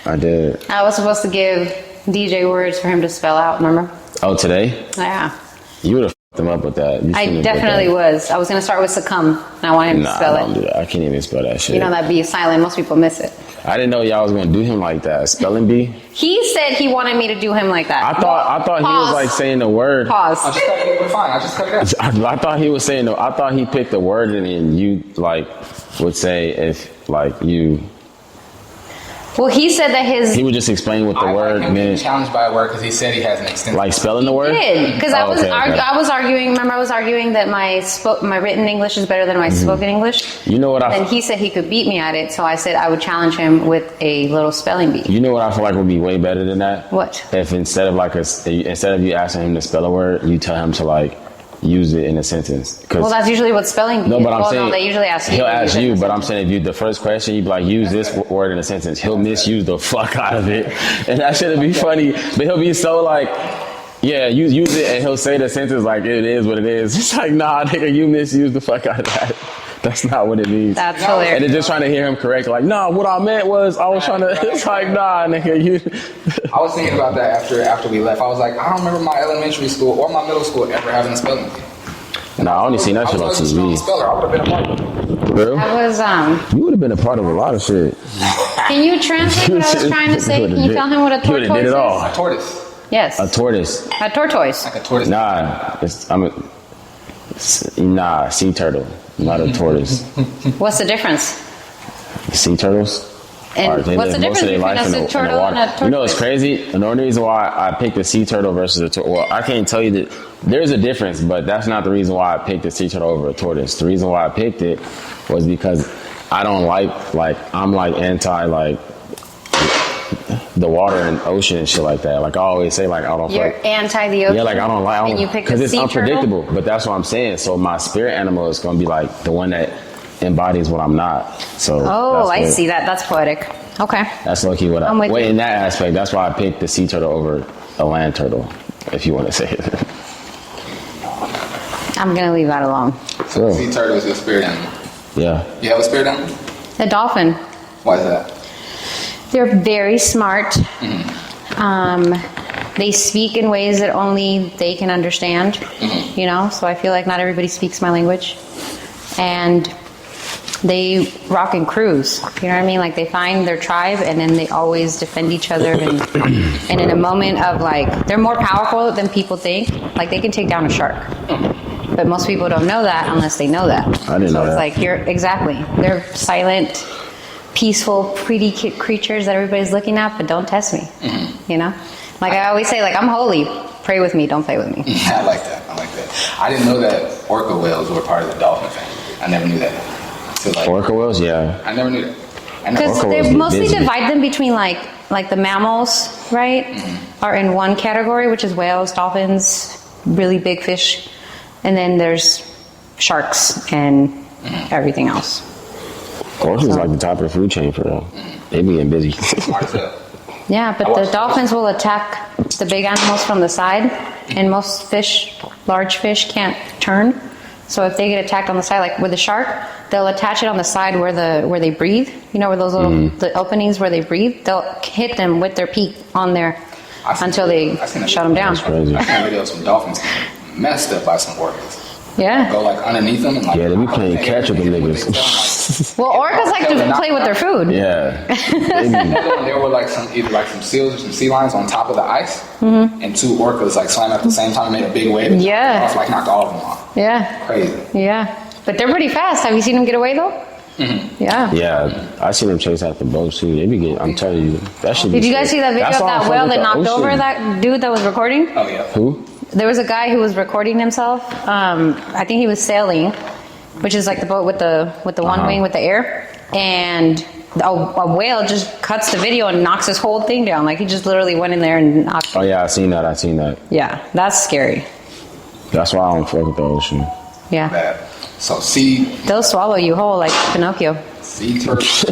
I did. I was supposed to give DJ words for him to spell out, remember? Oh, today? Yeah. You would have fucked him up with that. I definitely was. I was going to start with succumb, and I wanted him to spell it. Don't do that. I can't even spell that shit. You know that B is silent. Most people miss it. I didn't know y'all was going to do him like that. Spelling bee? He said he wanted me to do him like that. I thought he was like saying the word. Pause. I just cut it. We're fine. I just cut it out. I thought he was saying, I thought he picked the word and then you like would say if like you. Well, he said that he would just explain what the word meant. Challenged by a word because he said he has an extensive. Like spelling the word? He did. Because I was arguing, remember I was arguing that my written English is better than my spoken English? You know what And he said he could beat me at it, so I said I would challenge him with a little spelling bee. You know what I feel like would be way better than that? What? If instead of you asking him to spell a word, you tell him to like use it in a sentence. Well, that's usually what spelling bee is. But I'm saying no, they usually ask you. He'll ask you, but I'm saying if you the first question, you be like, use this word in a sentence. He'll misuse the fuck out of it, and that shouldn't be funny. But he'll be so like, yeah, use it, and he'll say the sentence like it is what it is. It's like, nah, nigga, you misuse the fuck out of that. That's not what it means. That's hilarious. And they're just trying to hear him correct. Like, nah, what I meant was I was trying to. It's like, nah, nigga, you. I was thinking about that after we left. I was like, I don't remember my elementary school or my middle school ever having a spelling bee. Nah, I only seen that shit on TV. I would have been a part of it. Real? That was You would have been a part of a lot of shit. Can you translate what I was trying to say? Can you tell him what a tortoise did it all. is? A tortoise. Yes. A tortoise. A tortoise. Like a tortoise. Nah, sea turtle, not a tortoise. What's the difference? Sea turtles. And what's the difference between a sea turtle and a tortoise? You know, it's crazy. The only reason why I picked a sea turtle versus a tortoise, well, I can't tell you that there's a difference, but that's not the reason why I picked a sea turtle over a tortoise. The reason why I picked it was because I don't like I'm like anti like the water and ocean and shit like that. Like I always say, like I don't. You're anti the ocean. Yeah, like I don't like. And you picked because it's sea unpredictable. turtle? But that's what I'm saying. So my spirit animal is gonna be like the one that embodies what I'm not. So. I see that. That's poetic. Okay. That's low-key what I'm with you. in that aspect. That's why I picked the sea turtle over a land turtle, if you want to say it. I'm gonna leave that alone. So sea turtle is your spirit animal. Yeah. You have a spirit animal? The dolphin. Why is that? They're very smart. They speak in ways that only they can understand. You know, so I feel like not everybody speaks my language, and they rock and cruise. You know what I mean? Like they find their tribe, and then they always defend each other. And in a moment of like, they're more powerful than people think. Like they can take down a shark. But most people don't know that unless they know that. I didn't know that. So it's like, they're silent, peaceful, pretty creatures that everybody's looking at, but don't test me. You know? Like I always say, like, I'm holy. Pray with me, don't play with me. Yeah, I like that. I didn't know that orca whales were part of the dolphin family. I never knew that. So, like, Orca whales, yeah. I never knew that. Because they mostly divide them between like the mammals, right? Are in one category, which is whales, dolphins, really big fish. And then there's sharks and everything else. Orcas is like the top of the food chain for them. They be getting busy. Yeah, but the dolphins will attack the big animals from the side, and most large fish can't turn. So if they get attacked on the side, like with a shark, they'll attach it on the side where they breathe. You know, where those little the openings where they breathe. They'll hit them with their beak on there until they shut them down. That's crazy. I seen a video of some dolphins messed up by some orcas. Yeah. Go like underneath them and like. Yeah, they be playing catch with them niggas. Well, orcas like to play with their food. Yeah. There were like either some seals or some sea lions on top of the ice, and two orcas like swam at the same time and made a big wave. And like knocked all of them off. Yeah. Crazy. Yeah, but they're pretty fast. Have you seen them get away though? Yeah. Yeah, I seen them chase after boats too. They be getting. I'm telling you, that should be. Did you guys see that video of that whale that knocked over that dude that was recording? Oh yeah. Who? There was a guy who was recording himself. I think he was sailing, which is like the boat with the one wing with the air, and a whale just cuts the video and knocks his whole thing down. Like he just literally went in there and knocked. Oh yeah, I seen that. Yeah, that's scary. That's why I don't fuck with the ocean. Yeah. Bad. So they'll swallow you whole like Pinocchio. Sea turtles.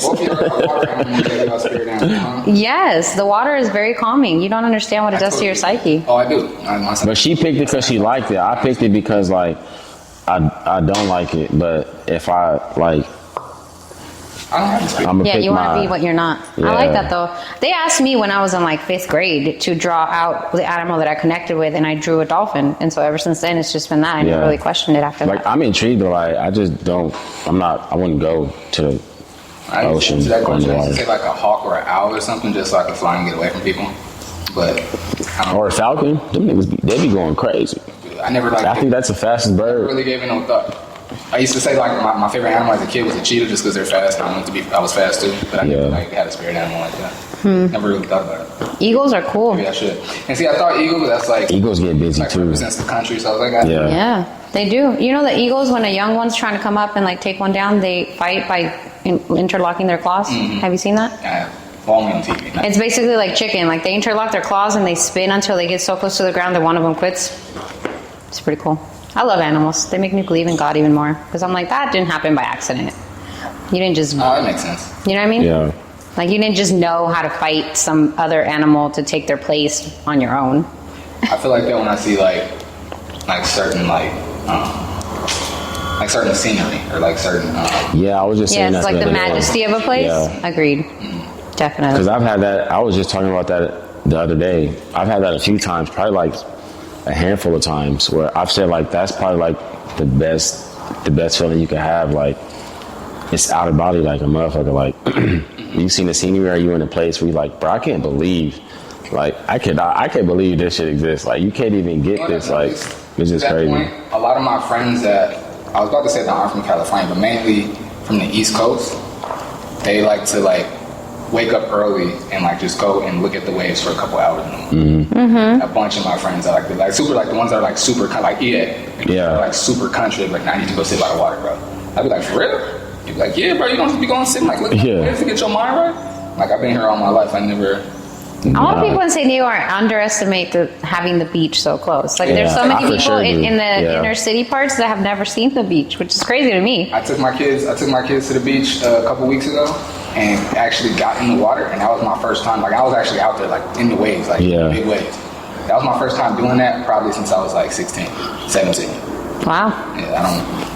Both your water animals spirit animals, huh? Yes, the water is very calming. You don't understand what it does to your psyche. Oh, I do. But she picked it because she liked it. I picked it because like I don't like it. But if I like, I don't have this. Yeah, you want to be what you're not. Yeah. I like that though. They asked me when I was in like 5th grade to draw out the animal that I connected with, and I drew a dolphin. And so ever since then, it's just been that. I never really questioned it after like, that. I'm intrigued, but like, I just don't. I wouldn't go to the ocean That or in the question water. say like a hawk or an owl or something, just so I can fly and get away from people. But I don't Or a falcon. Them niggas, they be going crazy. I never like. I think that's the fastest bird. really gave it no thought. I used to say like my favorite animal as a kid was a cheetah just because they're fast. I was fast too, but I never like had a spirit animal like that. Never really thought about it. Eagles are cool. Maybe I should. And see, I thought eagles. That's like Eagles get busy like too. represents the country. So I was like, Yeah, they do. You know the eagles, when a young one's trying to come up and like take one down, they fight by interlocking their claws. Have you seen that? yeah, only on TV. It's basically like chicken. Like they interlock their claws and they spin until they get so close to the ground that one of them quits. It's pretty cool. I love animals. They make me believe in God even more because I'm like, that didn't happen by accident. You didn't just. Oh, that makes sense. You know what I mean? Yeah. Like you didn't just know how to fight some other animal to take their place on your own. I feel like that when I see like certain certain scenery or like certain. Yeah, I was just Yeah, saying it's that like the other day. majesty of a place. Yeah. Agreed. Definitely. Because I've had that. I was just talking about that the other day. I've had that a few times, probably like a handful of times, where I've said like that's probably like the best feeling you can have. Like it's out of body, like a motherfucker. Like you seen the scenery, or you in a place where you like, bro, I can't believe. Like I can't believe this shit exists. Like you can't even get this. Like it's just crazy. Point, a lot of my friends that I was about to say that aren't from California, but mainly from the East Coast, they like to like wake up early and like just go and look at the waves for a couple hours. A bunch of my friends are like super, like the ones that are like super like like super country. Like, I need to go sit by the water, bro. I'd be like, for real? You'd be like, yeah, bro. You don't have to be going sit like look at the waves to get your mind right. Like I've been here all my life. I never. A lot of people in San Diego underestimate having the beach so close. Like there's so many I for people sure in the do. inner city parts that have never seen the beach, which is crazy to me. I took my kids to the beach a couple weeks ago and actually got in the water, and that was my first time. Like I was actually out there like in the waves, like big waves. That was my first time doing that probably since I was like 16, 17. Wow. Yeah, I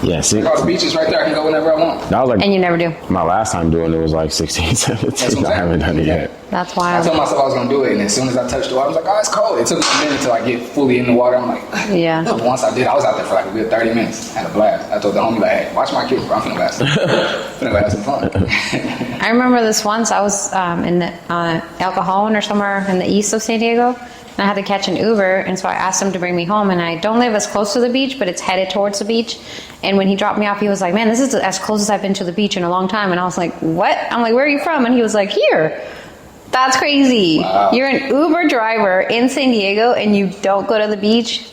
don't. Yeah, see, The beach is right there. I can go whenever I want. that was like And you never do. my last time doing it was like 16, 17. I haven't done it yet. That's I wild. told myself I was gonna do it, and as soon as I touched the water, I was like, "Oh, it's cold." It took me a minute to like get fully in the water. I'm like, Yeah. But once I did, I was out there for like a good 30 minutes. Had a blast. I told the homie like, "Hey, watch my kids, bro. I'm finna go have some fun." I remember this once. I was in the El Cajon or somewhere in the east of San Diego, and I had to catch an Uber, and so I asked him to bring me home. And I don't live as close to the beach, but it's headed towards the beach. And when he dropped me off, he was like, "Man, this is as close as I've been to the beach in a long time." And I was like, "What?" I'm like, "Where are you from?" And he was like, "Here." That's crazy. Wow. You're an Uber driver in San Diego, and you don't go to the beach.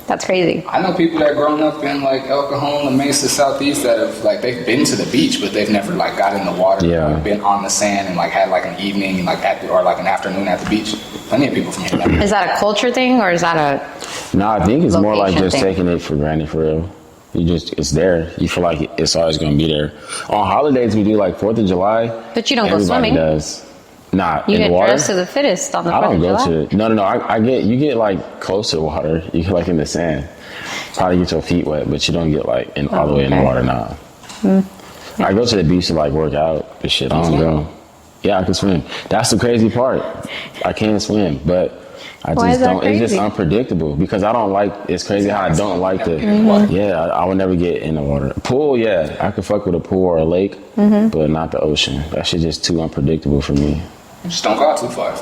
That's crazy. I know people that grown up in like El Cajon, the Mesa, Southeast that have like they've been to the beach, but they've never like got in the water. Yeah. Like, been on the sand and like had like an evening like or like an afternoon at the beach. Plenty of people from here. That Is that a culture thing, or is that a... No, I think it's more like Location just thing. taking it for granted, for real. It's there. You feel like it's always going to be there. On holidays, we do like 4th of July. But you don't go Everybody swimming. does. Nah, You in the get water. dressed to the fittest on the 4th I don't of go July. to. No. You get like close to the water. You get like in the sand. Probably get your feet wet, but you don't get like all the way in the okay. water. Nah. I go to the beach to like work out. But shit, I don't go. Yeah, I can swim. That's the crazy part. I can swim, but I Why just is that don't. It's just crazy? unpredictable because I don't like. It's crazy how I don't like the. Yeah, I would never get in the water. Pool, yeah, I could fuck with a pool or a lake, but not the ocean. That shit just too unpredictable for me. just don't go out too far.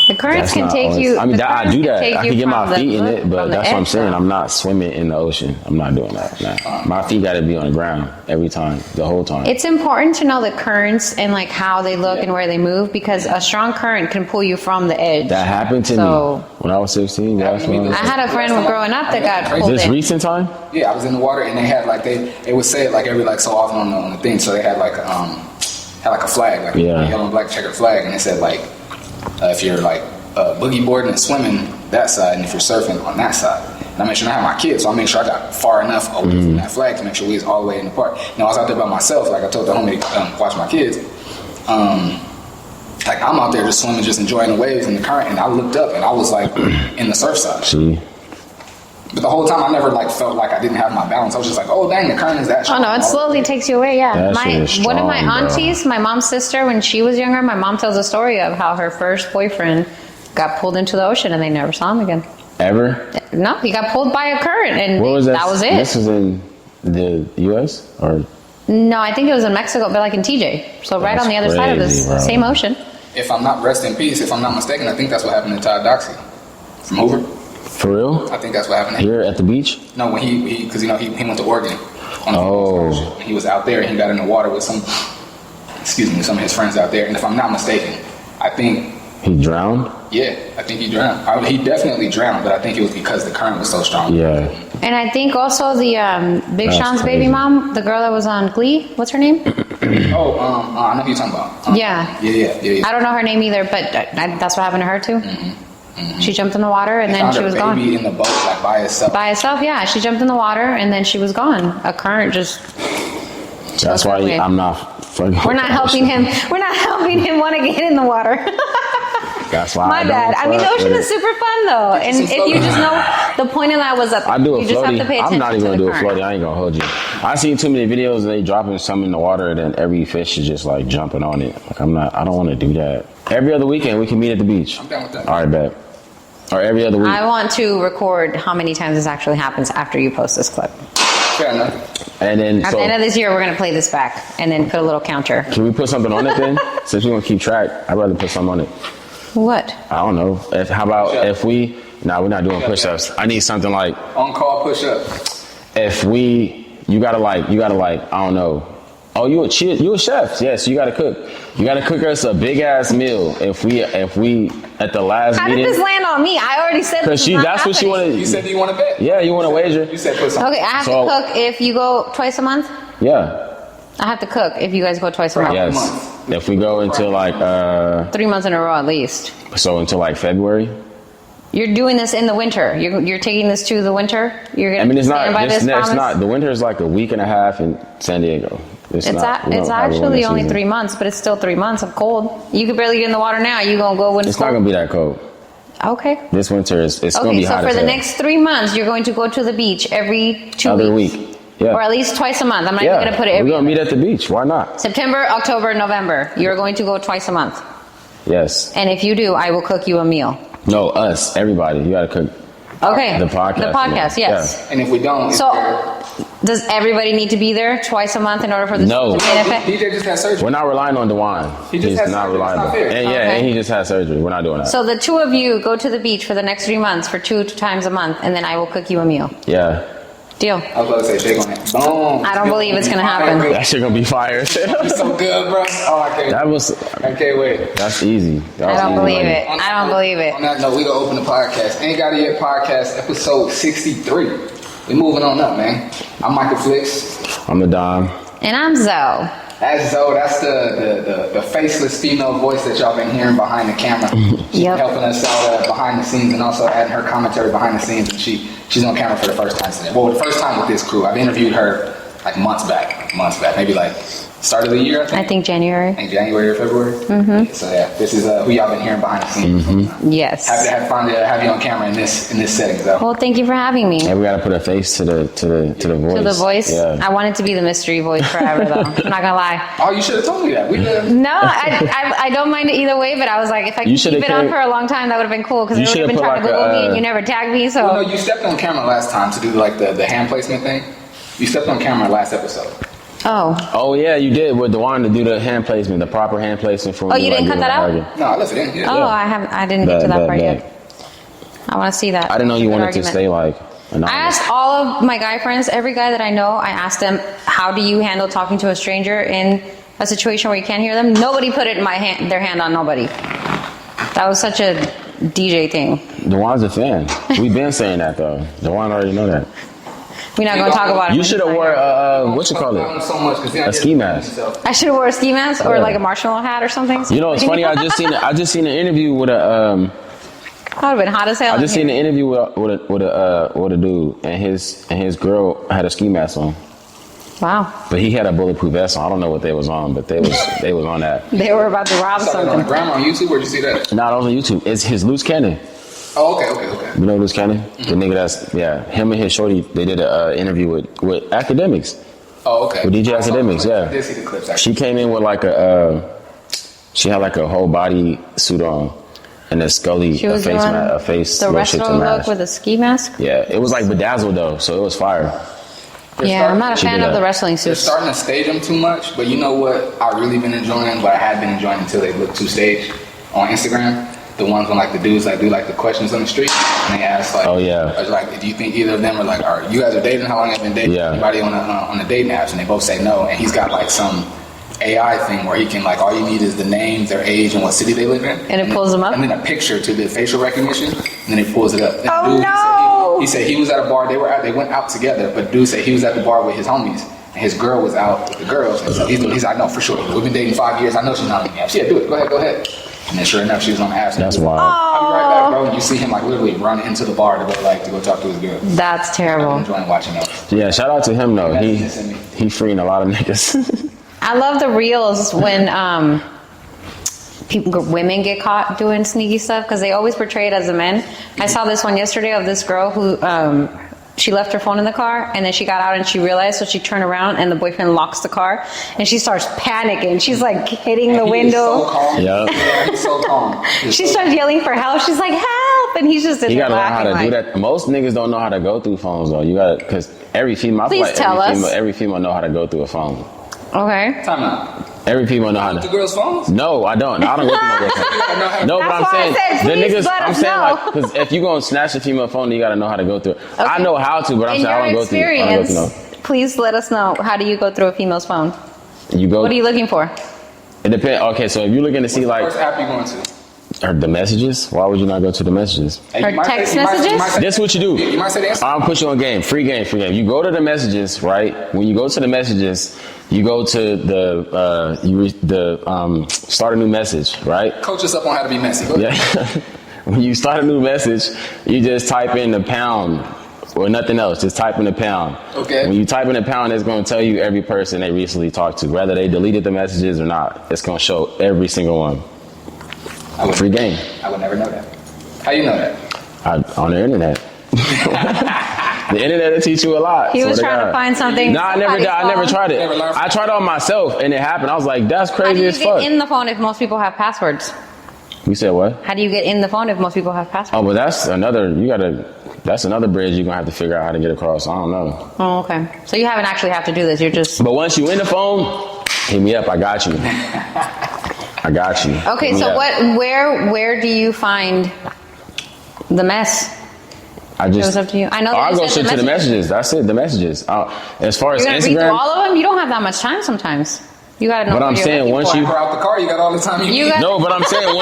The currents That's can not take always- you. I mean, the I currents do can that. take I you can get from my the feet in foot- it, from but the that's what I'm edge saying. down. I'm not swimming in the ocean. I'm not doing that. Nah. My feet got to be on the ground every time, the whole time. It's important to know the currents and like how they look and where they move because a strong current can pull you from the edge. That happened to So- me when I was 16. That's when I had a friend growing up that got Is pulled this in. recent time? Yeah, I was in the water and they had like they would say it like every like so often on the thing. So they had like a flag, like Yeah. a yellow and black checkered flag, and it said like if you're like boogie boarding and swimming that side, and if you're surfing on that side. And I made sure I had my kids, so I made sure I got far enough away from that flag to make sure we was all the way in the park. Now I was out there by myself, like I told the homie to watch my kids. Like I'm out there just swimming, just enjoying the waves and the current, and I looked up and I was like in the surf side. See, But the whole time I never like felt like I didn't have my balance. I was just like, oh dang, the current is that Oh strong. no, it slowly takes you away. Yeah, That shit is one of my strong, bro. aunties, my mom's sister, when she was younger, my mom tells a story of how her first boyfriend got pulled into the ocean and they never saw him again. Ever? No, he got pulled by a current and What was that? that was it. This was in the U.S. or? No, I think it was in Mexico, but like in TJ. So right That's on the other side of crazy, this bro. same ocean. If I'm not rest in peace, if I'm not mistaken, I think that's what happened to Todd Doxey from Hoover. For real? I think that's what happened. Here at the beach? No, when he because he went to Oregon. On Oh. excursion. And he was out there and he got in the water with some of his friends out there. And if I'm not mistaken, I think He drowned? I think he drowned. He definitely drowned, but I think it was because the current was so strong. Yeah. And I think also the Big That's Sean's crazy. baby mom, the girl that was on Glee, what's her name? I know who you're talking about. Yeah. Yeah. I don't know her name either, but that's what happened to her too. She jumped in the water and They then found she her was baby gone. in the boat, like by itself. By herself, yeah. She jumped in the water and then she was gone. A current just. That's took her why away. I'm not fucking. We're not helping him. We're not helping him want to get in the water. That's why. My I bad. don't I mean, the fuck ocean with is it. super fun though, and if you just know the point of that was that I do a you just have floaty. to pay attention I'm not even to gonna the do a current. floaty. I ain't gonna hold you. I seen too many videos of they dropping some in the water and then every fish is just like jumping on it. Like I don't want to do that. Every other weekend we can meet at the beach. I'm down with that. All right, bet. Or every other week. I want to record how many times this actually happens after you post this clip. Fair enough. And then At so the end of this year, we're gonna play this back and then put a little counter. can we put something on it then? Since we gonna keep track, I'd rather put something on it. What? I don't know. How about if we? Nah, we're not doing push-ups. I need something like On call push up. if we. You gotta like. I don't know. Oh, you a chef? Yes, you gotta cook. You gotta cook us a big ass meal. If we at the last How did meeting. this land on me? I already said Because this is not that's what she happening. wanted. You said you want to bet. Yeah, you want to wager? You said put something. Okay, I have So- to cook if you go twice a month. Yeah. I have to cook if you guys go twice a month. Yes. If we go into like 3 months in a row at least. so until like February. You're doing this in the winter. You're taking this to the winter. You're gonna I mean, it's stand not. by this It's promise? not. The winter is like a week and a half in San Diego. It's not, we don't it's have a winter actually only season. 3 months, but it's still 3 months of cold. You could barely get in the water now. You gonna go when It's not cold? gonna be that cold. Okay. This winter it's gonna Okay, be so hot for as the hell. next 3 months, you're going to go to the beach every 2 Other weeks. week. Yeah. Or at least twice a month. I'm not yeah. even gonna put it We're every gonna meet at the beach. Why not? September, October, November. You're going to go twice a month. Yes. And if you do, I will cook you a meal. No, us, everybody. You gotta cook. Okay. The podcast. The podcast, yes. And if we don't, So, does everybody need to be there twice a month in order for this No. to benefit? DJ just had surgery. We're not relying on Dewan. He just He's had not surgery. It's reliable. not fair. And Okay. and he just had surgery. We're not doing that. So the two of you go to the beach for the next 3 months for 2 times a month, and then I will cook you a meal. Yeah. Deal. I was about to say shake on it. Boom. I don't believe it's gonna happen. That shit gonna be fire. It's so good, bro. Oh, I can't wait. That's easy. That I was don't easy believe money. it. I don't believe it. On that note, we gonna open the podcast. Ain't Got It Yet podcast, episode 63. We moving on up, man. I'm Michael Flicks. I'm the Dom. And I'm Zoe. That's Zoe. That's the faceless female voice that y'all been hearing behind the camera. She's Yep. helping us out behind the scenes and also adding her commentary behind the scenes. And she's on camera for the first time today. Well, the first time with this crew. I've interviewed her like months back, maybe like start of the year. I think January. In January or February. Mm-hmm. So yeah, this is who y'all been hearing behind the scenes. Yes. Happy to have you on camera in this setting, though. Well, thank you for having me. And we gotta put a face to the voice. To the voice. Yeah. I wanted to be the mystery voice forever, though. I'm not gonna lie. Oh, you should have told me that. We did. No, I don't mind it either way, but I was like, if I You could keep shoulda it on came- for a long time, that would have been cool because You you would have shoulda been put trying to like Google a, me and you never tagged me. So Well, no, you stepped on camera last time to do like the hand placement thing. You stepped on camera last episode. Oh yeah, you did with Dewan to do the hand placement, the proper hand placement for. Oh, you didn't cut that out? No, I left it in. Yeah. Oh, I didn't get to that part yet. I want to see that. I didn't know you Good wanted argument. to stay like anonymous. I asked all of my guy friends, every guy that I know, I asked them, how do you handle talking to a stranger in a situation where you can't hear them? Nobody put it in their hand on nobody. That was such a DJ thing. Dewan's a fan. We've been saying that though. Dewan already know that. We're not going to talk about it. You should have wore what you call it? So much, 'cause he A had- ski mask. I should have wore a ski mask or Yeah. like a marshmallow hat or something. You know, it's funny. I just seen an interview with a. That would have been hot as hell. I just in seen an here. interview with a dude, and his girl had a ski mask on, Wow. but he had a bulletproof vest on. I don't know what they was on, but they was on that. They were about to rob Saw that on the something. gram on YouTube. Where'd you see that? Not on YouTube. It's his loose cannon. Oh, okay. You know this Kenneth? The nigga him and his shorty, they did an interview with academics. Oh, okay. With DJ Academics, I did see the clips, actually. She came in with like she had like a whole body suit on and a scully, She was doing a face the little shit to retro look match. with a ski mask. Yeah, it was like bedazzled though, so it was fire. I'm not a fan of the wrestling They're suits. starting to stage them too much, but you know what I really been enjoying, what I had been enjoying until they look too staged on Instagram? The ones when like the dudes like do like the questions on the street and they ask like, like, do you think either of them are like, you guys are dating? How long have you been dating? Anybody on the dating apps? And they both say no. And he's got like some AI thing where he can like, all you need is the name, their age, and what city they live in, and it pulls them up, and then a picture to the facial recognition, and then it pulls it up. And oh dude, no! He said he was at a bar. They went out together, but dude said he was at the bar with his homies. And his girl was out with the girls. And so he's like, no, for sure. We've been dating 5 years. I know she's not on the apps. Yeah, do it. Go ahead. And then sure enough, she was on the apps. That's wild. I'll be right back, bro. And you see him like literally run into the bar to go talk to his girl. That's terrible. I'm enjoying watching those. Yeah, shout out to him though. He freeing a lot of niggas. I love the reels when women get caught doing sneaky stuff because they always portray it as the men. I saw this one yesterday of this girl who she left her phone in the car and then she got out and she realized, so she turned around and the boyfriend locks the car and she starts panicking. She's like hitting the window. So calm. Yeah, he's so calm. She starts yelling for help. She's like, help! And he's just in you there gotta learn how to laughing do that. Most niggas don't know how to go through phones though. You gotta, because every female, every female know how to go through a phone. Okay. Time out. Every female know how to. The girls' phones? No, I don't. I don't go through no girls' phone. No, but I'm saying the niggas. I'm saying like, because if you gonna snatch a female phone, you gotta know how to go through it. Okay. I know how to, but I'm saying I don't go through. I don't go through. Please let us know. How do you go through a female's phone? You go. What are you looking for? It depends. Okay, so if you're looking to see like. What's the first app you going to? Or the messages? Why would you not go to the messages? Or text messages? This is what you do. You might say the answer. I'll put you on game. Free game. You go to the messages, right? When you go to the messages, you go to the start a new message, right? Coach us up on how to be messy. Go ahead. Yeah. When you start a new message, you just type in the pound or nothing else. Just type in the pound. Okay. When you type in the pound, it's going to tell you every person they recently talked to, whether they deleted the messages or not. It's going to show every single one. Free game. I would never know that. How you know that? On the internet. The internet will teach you a lot. He was trying to find something. No, I never tried it. I tried it on myself and it happened. I was like, that's crazy as fuck. How do you get in the phone if most people have passwords? You said what? How do you get in the phone if most people have passwords? Oh, but that's another bridge you're going to have to figure out how to get across. I don't know. Oh, okay. So you haven't actually have to do this. You're just. But once you in the phone, hit me up. I got you. I got you. Okay, so where do you find the mess? I just. It was up to you. I know. I'll go straight to the messages. That's it. The messages. As far as You're gonna Instagram, read through all of them. You don't have that much time sometimes. You gotta know. But I'm saying once you out the car, you got all the time you need. No, but I'm saying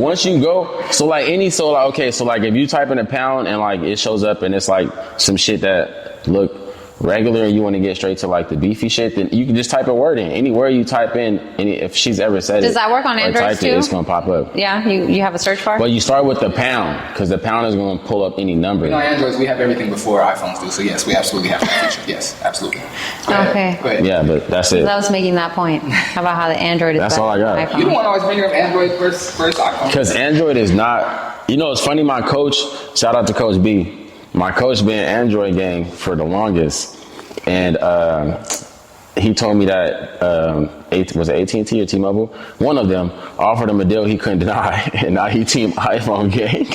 once you go, so like if you type in a pound and like it shows up and it's like some shit that look regular and you want to get straight to like the beefy shit, then you can just type a word in. Any word you type in, if she's ever said it. Does that work on Android too? It's gonna pop up. Yeah, you have a search bar. But you start with the pound because the pound is gonna pull up any number. You know, Androids, we have everything before iPhones do. So yes, we absolutely have that feature. Yes, absolutely. Go ahead. Yeah, but that's it. I was making that point about how the Android is. That's all I got. You don't want to always bring up Android versus iPhone. Because Android is not. You know, it's funny. My coach, shout out to Coach B. My coach been Android gang for the longest. And he told me that was it AT&T or T-Mobile? One of them offered him a deal he couldn't deny, and now he team iPhone gang.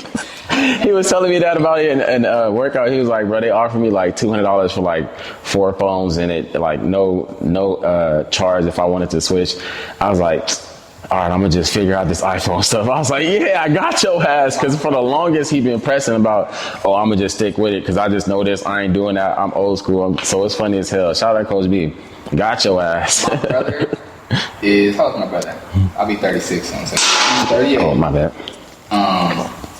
He was telling me that about it in workout. He was like, bro, they offered me like $200 for like 4 phones and it like no charge if I wanted to switch. I was like, all right, I'm gonna just figure out this iPhone stuff. I was like, yeah, I got your ass. Because for the longest, he been pressing about, I'm gonna just stick with it because I just know this. I ain't doing that. I'm old school. So it's funny as hell. Shout out Coach B. Got your ass. My brother is, how's my brother? I'll be 36 soon. So he's 38. Oh, my bad.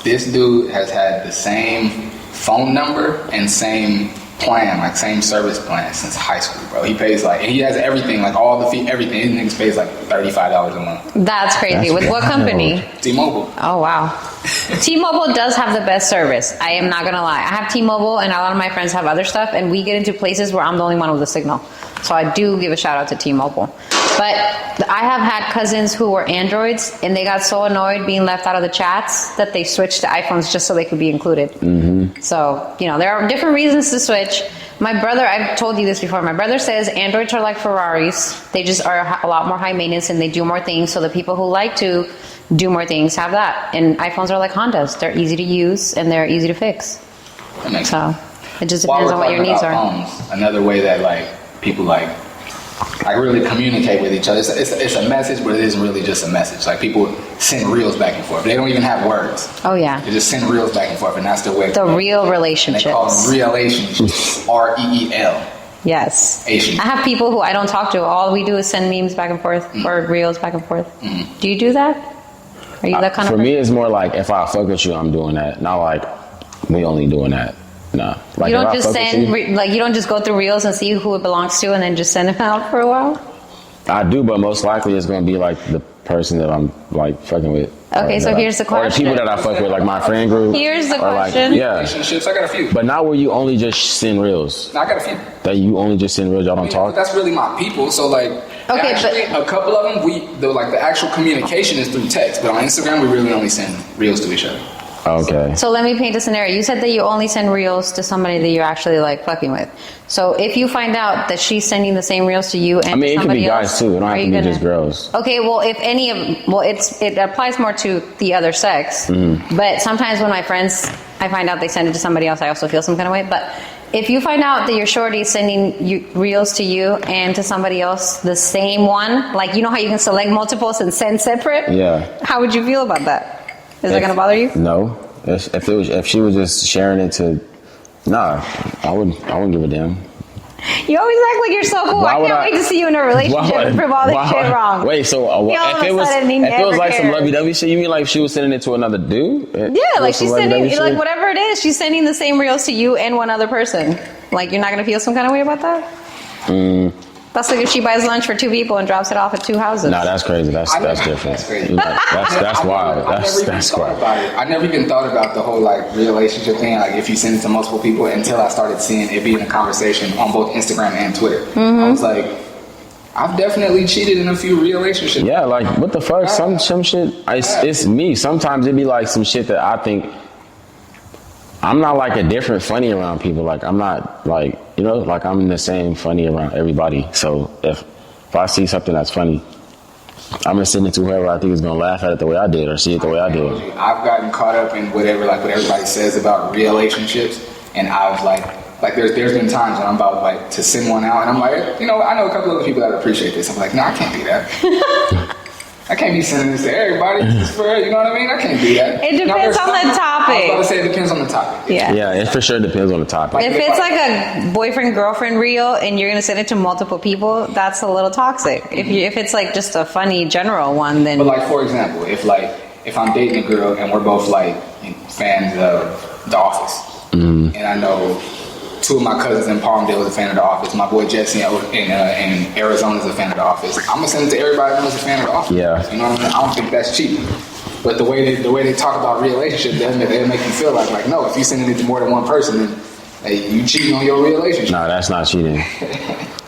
This dude has had the same phone number and same plan, like same service plan since high school, bro. He pays like, and he has everything, like all the fee, everything. His niggas pays like $35 a month. That's crazy. With what company? T-Mobile. Oh wow. T-Mobile does have the best service. I am not gonna lie. I have T-Mobile, and a lot of my friends have other stuff, and we get into places where I'm the only one with a signal. So I do give a shout out to T-Mobile. But I have had cousins who were Androids, and they got so annoyed being left out of the chats that they switched to iPhones just so they could be included. So, you know, there are different reasons to switch. My brother, I've told you this before, my brother says Androids are like Ferraris. They just are a lot more high maintenance and they do more things. So the people who like to do more things have that. And iPhones are like Hondas. They're easy to use and they're easy to fix. That makes So sense. it just While depends we're on what your talking needs about are. phones, another way that like people like really communicate with each other. It's a message, but it isn't really just a message. Like people send reels back and forth. They don't even have words. Oh, yeah. They just send reels back and forth, and that's the way. The real And they relationships. call them relationships. REEL. Yes. Asian. I have people who I don't talk to. All we do is send memes back and forth or reels back and forth. Do you do that? Are you that kind For of me, person? it's more like if I fuck with you, I'm doing that. Not like we only doing that. Nah. Like You if don't I just fuck with send, you, like, you don't just go through reels and see who it belongs to and then just send them out for a while? I do, but most likely it's gonna be like the person that I'm like fucking with. Okay, Or so that here's the Or the question. people that I fuck with, like my friend group. Here's the or like- question. yeah. Relationships. I got a few. But not where you only just send reels. No, I got a few. That you only just send reels, y'all don't But talk. that's really my people. So like, Okay, actually, a couple of them, the actual communication is through text. But on Instagram, we really only send reels to each other. Okay. So let me paint a scenario. You said that you only send reels to somebody that you're actually like fucking with. So if you find out that she's sending the same reels to you and I mean, to it could somebody be else, guys too. It don't are have to you be gonna- just girls. Okay, well, if any of, well, it applies more to the other sex. Mm-hmm. But sometimes when my friends, I find out they send it to somebody else, I also feel some kind of way. But if you find out that your shorty is sending you, reels to you and to somebody else, the same one, like you know how you can select multiples and send separate? Yeah. How would you feel about that? Is that gonna bother you? No. If she was just sharing it to, nah, I wouldn't give a damn. You always act like you're so cool. Why I would can't I- wait to see you in a relationship and prove all this shit wrong. Wait, so You all if of it a was sudden, he if it was never like some cared. lovey-dovey shit, you mean like she was sending it to another dude? Yeah, like she's sending, like whatever it is, she's sending the same reels to you and one other person. Like you're not gonna feel some kind of way about that? That's like if she buys lunch for two people and drops it off at two houses. Nah, that's crazy. That's different. That's crazy. That's wild. That's thought wild. about it. I never even thought about the whole like relationship thing. Like if you send it to multiple people until I started seeing it being a conversation on both Instagram and Twitter. I was like, I've definitely cheated in a few relationships. Yeah, like what the fuck? Some shit. It's me. Sometimes it be like some shit that I think. I'm not like a different funny around people. Like I'm not like, you know, like I'm the same funny around everybody. So if I see something that's funny, I'm gonna send it to whoever I think is gonna laugh at it the way I did or see it the way I did. I've gotten caught up in whatever, like what everybody says about relationships, and I've like there's been times when I'm about like to send one out, and I'm like, you know, I know a couple other people that appreciate this. I'm like, no, I can't do that. I can't be sending this to everybody. Just for, you know what I mean? I can't do that. It depends on the topic. I was about to say it depends on the topic. Yeah. Yeah, it for sure depends on the topic. If it's like a boyfriend-girlfriend reel and you're gonna send it to multiple people, that's a little toxic. If it's like just a funny general one, then But like for example, if I'm dating a girl and we're both like fans of The Office, and I know two of my cousins in Palmdale is a fan of The Office, my boy Jesse in Arizona is a fan of The Office, I'm gonna send it to everybody who's a fan of The Office. Yeah. You know what I mean? I don't think that's cheating. But the way they talk about relationships, they make you feel like no, if you're sending it to more than one person, then hey, you cheating on your relationship. Nah, that's not cheating.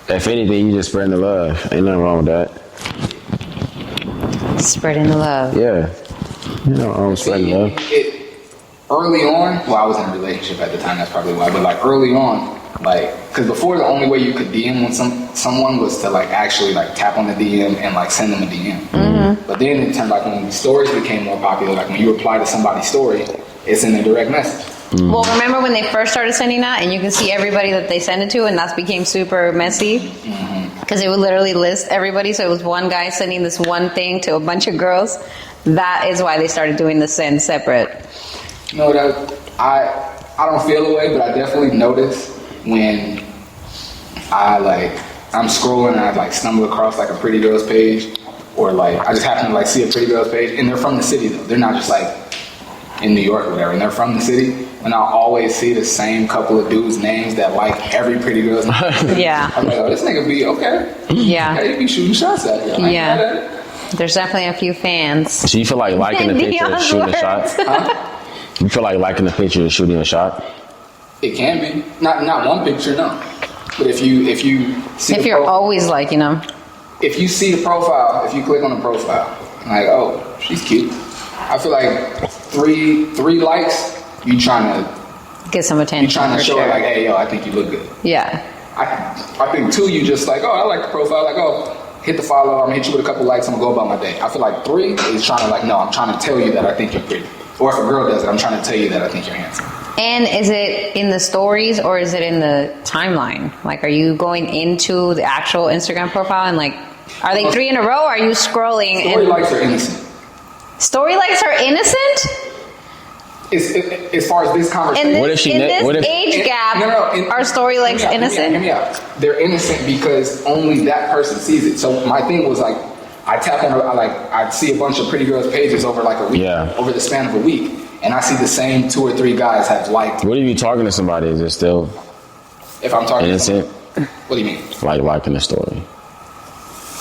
If anything, you just spreading the love. Ain't nothing wrong with that. spreading the love. Yeah. You know, spreading love. Early on, well, I was in a relationship at the time, that's probably why, but like early on, like, because before the only way you could DM with someone was to like actually like tap on the DM and like send them a DM. But then it turned like when stories became more popular, like when you reply to somebody's story, it's in a direct message. Well, remember when they first started sending that and you can see everybody that they send it to, and that became super messy? Because it would literally list everybody, so it was one guy sending this one thing to a bunch of girls. That is why they started doing the send separate. You know, that I don't feel the way, but I definitely notice when I'm scrolling and I like stumble across like a pretty girl's page, or like I just happen to like see a pretty girl's page, and they're from the city though. They're not just like in New York or whatever, and they're from the city. And I'll always see the same couple of dudes' names that like every pretty girl's name. Yeah. I'm like, oh, this nigga be okay. Yeah. He be shooting shots at you. Like, Yeah. There's definitely a few fans. So you feel like liking the picture and Dion's shooting a shot? words. Huh? You feel like liking the picture and shooting a shot? It can be not one picture, no. But if you see If the you're post- always liking them. if you see the profile, if you click on the profile, like, oh, she's cute. I feel like three likes, you trying to Get some attention. You trying to show sure. her like, hey, yo, I think you look good. Yeah. I think 2, you just like, oh, I like the profile. Like, oh, hit the follow. I'm gonna hit you with a couple likes. I'm gonna go about my day. I feel like 3 is trying to like, no, I'm trying to tell you that I think you're pretty. Or if a girl does it, I'm trying to tell you that I think you're handsome. And is it in the stories or is it in the timeline? Like, are you going into the actual Instagram profile and like, are they 3 in a row? Or are you scrolling? Story likes are innocent. Story likes are innocent? As far as this conversation, In What this, if she in ne- this what if- age gap, in- are story likes hear me out, innocent? Hear me out. They're innocent because only that person sees it. So my thing was like, I tap on, I see a bunch of pretty girls' pages over like a week, over the span of a week, and I see the same 2 or 3 guys have liked. What if you talking to somebody? Is it still If I'm talking innocent? to somebody, what do you mean? Like liking the story.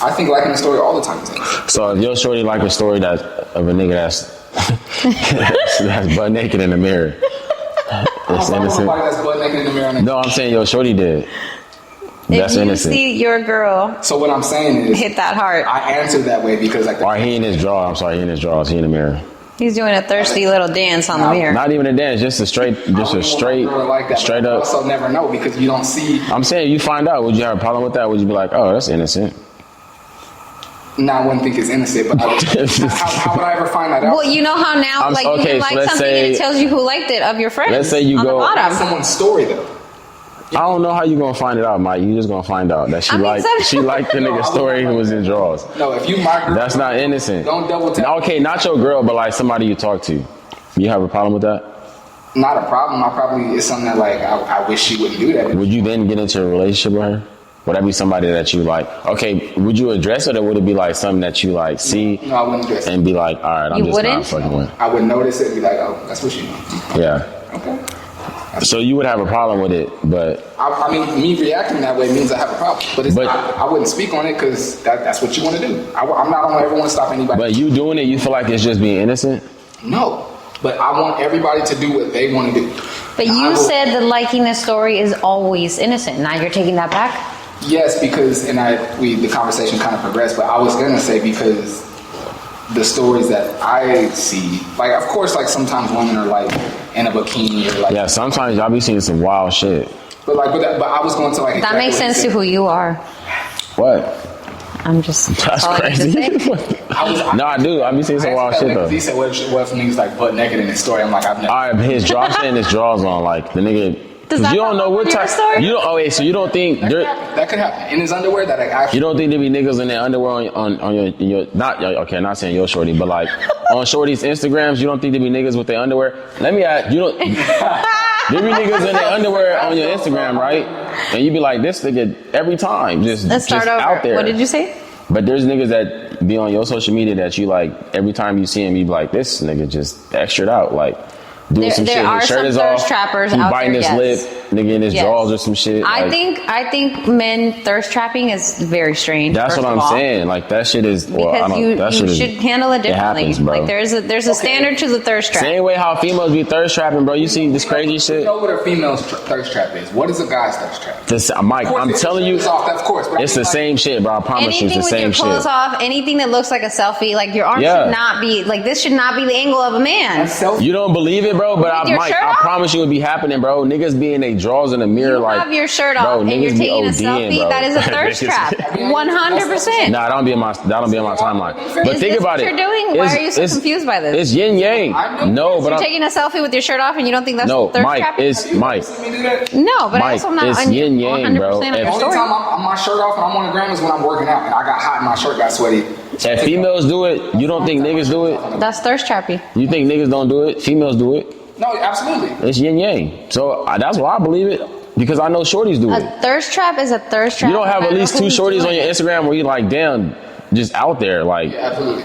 I think liking a story all the time is innocent. So if your shorty like a story that of a nigga that's that's butt naked in the mirror, it's I don't innocent. nobody that's butt naked in the mirror. No, I'm saying your shorty did. That's If you innocent. see your girl So what I'm saying is, hit that heart, I answer that way because like Or he in his draw. I'm sorry, he in his drawers. He in the mirror. he's doing a thirsty little dance on the mirror. Not even a dance, just a straight I wouldn't straight, want my girl like that, straight but I up. also never know because you don't see. I'm saying you find out. Would you have a problem with that? Would you be like, oh, that's innocent? No, I wouldn't think it's innocent, but I would, how would I ever find that out? Well, you know how now, I'm- like, okay, you so like let's something say- and it tells you who liked it of your friends. Let's say you on go- the That's bottom. someone's story though. I don't know how you gonna find it out, Mike. You just gonna find out that she I mean, liked some- she liked the nigga's story who was in drawers. No, if you my girl, That's not innocent. Don't double tap. Okay, not your girl, but like somebody you talk to. You have a problem with that? Not a problem. I probably it's something that like I wish she wouldn't do that. Would you then get into a relationship with her? Would that be somebody that you like? Okay, would you address it or would it be like something that you like see No, I wouldn't address it. and be like, all right, I'm You just wouldn't? not fucking with? I would notice it and be like, oh, that's what she know. Yeah. Okay. So you would have a problem with it, but I mean, me reacting that way means I have a problem. But, But- I wouldn't speak on it because that's what you want to do. I'm not on ever want to stop anybody. but you doing it, you feel like it's just being innocent? No. But I want everybody to do what they want to do. But I you will- said that liking a story is always innocent. Now you're taking that back? Yes, because the conversation kind of progressed, but I was gonna say because the stories that I see, like of course, like sometimes women are like in a bikini or like, Yeah, sometimes y'all be seeing some wild shit. but I was going to like That exactly makes what you sense to said. who you are. What? I'm just. That's all I have to crazy. say. No, I do. I be seeing some wild shit though. He said, "What if niggas like butt naked in his story?" I'm like, I've never. All right, but his draw saying his drawers on, like the nigga. Does Cause that you don't come know up what in your type. story? You don't. Oh wait, so you don't think there? That could happen in his underwear. That I actually. You don't think there be niggas in their underwear on your not okay, not saying your shorty, but like on shorty's Instagrams, you don't think there be niggas with their underwear? Let me ask you don't. There be niggas in their underwear on your Instagram, right? And you be like, this nigga every time, just Let's start just over. out there. What did you say? But there's niggas that be on your social media that you like every time you see him, you be like, this nigga just extra out, like doing some There shit. are His shirt some is thirst off. trappers he out biting there, his yes. lip, nigga in his Yes. drawers or some shit. I like, think men thirst trapping is very strange. that's first what of I'm all. saying. Like that shit is. Well, I Because don't. That shit you is, should handle it differently. happens, bro. Like there's a standard to the thirst trap. Same way how females be thirst trapping, bro. You see this crazy You shit. know what a female's thirst trap is? What is a guy's thirst trap? This, Mike, Of course, I'm it's telling you, it's off, of course. But I it's mean, the like, same shit, bro. I promise you, Anything it's the with your same clothes shit. off, anything that looks like a selfie, like your arm Yeah. should not be like this. Should not be the angle of a man. That's self- You don't believe it, bro? But With your Mike, shirt I off? promise you, it be happening, bro. Niggas be in their drawers in the mirror, You like have your shirt bro, off and you're niggas be taking a ODing, selfie. bro. That is a thirst Niggas- trap. 100%. Nah, that don't be in my timeline. But Is think this about what it. you're doing? Why are you so It's- confused by this? It's yin yang. No, but You're I'm, taking a selfie with your shirt off and you don't think that's no, thirst Mike. trap? It's Mike. See me do that? No, but Mike, also I'm not it's on yin yang, 100% bro. of If- your The only story. time I'm my shirt off and I'm on the ground is when I'm working out and I got hot and my shirt got sweaty. If females do it, you don't think niggas do it? That's thirst trappy. You think niggas don't do it? Females do it. No, absolutely. It's yin yang. So that's why I believe it because I know shorties do A it. thirst trap is a thirst trap. You don't have no at matter least two who's shorties doing on your it. Instagram where you like, damn, just out there. Like, Yeah, absolutely.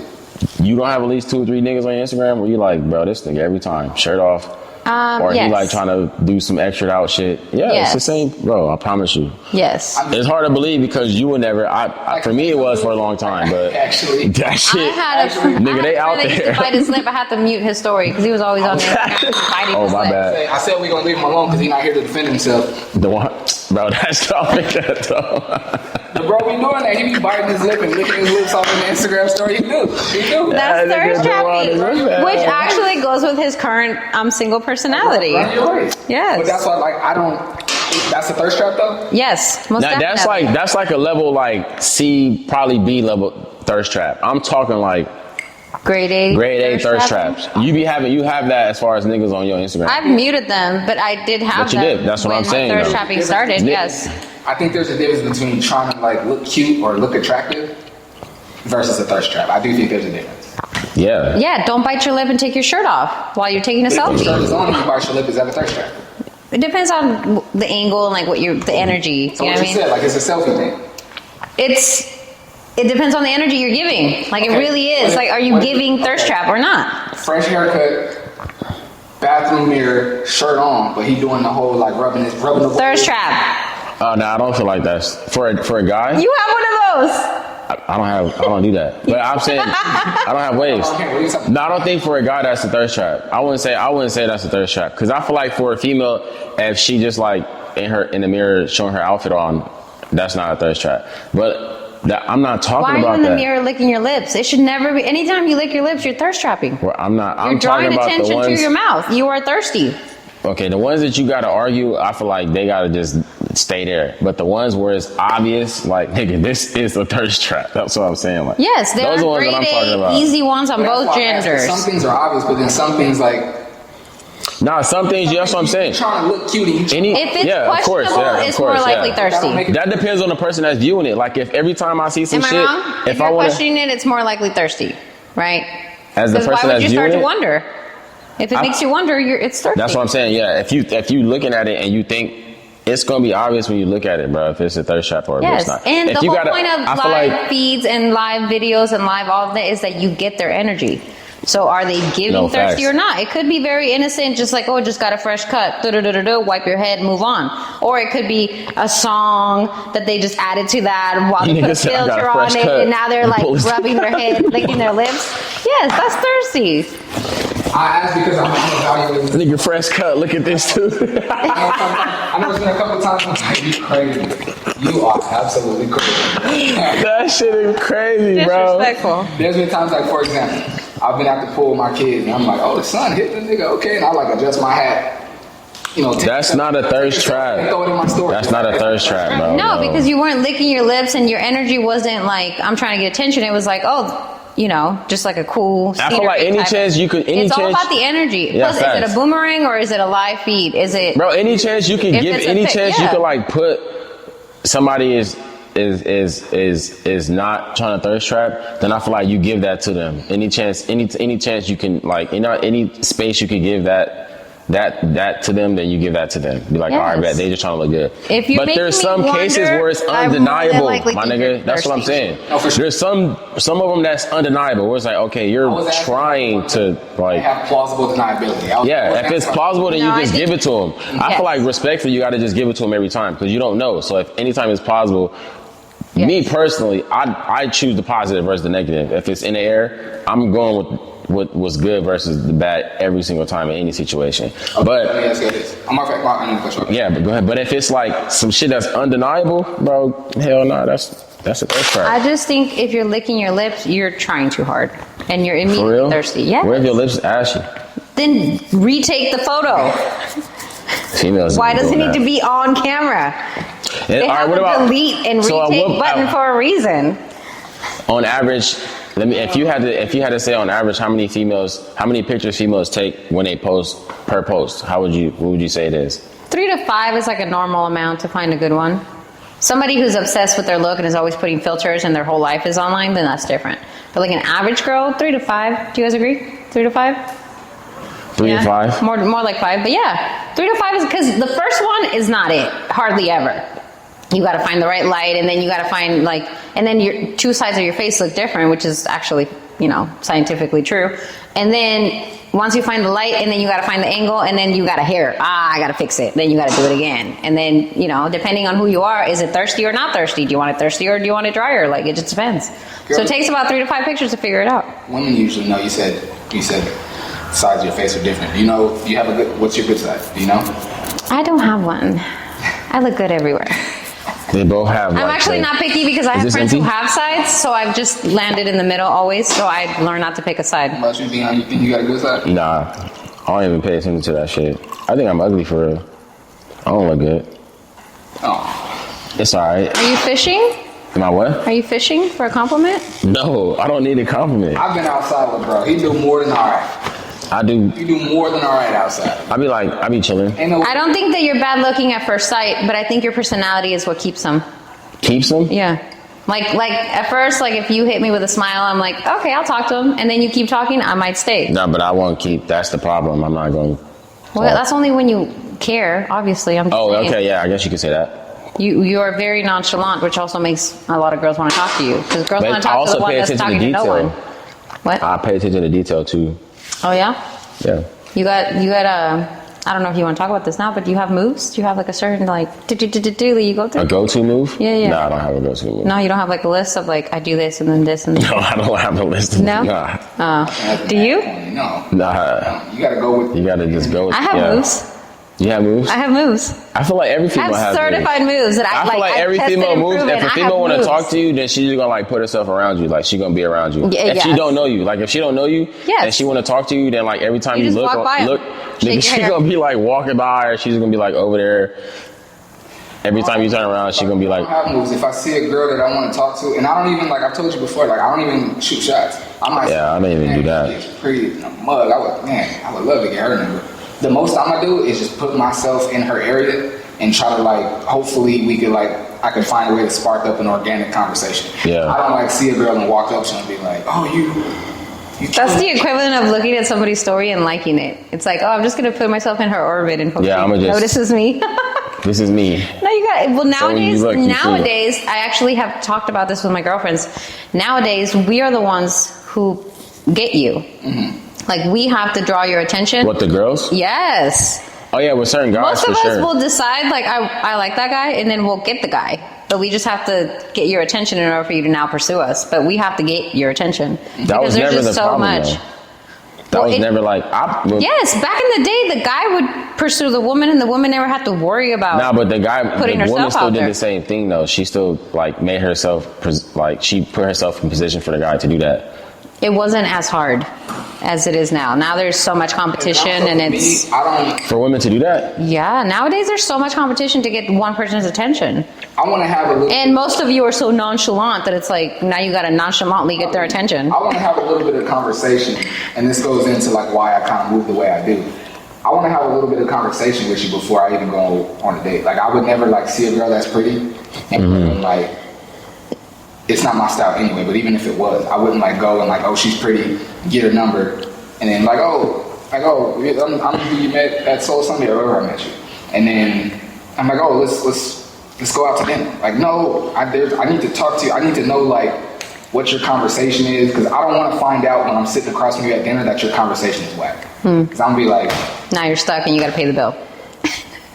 you don't have at least 2 or 3 niggas on your Instagram where you like, bro, this nigga every time, shirt off. Or yes. he like trying to do some extra out shit. Yeah, Yes. it's the same. Bro, I promise you. Yes. It's hard to believe because you would never, for me it was for a long time, but Actually. that shit, I had a nigga, they out friend that used there. to bite his lip. I had to mute his story because he was always on there biting Oh, his my lip. bad. I said we're gonna leave him alone because he's not here to defend himself. The one, bro, that's tough. Though. The bro be doing that. He be biting his lip and licking his lips off in the Instagram story. He do. That's That nigga thirst do all this trapping, shit. which actually goes with his current single personality. Run your race. Yes. But that's why, like, I don't. That's a thirst trap, though. Yes, most Now, definitely. that's like a level like C, probably B level thirst trap. I'm talking like grade A thirst trapping. traps. You have that as far as niggas on your Instagram. I've muted them, but I did have But you them did. That's what I'm when saying, thirst though. trapping started. Yes. I think there's a difference between trying to like look cute or look attractive versus a thirst trap. I do think there's a difference. Yeah. Yeah, don't bite your lip and take your shirt off while you're taking a If your shirt selfie. is on and you bite your lip, is that a thirst trap? It depends on the angle and like the energy. So You know what what I you mean? said, like, it's a selfie thing. It depends on the energy you're giving. Like it Okay. really is. Like, are you giving thirst trap or not? Fresh haircut, bathroom mirror, shirt on, but he doing the whole like rubbing the Thirst trap. Oh no, I don't feel like that's for a guy. You have one of those. I don't do that. But I'm saying I don't have waves. Okay, what are you talking No, I don't think for a guy that's a thirst trap. I wouldn't say that's a thirst trap because I feel like for a female, if she just like in the mirror showing her outfit on, that's not a thirst trap. But I'm not talking Why are you about in the that. mirror licking your lips? It should never be. Anytime you lick your lips, you're thirst trapping. Well, I'm not. You're I'm drawing talking about the attention ones. to your mouth. You are thirsty. Okay, the ones that you gotta argue, I feel like they gotta just stay there. But the ones where it's obvious, like, nigga, this is a thirst trap. That's what I'm saying. Like, Yes, there those are the ones that I'm grade talking A, about. easy ones on about? both That's why I asked, genders. some things are obvious, but then some things like Nah, some things. That's what I'm saying. You trying to look cute and you If it's yeah, of course, questionable, yeah, of it's course, more likely yeah. thirsty. That depends on the person that's viewing it. Like, if every time I see some Am I shit, wrong? If I you're want questioning it, it's more likely thirsty, right? as the Because person why would that's you start viewing to it, wonder? If it makes you wonder, it's thirsty. that's what I'm saying. Yeah, if you looking at it and you think it's gonna be obvious when you look at it, bro, if it's a thirst trap or if Yes, it's not. and If the you whole gotta- point of I feel live like feeds and live videos and live all of that is that you get their energy. So are they giving No, thirsty facts. or not? It could be very innocent, just like, oh, just got a fresh cut, wipe your head, move on. Or it could be a song that they just added to that while they put a Nigga said, "I got a filter on fresh it, cut," and now they're and like pull his- rubbing their head, licking their lips. Yes, that's thirsty. I asked because I'm evaluating. nigga fresh cut. Look at this too. I know it's been a couple of times. I'm like, you crazy. You are absolutely crazy. That shit is crazy, bro. Disrespectful. There's been times like, for example, I've been at the pool with my kids and I'm like, oh, the sun hit the nigga, okay, and I like adjust my hat. You know, That's not a thirst and trap. throw it in my story. That's not a thirst trap, bro. No, because you weren't licking your lips and your energy wasn't like, I'm trying to get attention. It was like, oh, you know, just like a cool. I feel like scenery any type. chance you could. It's all about the energy. Yeah, Plus, is it facts. a boomerang or is it a live feed? Is it? Bro, any chance you can If give, it's a any fit, chance you yeah. could like put somebody is not trying to thirst trap, then I feel like you give that to them. Any chance you can like, any space you could give that to them, then you give that to them. Be like, Yes. all right, bet they just trying to look good. If you're but making there's me some cases wonder, where it's I more than undeniable, likely my think you're nigga. That's what I'm thirsty. saying. No, for sure. There's some of them that's undeniable. Where it's like, okay, I you're was asking trying to They like. have plausible deniability. I was Yeah, if it's asking- plausible, then No, you I just think- give it to them. I Yes. feel like respectfully, you got to just give it to them every time because you don't know. So if anytime it's plausible, Yes. me personally, I choose the positive versus the negative. If it's in the air, I'm going with what was good versus the bad every single time in any situation. Let But me ask you this. I'm not I know the question. yeah, but go ahead. But if it's like some shit that's undeniable, bro, hell no, that's a thirst trap. I just think if you're licking your lips, you're trying too hard and you're For immediately real? thirsty. Yeah. Where if your lips ashy? Then retake the photo. Females. Why does it doing need to that. be on camera? They All right, have what a about delete and so, retake what- button for a reason. On average, if you had to say on average how many pictures females take when they post per post, what would you say it is? 3 to 5 is like a normal amount to find a good one. Somebody who's obsessed with their look and is always putting filters and their whole life is online, then that's different. But like an average girl, 3 to 5. Do you guys agree? 3 to 5? 3 to 5? More like 5. But yeah, 3 to 5 is because the first one is not it. Hardly ever. You got to find the right light, and then you got to find and then your two sides of your face look different, which is actually, scientifically true. And then once you find the light, and then you got to find the angle, and then you got to hair. I got to fix it. Then you got to do it again. And then, depending on who you are, is it thirsty or not thirsty? Do you want it thirsty or do you want it drier? Like, it just depends. So it takes about 3 to 5 pictures to figure it out. Women usually know. You said sides of your face are different. Do you have what's your good side? Do you know? I don't have one. I look good everywhere. They both have. I'm like, actually say- not picky because I Is have this friends who empty? have sides, so I've just landed in the middle always. So I learned not to pick a side. How about you, Dion? You think you got a good side? Nah, I don't even pay attention to that shit. I think I'm ugly for real. I don't look good. Oh, It's alright. Are you fishing? Am I what? Are you fishing for a compliment? No, I don't need a compliment. I've been outside with bro. He do more than all right. I do. You do more than all right outside. I be chilling. Ain't no. I don't think that you're bad looking at first sight, but I think your personality is what keeps them. Keeps them? Yeah. Like at first, like if you hit me with a smile, I'm like, okay, I'll talk to him. And then you keep talking, I might stay. No, but I won't keep. That's the problem. I'm not going. Well, that's only when you care, obviously. I'm just Oh, saying. okay. Yeah, I guess you could say that. You are very nonchalant, which also makes a lot of girls want to talk to you. Because girls But want to I talk to also the one pay that's attention to talking to no detail. one. What? I pay attention to detail too. Oh, yeah? Yeah. You got I don't know if you want to talk about this now, but do you have moves? Do you have like a certain like do you go through? A go-to move? Yeah, yeah. No, I don't have a go-to move. No, you don't have like a list of like I do this and then this and No, I don't have a list. Of no. Nah. Do you? No. Nah. You gotta go with. You gotta just go. With, I have yeah. moves. You have moves? I have moves. I feel like every I female have has certified moves that I feel like every tested female and moves. proven. If a I female have want to moves. talk to you, then she's gonna like put herself around you. Like she gonna be around you. Yeah, if she yes. don't know you, like if she don't know you, Yes. and she want to talk to you, then like every time You you, just look, walk by 'em. look, Shake then your she's hair. gonna be like walking by, or she's gonna be like over there. Every time you turn around, she's gonna be like, I have moves. If I see a girl that I want to talk to, and I don't even like I've told you before, like I don't even shoot shots. I'm like, Yeah, I don't even do that. She's pretty in a mug. I would love to get her number. The most I'm gonna do is just put myself in her area and try to like. Hopefully, we could like I could find a way to spark up an organic conversation. Yeah. I don't like see a girl and walk up to her and be like, oh you. That's the equivalent of looking at somebody's story and liking it. It's like, oh, I'm just going to put myself in her orbit and hope Yeah, she I'ma just- notices me. this is me. No, you got it. Well, So when you nowadays, look, you see it. nowadays, I actually have talked about this with my girlfriends. Nowadays, we are the ones who get you. Mm-hmm. Like, we have to draw your attention. What, the girls? Yes. Oh yeah, with certain guys Most for of us sure. will decide, like, I like that guy, and then we'll get the guy. But we just have to get your attention in order for you to now pursue us. But we have to get your attention. That was because there's never just the so problem, much. though. That Well, was it- never like Yes, back in the day, the guy would pursue the woman, and the woman never had to worry about. Nah, but the guy, Putting the woman herself still out did there. the same thing though. She still like made herself like she put herself in position for the guy to do that. It wasn't as hard as it is now. Now there's so much competition, and it's Me, I don't. For women to do that, yeah. Nowadays there's so much competition to get one person's attention, I want to have a little. and most of you are so nonchalant that it's like now you got to nonchalantly get their attention. I want to have a little bit of conversation, and this goes into like why I kind of move the way I do. I want to have a little bit of conversation with you before I even go on a date. Like I would never like see a girl that's pretty and like it's not my style anyway. But even if it was, I wouldn't like go and like oh she's pretty, get her number, and then like I'm who you met at Soul Sunday or wherever I met you, and then I'm like oh let's go out to dinner. Like no, I need to talk to you. I need to know like what your conversation is because I don't want to find out when I'm sitting across from you at dinner that your conversation is whack. Because I'm gonna be like, Now you're stuck and you got to pay the bill.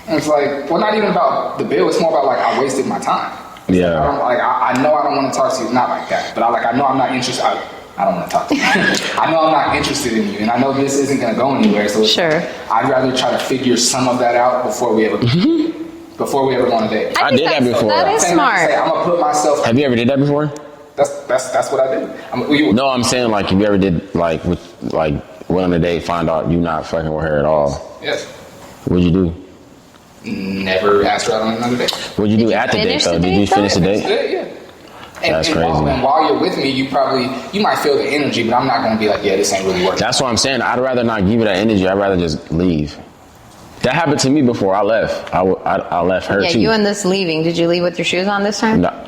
and it's like, well, not even about the bill. It's more about like I wasted my time. Yeah. I know I don't want to talk to you. Not like that, but I know I'm not interested. I don't want to talk to you. I know I'm not interested in you, and I know this isn't gonna go anywhere. So Sure. I'd rather try to figure some of that out before we ever go on a date. I think did that that's- before. That is Same like I say, smart. I'm gonna put myself. Have you ever did that before? That's what I do. No, I'm saying like if you ever did like with like went on a date, find out you not fucking with her at all. Yes. What'd you do? Never asked her out on another date. What'd you Did do you at the date finish though? the Did you date, finish the though? date? Yeah. And, That's and crazy. while you're with me, you might feel the energy, but I'm not gonna be like, yeah, this ain't really working. That's what I'm saying. I'd rather not give you that energy. I'd rather just leave. That happened to me before I left. I left her Yeah, too. you and this leaving. Did you leave with your shoes on this time? No.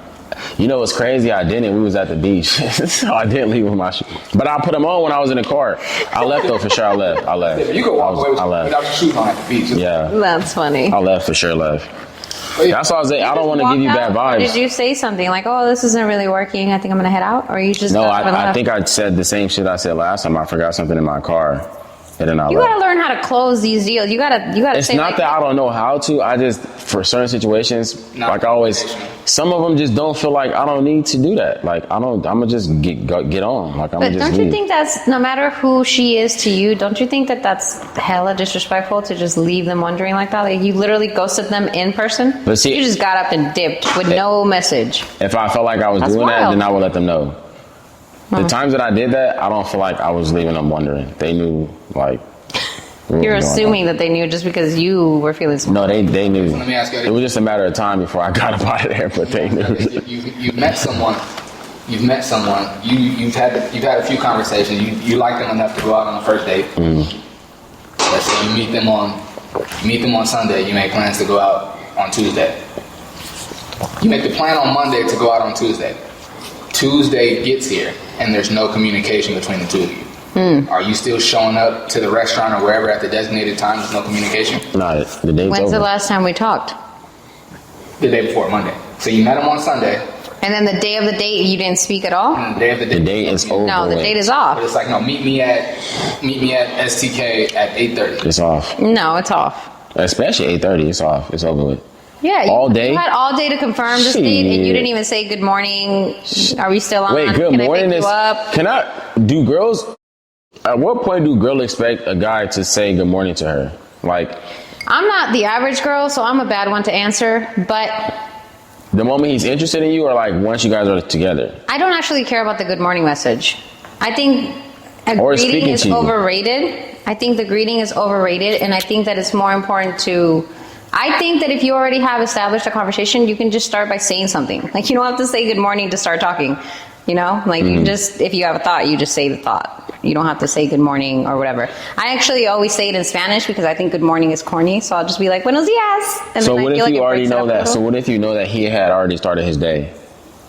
You know what's crazy? I didn't. We was at the beach, so I didn't leave with my shoes. But I put them on when I was in the car. I left though for sure. I left. If you could walk away I without left. your shoes on at the beach. Yeah, That's funny. I left for sure. Left. But yeah, That's why I was saying I don't want to Walk give you bad out, or vibes. Did you say something like, "Oh, this isn't really working. I think I'm gonna head out," or you just No, got up and I left? think I said the same shit I said last time. I forgot something in my car. and then I You left. gotta learn how to close these deals. You gotta It's say not like, that I don't know how to. I just, for certain situations, Not like I always, professional. some of them just don't feel like I don't need to do that. Like I'm gonna just get on. Like I'm But gonna just don't leave. you think that's, no matter who she is to you, don't you think that that's hella disrespectful to just leave them wondering like that? Like you literally ghosted them in person? But see- you just got up and dipped with no message. If I felt like I was That's doing that, wild. then I would let them know. The times that I did that, I don't feel like I was leaving them wondering. They knew, like. what You're was going assuming on. that they knew just because you were feeling small. No, they knew. Let me ask you- It was just a matter of time before I got up out of there, but they knew. You've met someone. You've had a few conversations. You like them enough to go out on the first date. Let's say you meet them on Sunday. You make plans to go out on Tuesday. You make the plan on Monday to go out on Tuesday. Tuesday gets here and there's no communication between the two of you. Are you still showing up to the restaurant or wherever at the designated time with no communication? Nah, the date's When's over. the last time we talked? The day before Monday. So you met them on Sunday. And then the day of the date, you didn't speak at all? And the day of the The date is over. No, the with. date is But off. it's like, no, meet me at STK at 8:30. It's off. No, it's off. Especially 8:30. It's off. It's over with. Yeah, All day? You had all day to confirm this date, and you Shit. didn't even say good morning. Are we still on? Wait, good Can morning I pick is. you up? Can I? Do girls? At what point do girls expect a guy to say good morning to her? Like I'm not the average girl, so I'm a bad one to answer. But the moment he's interested in you, or like once you guys are together. I don't actually care about the good morning message. I think a Or greeting speaking is to you. overrated. I think the greeting is overrated, and I think that it's more important to. I think that if you already have established a conversation, you can just start by saying something. Like you don't have to say good morning to start talking. You know, like you just, if you have a thought, you just say the thought. You don't have to say good morning or whatever. I actually always say it in Spanish because I think good morning is corny. So I'll just be like, buenos dias. And So then what I feel if like you it already breaks it know up a that? little. So what if you know that he had already started his day,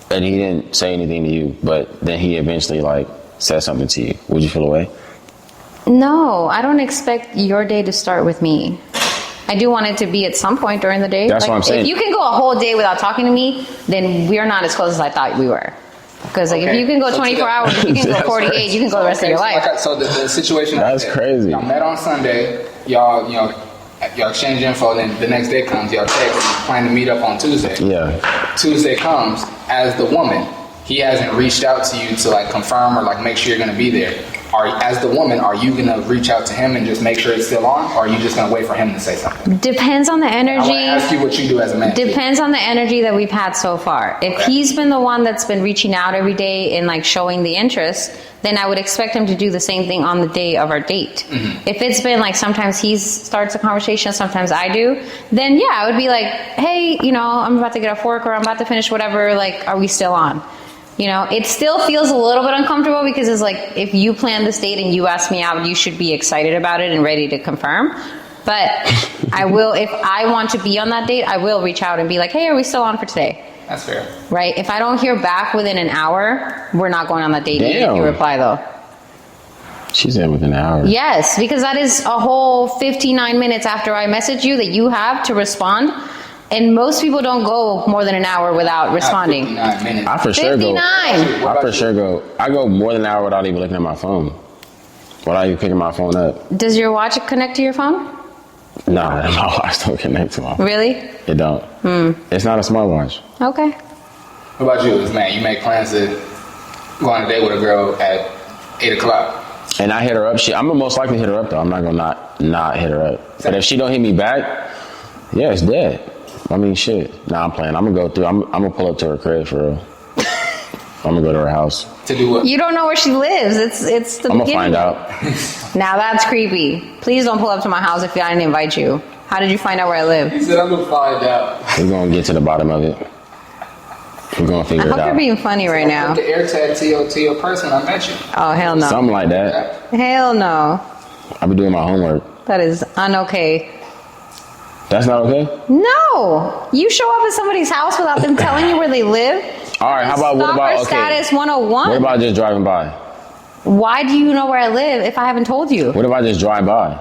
and he didn't say anything to you, but then he eventually like said something to you? Would you feel away? No, I don't expect your day to start with me. I do want it to be at some point during the day. That's what I'm saying. If you can go a whole day without talking to me, then we're not as close as I thought we were. Because like, if Okay. you can go So 24 to hours, you can go That's 48, crazy. you can go the rest of your Okay, life. So the situation. That's crazy. Y'all met on Sunday. Y'all exchange info. Then the next day comes. Y'all text. And plan to meet up on Tuesday. Yeah. Tuesday comes. As the woman, he hasn't reached out to you to like confirm or like make sure you're gonna be there. As the woman, are you gonna reach out to him and just make sure it's still on, or are you just gonna wait for him to say something? Depends on the I want to ask energy. you what you do as a man. Depends on the energy that we've had so far. If Okay. he's been the one that's been reaching out every day and like showing the interest, then I would expect him to do the same thing on the day of our date. If it's been like sometimes he starts a conversation, sometimes I do, then yeah, I would be like, hey, you know, I'm about to get off work or I'm about to finish whatever, like, are we still on? You know, it still feels a little bit uncomfortable because it's like, if you plan this date and you ask me out, you should be excited about it and ready to confirm. But I will, if I want to be on that date, I will reach out and be like, hey, are we still on for today? That's fair. Right? If I don't hear back within an hour, we're not going on that date. Even if Damn. you reply though. She said within an hour. Yes, because that is a whole 59 minutes after I message you that you have to respond. And most people don't go more than an hour without responding. 59 minutes. I for sure 59. go. I for sure go. I go more than an hour without even looking at my phone. Without even picking my phone up. Does your watch connect to your phone? Nah, my watch don't connect to my phone. Really? It don't. It's not a smartwatch. Okay. What about you, man? You make plans to go on a date with a girl at 8 o'clock. And I hit her up. I'm gonna most likely hit her up though. I'm not gonna not hit her up. But if she don't hit me back, yeah, it's dead. I mean, shit. Nah, I'm playing. I'm gonna go through. I'm gonna pull up to her crib for real. I'm gonna go to her house. To do what? You don't know where she lives. It's the I'm gonna beginning. find out. Now that's creepy. Please don't pull up to my house if I didn't invite you. How did you find out where I live? He said, I'm going to find out. We're gonna get to the bottom of it. We're gonna I figure hope it you're out. being funny right now. Put the air tag to your person when I met you. Oh, hell no. Something like that. Hell no. I be doing my homework. That is un-okay. That's not okay. No! You show up at somebody's house without them telling you where they live? All right. How about what Stalker about okay? status 101. What about just driving by? Why do you know where I live if I haven't told you? What if I just drive by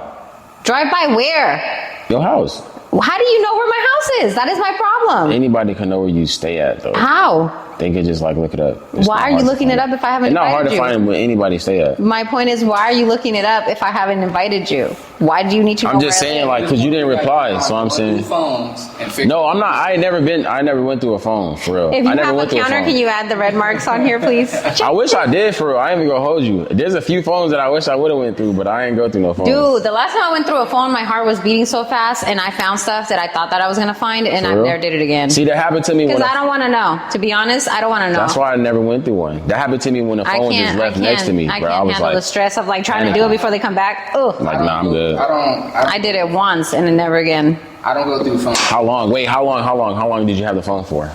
Drive by where? your house? How do you know where my house is? That is my problem. Anybody can know where you stay at, though. How? They could just like look it up. Why are you looking it up if I haven't It's not hard invited to you? find where anybody stay at. My point is, why are you looking it up if I haven't invited you? Why do you need to know I'm just where I saying, live? like, because you didn't reply, so I'm saying. Phones and figure No, I'm not. I never went through a phone, for real. If you I never have a went through a counter, phone. can you add the red marks on here, please? I wish I did, for real. I ain't even gonna hold you. There's a few phones that I wish I would have went through, but I ain't go through no phone. Dude, the last time I went through a phone, my heart was beating so fast, and I found stuff that I thought that I was gonna find, and I real? never did it again. See, that happened to me Because when I don't want to know. To be honest, I don't want to know. That's why I never went through one. That happened to me when the phone just left next to me, I bro. can't I was handle like, the stress of like trying to do it before they come back. Ugh. like, nah, I'm good. I did it once and then never again. I don't go through phones. How long? Wait, how long did you have the phone for?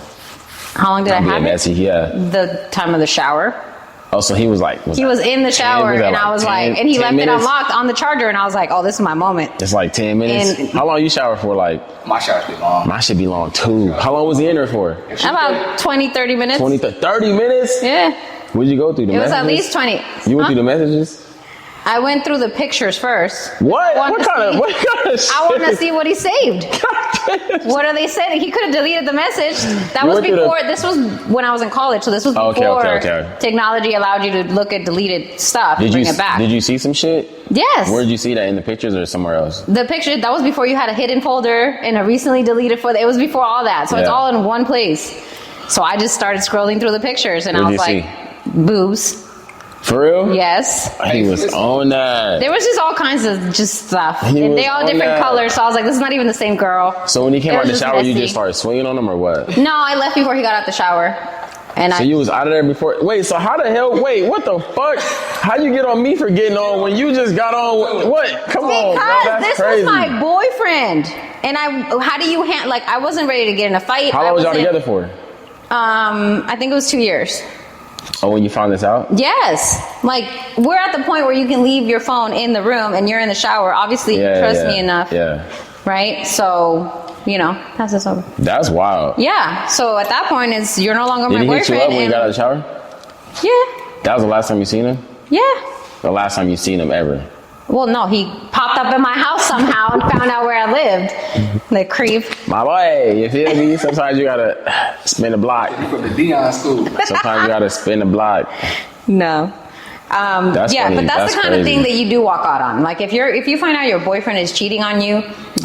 How long did I Yeah, have it? messy, yeah. The time of the shower. Oh, so he was like, He was in the shower, was that and I was 10 like, and he 10 left it minutes? unlocked on the charger, and I was like, oh, this is my moment. It's like 10 minutes. And- How long you shower for? Like, My showers be long. mine should be long too. How long was he in there for? About 20, 30 minutes. 20 to 30 minutes? Yeah. What'd you go through? The It was at messages? least 20. You went Huh? through the messages? I went through the pictures first. What? I wanted What to kind see- of shit? I want to see what he saved. What are they saying? He could have deleted the message. That You was went through before. This was when I was in college, so this was Oh, before okay. technology allowed you to look at deleted stuff and bring it back. Did you see some shit? Yes. Where did you see that, in the pictures or somewhere else? The picture, that was before you had a hidden folder and a recently deleted folder. It was before all that. So it's Yeah. all in one place. So I just started scrolling through the pictures and I What'd was you like, boobs. For real? Yes. He was on that. There was just all kinds of just stuff. He And was they all on different that. colors. So I was like, this is not even the same girl. So when he came It out was the just shower, you messy. just started swinging on him or what? No, I left before he got out the shower. And So I you was out of there before. Wait, so how the hell? Wait, what the fuck? How you get on me for getting on when you just got on? What? Come on, bro. because That's this crazy. was my boyfriend. And how do you like, I wasn't ready to get in a fight. How long was y'all wasn't- together for? I think it was 2 years. Oh, when you found this out? Yes. Like, we're at the point where you can leave your phone in the room and you're in the shower. Obviously, you trust me enough. Yeah. Right? So, pass this over. That's wild. Yeah. So at that point, you're no longer Did my he hit boyfriend. you up when you and- got out of the shower? Yeah. That was the last time you seen him? Yeah. The last time you seen him ever? Well, no, he popped up in my house somehow and found out where I lived. The creep. My boy, you feel me? Sometimes you gotta spin the block. From the Dion school. Sometimes you gotta spin the block. No. That's yeah, funny. but that's the kind of crazy. thing that you do walk out on. Like if you find out your boyfriend is cheating on you,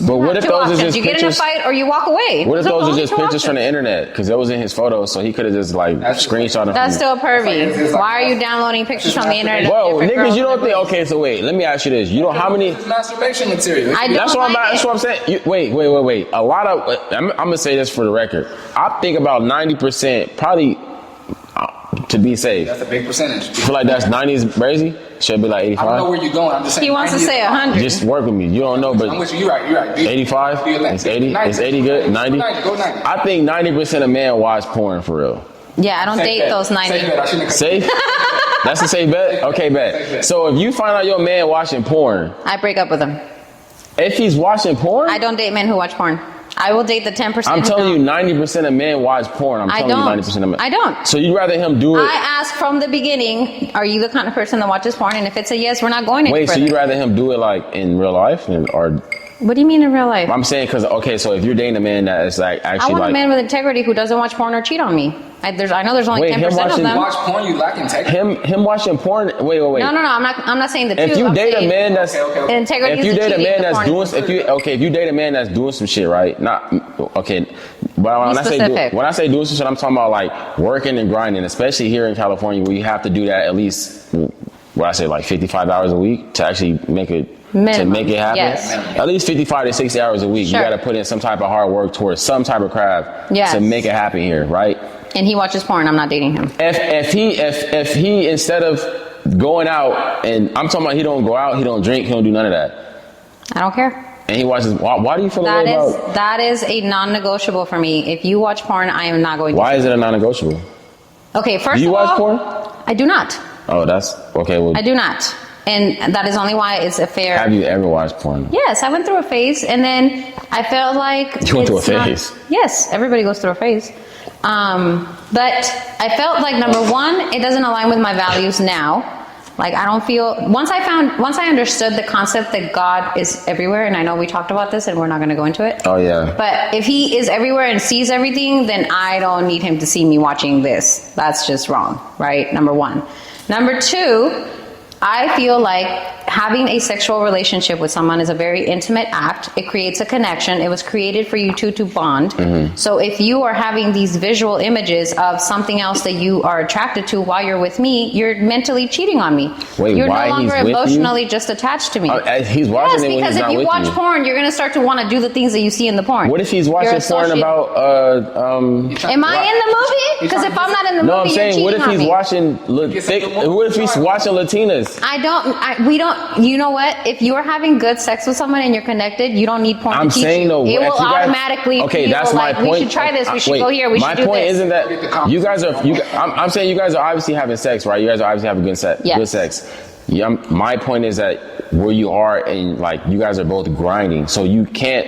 But what if two those are options. just You get in a pictures? fight or you walk away. What if those are only just two pictures from the options. internet? Because that was in his photo, so he could have just like That's just screenshot them. That's still pervy. It's like- Why are you downloading pictures from the internet? of Whoa, different niggas, girls you don't and think? boys? Okay, so wait, let me ask you this. You know how many? It's masturbation material. I don't That's what like that's it. what I'm saying. Wait. A lot of I'm gonna say this for the record. I think about 90%, probably to be safe. That's a big percentage. I feel like that's 90s crazy. Should be like I don't know 85. where you're going. I'm just saying. He wants to 90 say 100. Just work with me. You don't know, I'm but with you. You're right. Do 85. do your thing. It's 80. It's 80 good. 90. Go 90. I think 90% of men watch porn for real. Yeah, I don't date those 90. Safe bet. I shouldn't have Safe? That's a safe bet? Okay, bet. So if you find out your man watching porn, I break up with him. if he's watching porn, I don't date men who watch porn. I will date the 10%. I'm who telling you, don't. 90% of men watch porn. I'm I telling don't. you, 90% of men. I don't. So you'd rather him do it? I ask from the beginning, are you the kind of person that watches porn? And if it's a yes, we're not going any Wait, so further. you'd rather him do it like in real life, or What do you mean in real life? I'm saying because so if you're dating a man that is like I actually want like a man with integrity who doesn't watch porn or cheat on me. I know there's only Wait, 10% him of watching- them. Watch porn, you lack integrity. him watching porn. Wait. No. I'm not saying the two. If you I'm date a saying man that's integrity if you is the date a cheating, man the that's porn doing is the if you date a man that's doing some shit, right? Not okay. But when specific. I say doing some shit, I'm talking about like working and grinding, especially here in California, where you have to do that at least what I say like 55 hours a week to actually make it. Minimum, To make it happen, yes. at least 55 to 60 hours a week. Sure. You got to put in some type of hard work towards some type of craft Yes. to make it happen here, right? And he watches porn. I'm not dating him. If he instead of going out, and I'm talking about he don't go out, he don't drink, he don't do none of that, I don't care. and he watches. Why do you feel That the way is about? that is a non-negotiable for me. If you watch porn, I am not going to. Why is it a non-negotiable? Okay, first Do you of watch all, porn? I do not. Oh, that's okay. Well, I do not. And that is only why it's a fair. have you ever watched porn? Yes, I went through a phase, and then I felt like You went through a it's not- phase? Yes, everybody goes through a phase. But I felt like number one, it doesn't align with my values now. Like, I don't feel, once I understood the concept that God is everywhere, and I know we talked about this and we're not going to go into it. Oh, yeah. But if he is everywhere and sees everything, then I don't need him to see me watching this. That's just wrong, right? Number one. Number two, I feel like having a sexual relationship with someone is a very intimate act. It creates a connection. It was created for you two to bond. Mm-hmm. So if you are having these visual images of something else that you are attracted to while you're with me, you're mentally cheating on me. Wait, you're why no longer he's with emotionally you? just attached to me. He's watching it when because he's not if you with watch you. porn, you're going to start to want to do the things that you see in the porn. What if he's watching porn about Am I in the movie? Because if I'm not in the movie, No, I'm you're saying, cheating what if on he's me. watching? What if he's watching Latinas? We don't. You know what? If you are having good sex with someone and you're connected, you don't need porn I'm to teach saying you. though, It if will you guys, automatically. okay, feel that's my like, point. We should try this. We should Wait, go here. We should do this. My point isn't that you guys are. I'm saying you guys are obviously having sex, right? You guys are obviously having good sex. Yes. Good sex. Yeah. My point is that where you are and like you guys are both grinding, so you can't.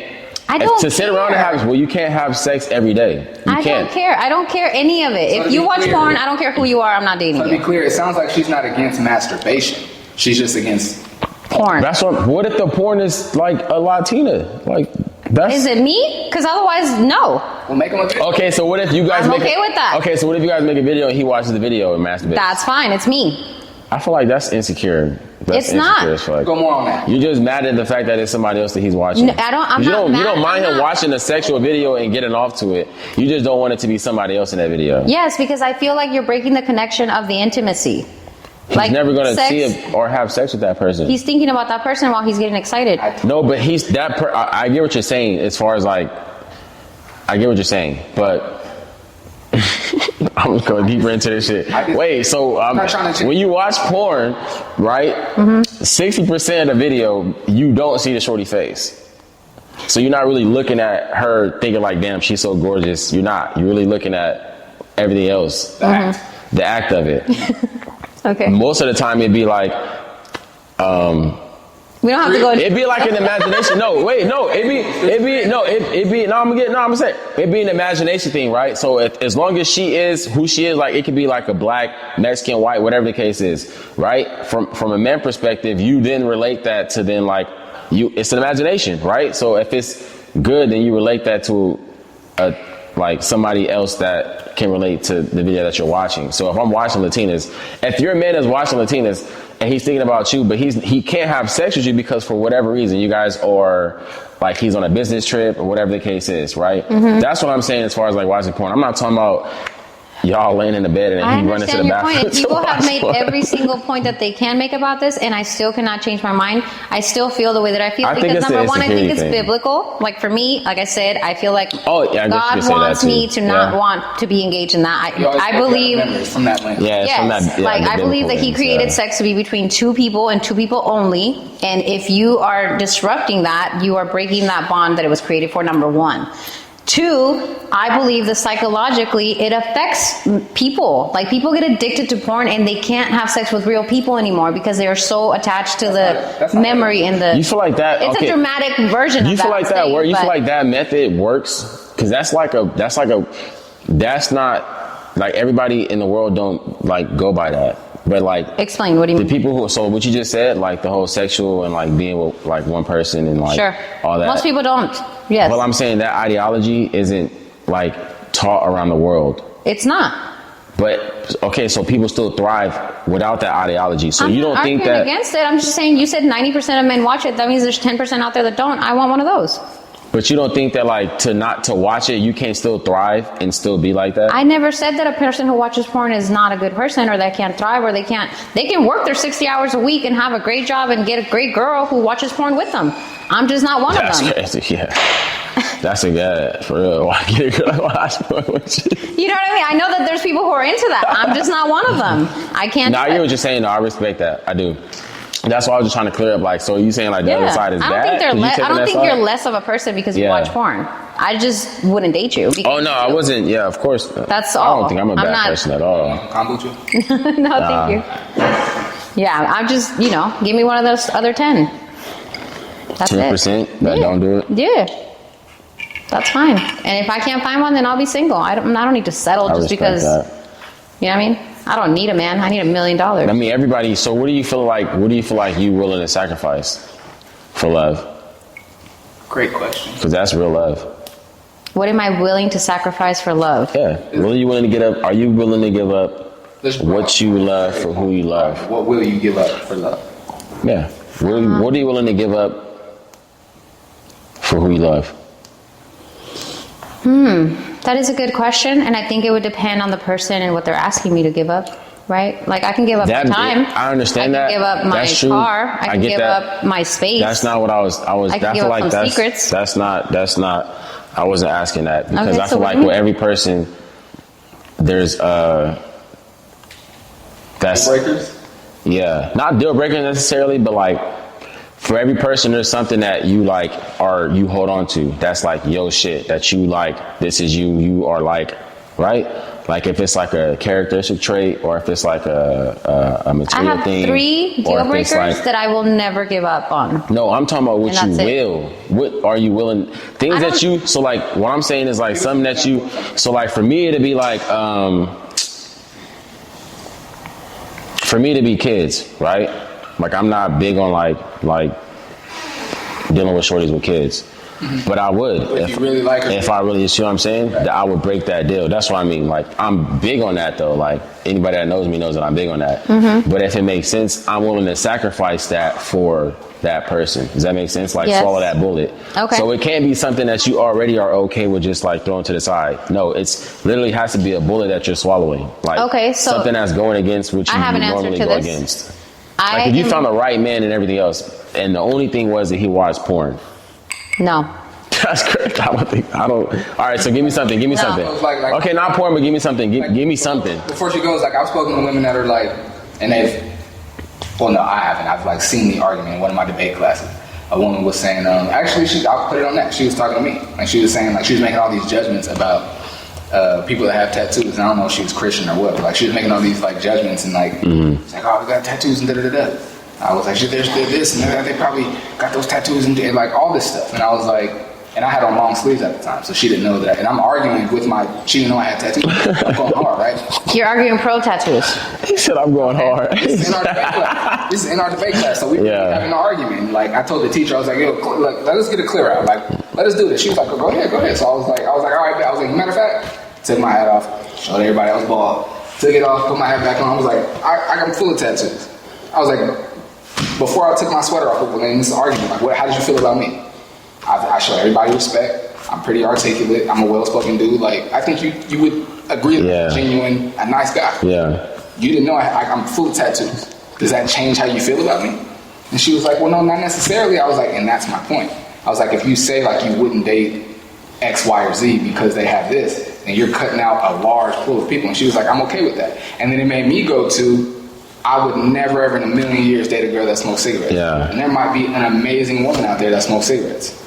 Sit around and have. Well, you can't have sex every day. You can't. Don't care. I don't care any of it. So if you watch clear, porn, I don't care who you are. I'm not dating to you. be clear, it sounds like she's not against masturbation. She's just against Porn. That's what if the porn is like a Latina? Like that's. Is it me? Because otherwise, no. Well, make him a video. Okay, so what if you guys I'm make okay with that. Okay, so what if you guys make a video and he watches the video and masturbates? That's fine. It's me. I feel like that's insecure. That's It's not. insecure as fuck. Go more on that. You're just mad at the fact that it's somebody else that he's watching. No, I'm you not don't, mad. You don't mind I'm him not. watching a sexual video and getting off to it. You just don't want it to be somebody else in that video. Yes, because I feel like you're breaking the connection of the intimacy. He's never going to sex, see it or have sex with that person. He's thinking about that person while he's getting excited. No, but he's that. I get what you're saying as far as like. I get what you're saying, but. I'm just going deeper into this shit. Wait, so when you watch porn, right? 60% of the video, you don't see the shorty face. So you're not really looking at her thinking like, damn, she's so gorgeous. You're not. You're really looking at everything else. The act of it. Okay. Most of the time it'd be like, we don't have to go. it'd be like an imagination. I'm saying it'd be an imagination thing, right? So as long as she is who she is, like it could be like a black, Mexican, white, whatever the case is, right? From a man perspective, you then relate that to then like it's an imagination, right? So if it's good, then you relate that to like somebody else that can relate to the video that you're watching. So if I'm watching Latinas, if your man is watching Latinas and he's thinking about you, but he can't have sex with you because for whatever reason you guys are like he's on a business trip or whatever the case is, right? That's what I'm saying as far as like watching porn. I'm not talking about y'all laying in the bed and he running to the bathroom. I understand your point. People have made every single point that they can make about this, and I still cannot change my mind. I still feel the way that I feel because number one, I think it's biblical. Like for me, like I said, I feel like God wants me to not want to be engaged in that. I believe from that lens. I believe that He created sex to be between two people and two people only. And if you are disrupting that, you are breaking that bond that it was created for. Number one. Two, I believe that psychologically it affects people. Like people get addicted to porn and they can't have sex with real people anymore because they are so attached to the memory and the. You feel like that? It's a dramatic version. You of feel that like that? Where you feel like that method works? Because that's not like everybody in the world don't like go by that. But like, explain. What do you mean? The people who, so what you just said, like the whole sexual and like being with like one person and like all that. Most people don't. Yes. Well, I'm saying that ideology isn't like taught around the world. It's not. But okay, so people still thrive without that ideology. So I'm you don't think that against it? I'm just saying. You said 90% of men watch it. That means there's 10% out there that don't. I want one of those. But you don't think that like to watch it, you can't still thrive and still be like that? I never said that a person who watches porn is not a good person or that can't thrive or they can work their 60 hours a week and have a great job and get a great girl who watches porn with them. I'm just not one of them. That's crazy, yeah. That's a guy, for real. Why get a girl to watch porn with you? You know what I mean? I know that there's people who are into that. I'm just not one of them. I can't. No, I get what you're saying. No, I respect that. I do. That's why I was just trying to clear up. Like, so you saying like the other side is bad? I don't think you're less of a person because you watch porn. I just wouldn't date you. Oh no, I wasn't. Yeah, of course. That's all. I don't think I'm a bad person at all. Kombucha? No, thank you. Yeah, I'm just give me one of those other 10. That's 10% that don't do it. Yeah, that's fine. And if I can't find one, then I'll be single. I don't need to settle just because. That. You know what I mean? I don't need a man. I need $1 million. I mean, everybody. So what do you feel like? What do you feel like you willing to sacrifice for love? Great question. Because that's real love. What am I willing to sacrifice for love? Yeah. What are you willing to give up? Are you willing to give up what you love for who you love? What will you give up for love? Yeah. What are you willing to give up for who you love? That is a good question, and I think it would depend on the person and what they're asking me to give up, right? Like, I can give up my time. I understand that. I can give up my That's true. car. I can give that. up my space. That's not what I was. I can give up some secrets. That's not. I wasn't asking that because Okay, I feel like with every person, there's that's Deal breakers? Yeah, not deal breaker necessarily, but like for every person, there's something that you like or you hold on to. That's like yo shit that you like. This is you. You are like, right? Like if it's like a characteristic trait, or if it's like a material thing. I have 3 deal breakers that I will never give up on. No, I'm talking about what you will. What are you willing? Things that you. So like what I'm saying is like something that you. So like for me to be like. For me to be kids, right? Like I'm not big on like dealing with shorties with kids, but I would if you really like her. If I really, you see what I'm saying? That I would break that deal. That's what I mean. Like I'm big on that though. Like anybody that knows me knows that I'm big on that. But if it makes sense, I'm willing to sacrifice that for that person. Does that make sense? Like swallow that bullet. Okay. So it can't be something that you already are okay with just like throwing to the side. No, it's literally has to be a bullet that you're swallowing. Like so something that's going against what you normally go against. Like if you found the right man and everything else, and the only thing was that he watched porn. No. That's correct. I don't. All right, so give me something. Give me something. Like, okay, not porn, but give me something. Give me something. Before she goes, like I've spoken to women that are like, and they've. Well, no, I haven't. I've like seen the argument in one of my debate classes. A woman was saying, actually, I'll put it on that. She was talking to me, and she was saying like she was making all these judgments about people that have tattoos. And I don't know if she was Christian or what, but like she was making all these like judgments and like, it's like, oh, we got tattoos and da da da da. I was like, they're this and that. They probably got those tattoos and like all this stuff. And I was like, and I had on long sleeves at the time, so she didn't know that. And I'm arguing with she didn't know I had tattoos. I'm going hard, right? You're arguing pro tattoos. He said I'm going hard. This is in our debate class. So we were having an argument. Like I told the teacher, I was like, yo, let us get a clear out. Like, let us do this. She was like, go ahead. So I was like, all right. I was like, matter of fact, took my hat off, showed everybody I was bald, took it off, put my hat back on. I was like, I'm full of tattoos. I was like, before I took my sweater off, in this argument, like, how did you feel about me? I show everybody respect. I'm pretty articulate. I'm a well-spoken dude. Like, I think you would agree that I'm genuine, a nice guy. Yeah. You didn't know I'm full of tattoos. Does that change how you feel about me? And she was like, well, no, not necessarily. I was like, and that's my point. I was like, if you say like you wouldn't date X, Y, or Z because they have this, and you're cutting out a large pool of people. And she was like, I'm okay with that. And then it made me go to, I would never ever in a million years date a girl that smokes cigarettes. Yeah. And there might be an amazing woman out there that smokes cigarettes.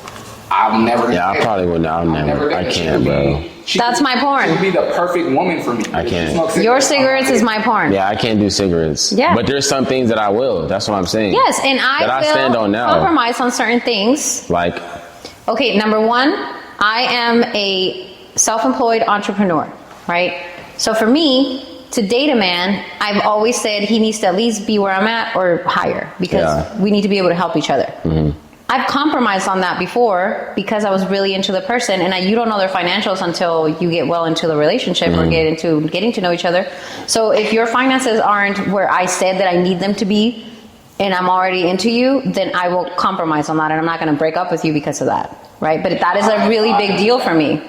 I'm never gonna I probably would not. I can't, bro. That's my porn. She would be the perfect woman for me. I can't. Your cigarettes is my porn. Yeah, I can't do cigarettes. Yeah. But there's some things that I will. That's what I'm saying. Yes, and I will stand on now. Compromise on certain things. Like. Okay, number 1, I am a self-employed entrepreneur, right? So for me to date a man, I've always said he needs to at least be where I'm at or higher because we need to be able to help each other. I've compromised on that before because I was really into the person, and you don't know their financials until you get well into the relationship or get into getting to know each other. So if your finances aren't where I said that I need them to be, and I'm already into you, then I will compromise on that, and I'm not going to break up with you because of that, right? But that is a really big deal for me.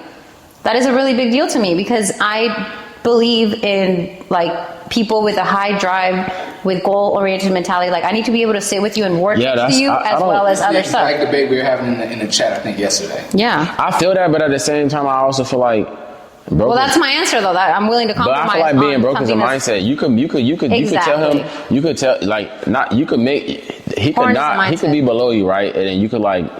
That is a really big deal to me because I believe in like people with a high drive, with goal-oriented mentality. Like I need to be able to sit with you and work with you as well as other stuff. Like the debate we were having in the chat, I think yesterday. Yeah, I feel that, but at the same time, I also feel like. Well, that's my answer though. That I'm willing to compromise. But I feel like being broke is a mindset. You could tell him. You could tell like not. You could make. He could not. He could be below you, right? And then you could like.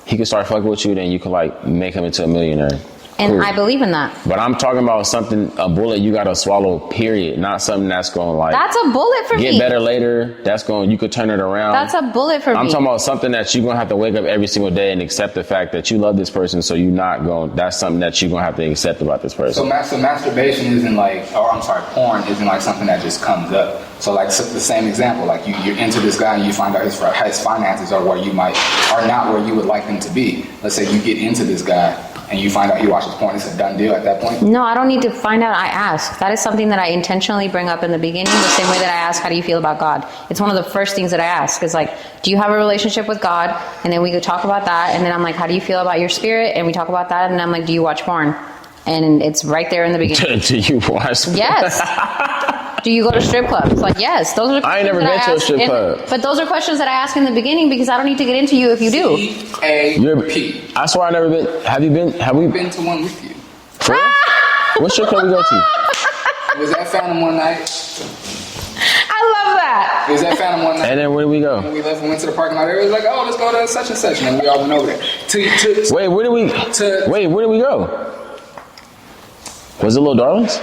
He could start fucking with you. Then you could like make him into a millionaire. And Cool. I believe in that. But I'm talking about something, a bullet you gotta swallow, period. Not something that's going like That's a bullet for get me. better later. That's going, you could turn it around. That's a bullet for me. I'm talking about something that you're gonna have to wake up every single day and accept the fact that you love this person, so you're not going, that's something that you're gonna have to accept about this person. So masturbation isn't like, or I'm sorry, porn isn't like something that just comes up. So like the same example, like you're into this guy and you find out his finances are where you are not where you would like them to be. Let's say you get into this guy and you find out he watches porn, it's a done deal at that point? No, I don't need to find out. I ask. That is something that I intentionally bring up in the beginning, the same way that I ask, how do you feel about God? It's one of the first things that I ask is like, do you have a relationship with God? And then we could talk about that. And then I'm like, how do you feel about your spirit? And we talk about that. And then I'm like, do you watch porn? And it's right there in the beginning. Do you watch? Yes. Do you go to strip clubs? Like, yes. Those are. I ain't never been to a strip club. But those are questions that I ask in the beginning because I don't need to get into you if you do. C-A-P. I swear I never been. Have you been? Have we I've been to one with you. For real? What strip club we go to? It was at Phantom one night. I love that. It was at Phantom one night. And then where did we go? When we left and went to the parking lot, everybody was like, oh, let's go to such and such. And we all went over there. Wait, where did we? Wait, where did we go? Was it Little Darlings?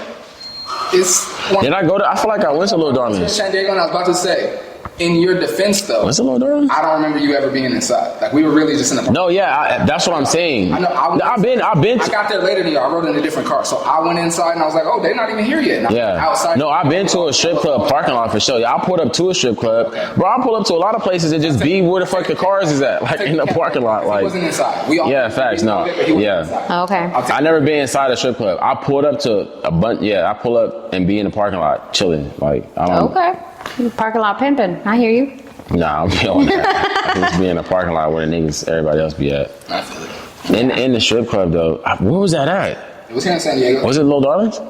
It's one. Did I go to? I feel like I went to Little Darlings. San Diego, and I was about to say, in your defense, though, Was it Little Darlings? I don't remember you ever being inside. Like, we were really just in the. No, yeah, that's what I'm saying. I know. I've been. I got there later than you. I rode in a different car, so I went inside and I was like, "Oh, they're not even here yet." And Yeah. outside. No, I've been to a strip club parking lot for sure. Yeah, I pulled up to a strip club, bro. I pulled up to a lot of places and just be where the fuck the cars is at, like in the parking lot, He like. wasn't inside. We all. Yeah, facts. No. Yeah. Okay. I never been inside a strip club. I pulled up to a bunch. Yeah, I pull up and be in the parking lot chilling. Like I don't. Okay. Parking lot pimping. I hear you. Nah, I'm feeling that. I can just be in the parking lot where the niggas, everybody else be at. I feel it. In the strip club though, where was that at? It was here in San Diego. Was it Little Darlings? I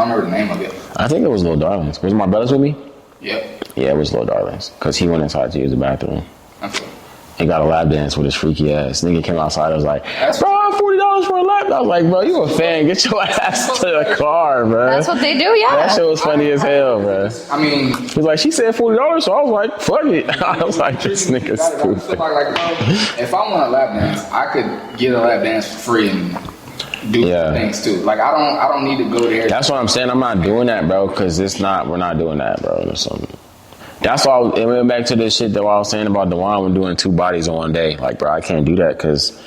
don't remember the name of it. I think it was Little Darlings. Was my brothers with me? Yep. Yeah, it was Little Darlings. Cause he went inside to use the bathroom. I feel it. He got a lap dance with his freaky ass. Nigga came outside. I was like, That's- bro, $40 for a lap. I was like, bro, you a fan? Get your ass to the car, bro. That's what they do, yeah. That shit was funny as hell, bro. I mean, He was like, she said $40, so I was like, fuck it. I was like, this nigga's I feel stupid. like, bro, if I want a lap dance, I could get a lap dance for free and do Yeah. things too. Like I don't need to go there. That's what I'm saying. I'm not doing that, bro, because we're not doing that, bro. That's why it went back to this shit that I was saying about Dewan when doing 2 bodies in one day. Like, bro, I can't do that because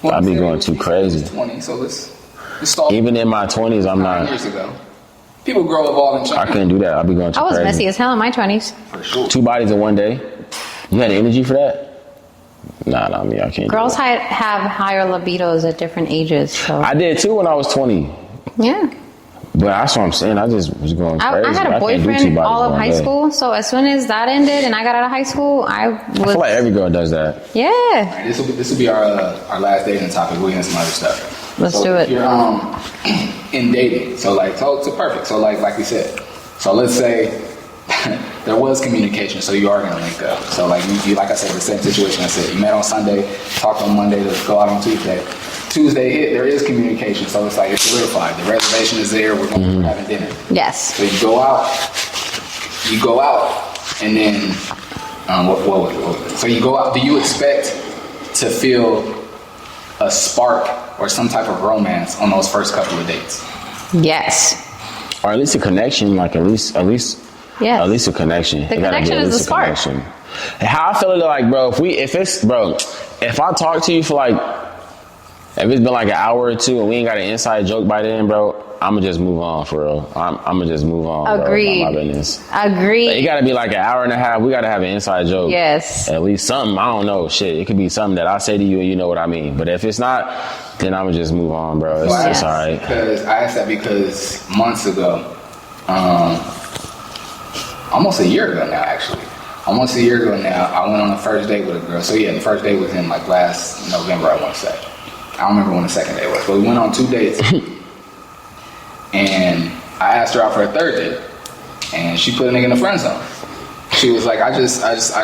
I'd be going too crazy. 20, so let's start. Even in my 20s, I'm 9 not. years ago, people grow, evolve, and change. I couldn't do that. I'd be going too I was crazy. messy as hell in my 20s. For sure. 2 bodies in one day. You had the energy for that? Nah, not me. I can't. Girls do that. have higher libidos at different ages, so. I did too when I was 20. Yeah. But that's what I'm saying. I just was going crazy. I had a can't do 2 boyfriend bodies all in of one high day. school, so as soon as that ended and I got out of high school, I I feel like every girl does that. yeah. This will be our last dating topic. We'll get into some other stuff. Let's do if it. You're in dating, so perfect. So like we said, so let's say there was communication, so you are gonna link up. So like you like I said, the same situation I said. You met on Sunday, talked on Monday, let's go out on Tuesday. Tuesday hit, there is communication, so it's like it's solidified. The reservation is there. We're going to be having dinner. Yes. So you go out, and then what was it? So you go out. Do you expect to feel a spark or some type of romance on those first couple of dates? Yes. Or at least a connection, like at least Yes. at least a connection. The It gotta be connection at is least the spark. a connection. How I feel it like, bro, if I talk to you for like, if it's been like an hour or two and we ain't got an inside joke by then, bro, I'ma just move on for real. I'ma just move on, Agreed. bro. About my business. Agreed. It gotta be like an hour and a half. We gotta have an inside joke. Yes. At least something. I don't know. Shit. It could be something that I say to you and you know what I mean. But if it's not, then I'ma just move on, bro. It's, Well, it's all right. Because I asked that because months ago, almost a year ago now, actually. Almost a year ago now, I went on a first date with a girl. So yeah, the first date was in like last November, I want to say. I don't remember when the second date was, but we went on 2 dates. And I asked her out for a third date, and she put a nigga in the friend zone. She was like, I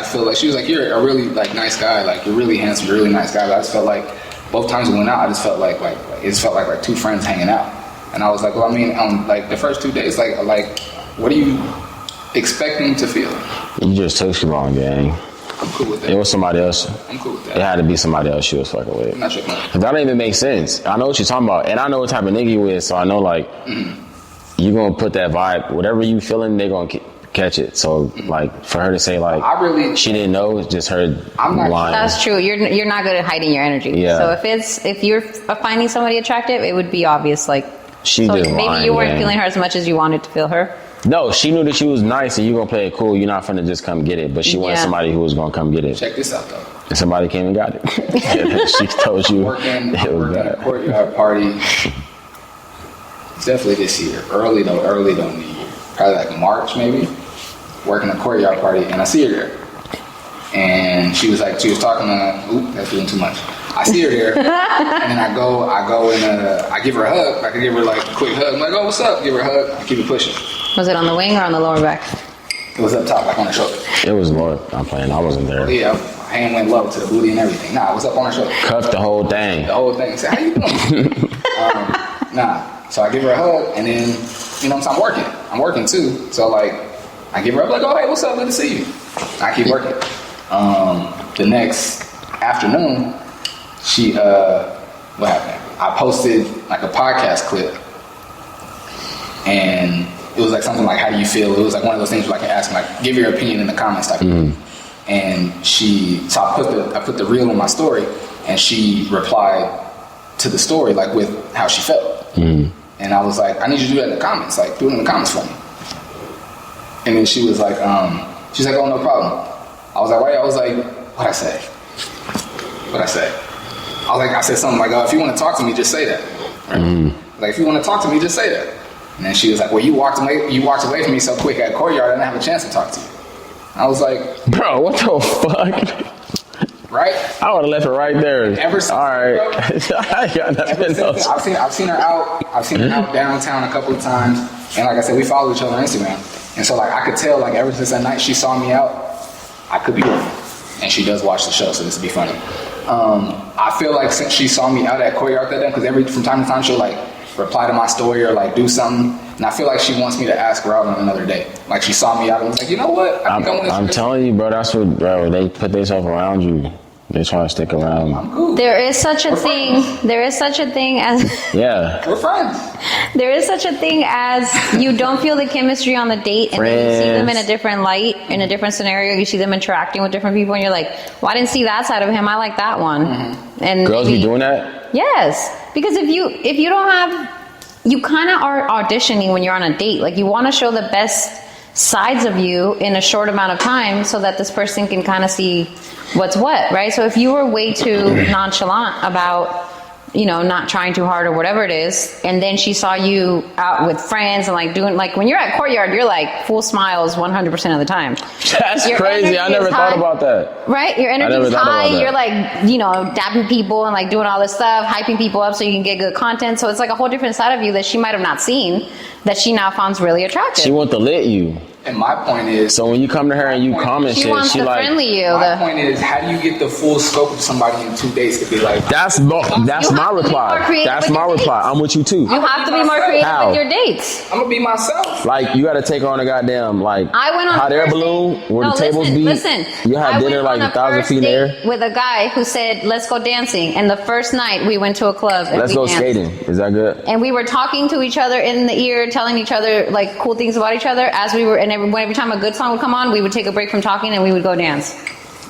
feel like, she was like, you're a really like nice guy, like you're really handsome, you're a really nice guy. But I just felt like both times we went out, I just felt like it just felt like 2 friends hanging out. And I was like, well, I mean, on like the first 2 days, like what are you expecting to feel? You just took too long, gang. I'm cool with that. It was somebody else. I'm cool with that. It had to be somebody else she was fucking with. I'm not tripping. That don't even make sense. I know what you're talking about, and I know what type of nigga you is, so I know like you gonna put that vibe. Whatever you feeling, they gonna catch it. So like for her to say like she didn't know, it's just her lying. That's true. You're not good at hiding your energy. Yeah. So if you're finding somebody attractive, it would be obvious. Like she so just maybe lying, you weren't man. feeling her as much as you wanted to feel her. No, she knew that she was nice and you gonna play it cool. You're not finna just come get it, but she wanted somebody who was gonna come get it. Check this out though. And somebody came and got it. She told you working it was bad. a courtyard party. Definitely this year. Early in the year. Probably like March maybe. Working a courtyard party and I see her there. And she was talking to, oop, that's doing too much. I see her there, and then I go and I give her a hug. I can give her like a quick hug. I'm like, oh, what's up? Give her a hug. I keep it pushing. Was it on the wing or on the lower back? It was up top, like on her shoulder. It was low. I'm playing. I wasn't there. Yeah, my hand went low to the booty and everything. Nah, it was up on her shoulder. Cuffed the whole thing. The whole thing. I said, how you doing? So I give her a hug, and then, you know what I'm saying, I'm working too. So like, I give her up like, oh, hey, what's up? Good to see you. I keep working. The next afternoon, what happened? I posted like a podcast clip, and it was like something like, how do you feel? It was like one of those things where I can ask, like, give your opinion in the comments type of thing. And so I put the reel on my story, and she replied to the story like with how she felt. And I was like, I need you to do that in the comments, like do it in the comments for me. And then she was like, she's like, oh, no problem. I was like, why? I was like, what'd I say? I said something like, if you want to talk to me, just say that. Right? Like, if you want to talk to me, just say that. And then she was like, well, you walked away from me so quick at Courtyard, I didn't have a chance to talk to you. I was like, bro, what the fuck? Right? I would have left it right there. Ever since, all right. I got nothing else. I've seen her out. I've seen her out downtown a couple of times. And like I said, we follow each other on Instagram. And so like I could tell like ever since that night she saw me out, I could be working. And she does watch the show, so this would be funny. I feel like since she saw me out at Courtyard that day, because from time to time she'll like reply to my story or like do something, and I feel like she wants me to ask her out on another date. Like she saw me out and was like, you know what? I'm telling you, bro, that's what, bro, they put themselves around you. They try to stick around. I'm cool. There is such a thing. There is such a thing as yeah. We're friends. There is such a thing as you don't feel the chemistry on the date, and then you see them in a different light, in a different scenario. You see them interacting with different people, and you're like, "Well, I didn't see that side of him. I like that one." And girls be doing that. Yes, because if you don't have, you kind of are auditioning when you're on a date. Like you want to show the best sides of you in a short amount of time, so that this person can kind of see what's what, right? So if you were way too nonchalant about, not trying too hard or whatever it is, and then she saw you out with friends and like doing, like when you're at Courtyard, you're like full smiles 100% of the time. That's crazy. I never thought about that. Right? Your energy is high. You're like, dabbing people and like doing all this stuff, hyping people up so you can get good content. So it's like a whole different side of you that she might have not seen, that she now finds really attractive. She want to lit you. And my point is, so when you come to her and you comment she shit, wants she to like, friendly you. My point is, how do you get the full scope of somebody in 2 days to be like? That's my reply. That's my reply. I'm with you too. You have to be more creative with your dates. I'm gonna be myself. Like you got to take her on a goddamn like I went on hot air balloon where the tables be. Listen, you had dinner like 1,000 feet in the air with a guy who said, "Let's go dancing." And the first night we went to a club. And let's go skating. Is that good? And we were talking to each other in the ear, telling each other like cool things about each other as we were. And every time a good song would come on, we would take a break from talking and we would go dance.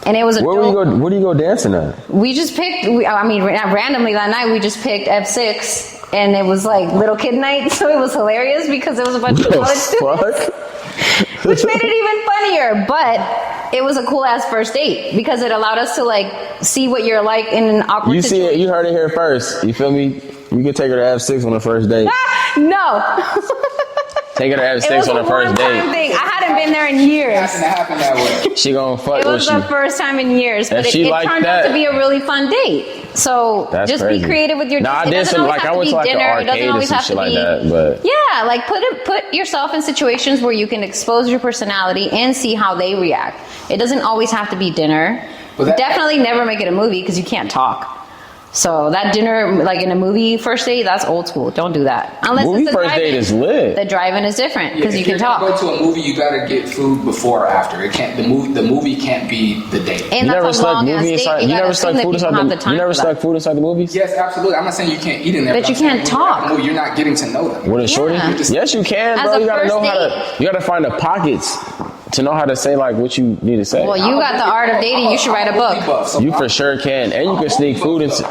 And it was where do you go dancing at? We just picked, randomly that night we just picked F6, and it was like little kid night, so it was hilarious because it was a bunch of college students, which made it even funnier. But it was a cool ass first date because it allowed us to like see what you're like in an awkward situation. You heard it here first. You feel me? We could take her to F6 on the first date. No. Take her to F6 on the first date. Thing. I hadn't been there in years. It hasn't happened that way. She gonna fuck with you. It was the first time in years, but it turned out to be a really fun date. So just be creative with your dates. I did some I went to like an arcade or some shit like that. But yeah, like put yourself in situations where you can expose your personality and see how they react. It doesn't always have to be dinner. Definitely never make it a movie because you can't talk. So that dinner, like in a movie first date, that's old school. Don't do that. Unless Movie it's a first drive-in. date is lit. The drive-in is different because Yeah, you if can you're gonna talk. go to a movie, you gotta get food before or after. It can't. The movie can't be the date. And You never that's a stuck long ass movie date. inside. You You gotta never assume stuck that food people inside have the. the time You never for stuck that. food inside the movies. Yes, absolutely. I'm not saying you can't eat in there, But I'm you saying can't when you're at the talk. movie, you're not getting to know them. With a shorty? Yeah. Yes, you can, As bro. a You gotta first know how to. date. You gotta find the pockets to know how to say like what you need to say. Well, you got the art of dating. You should write a book. You for sure can, and you can sneak food into.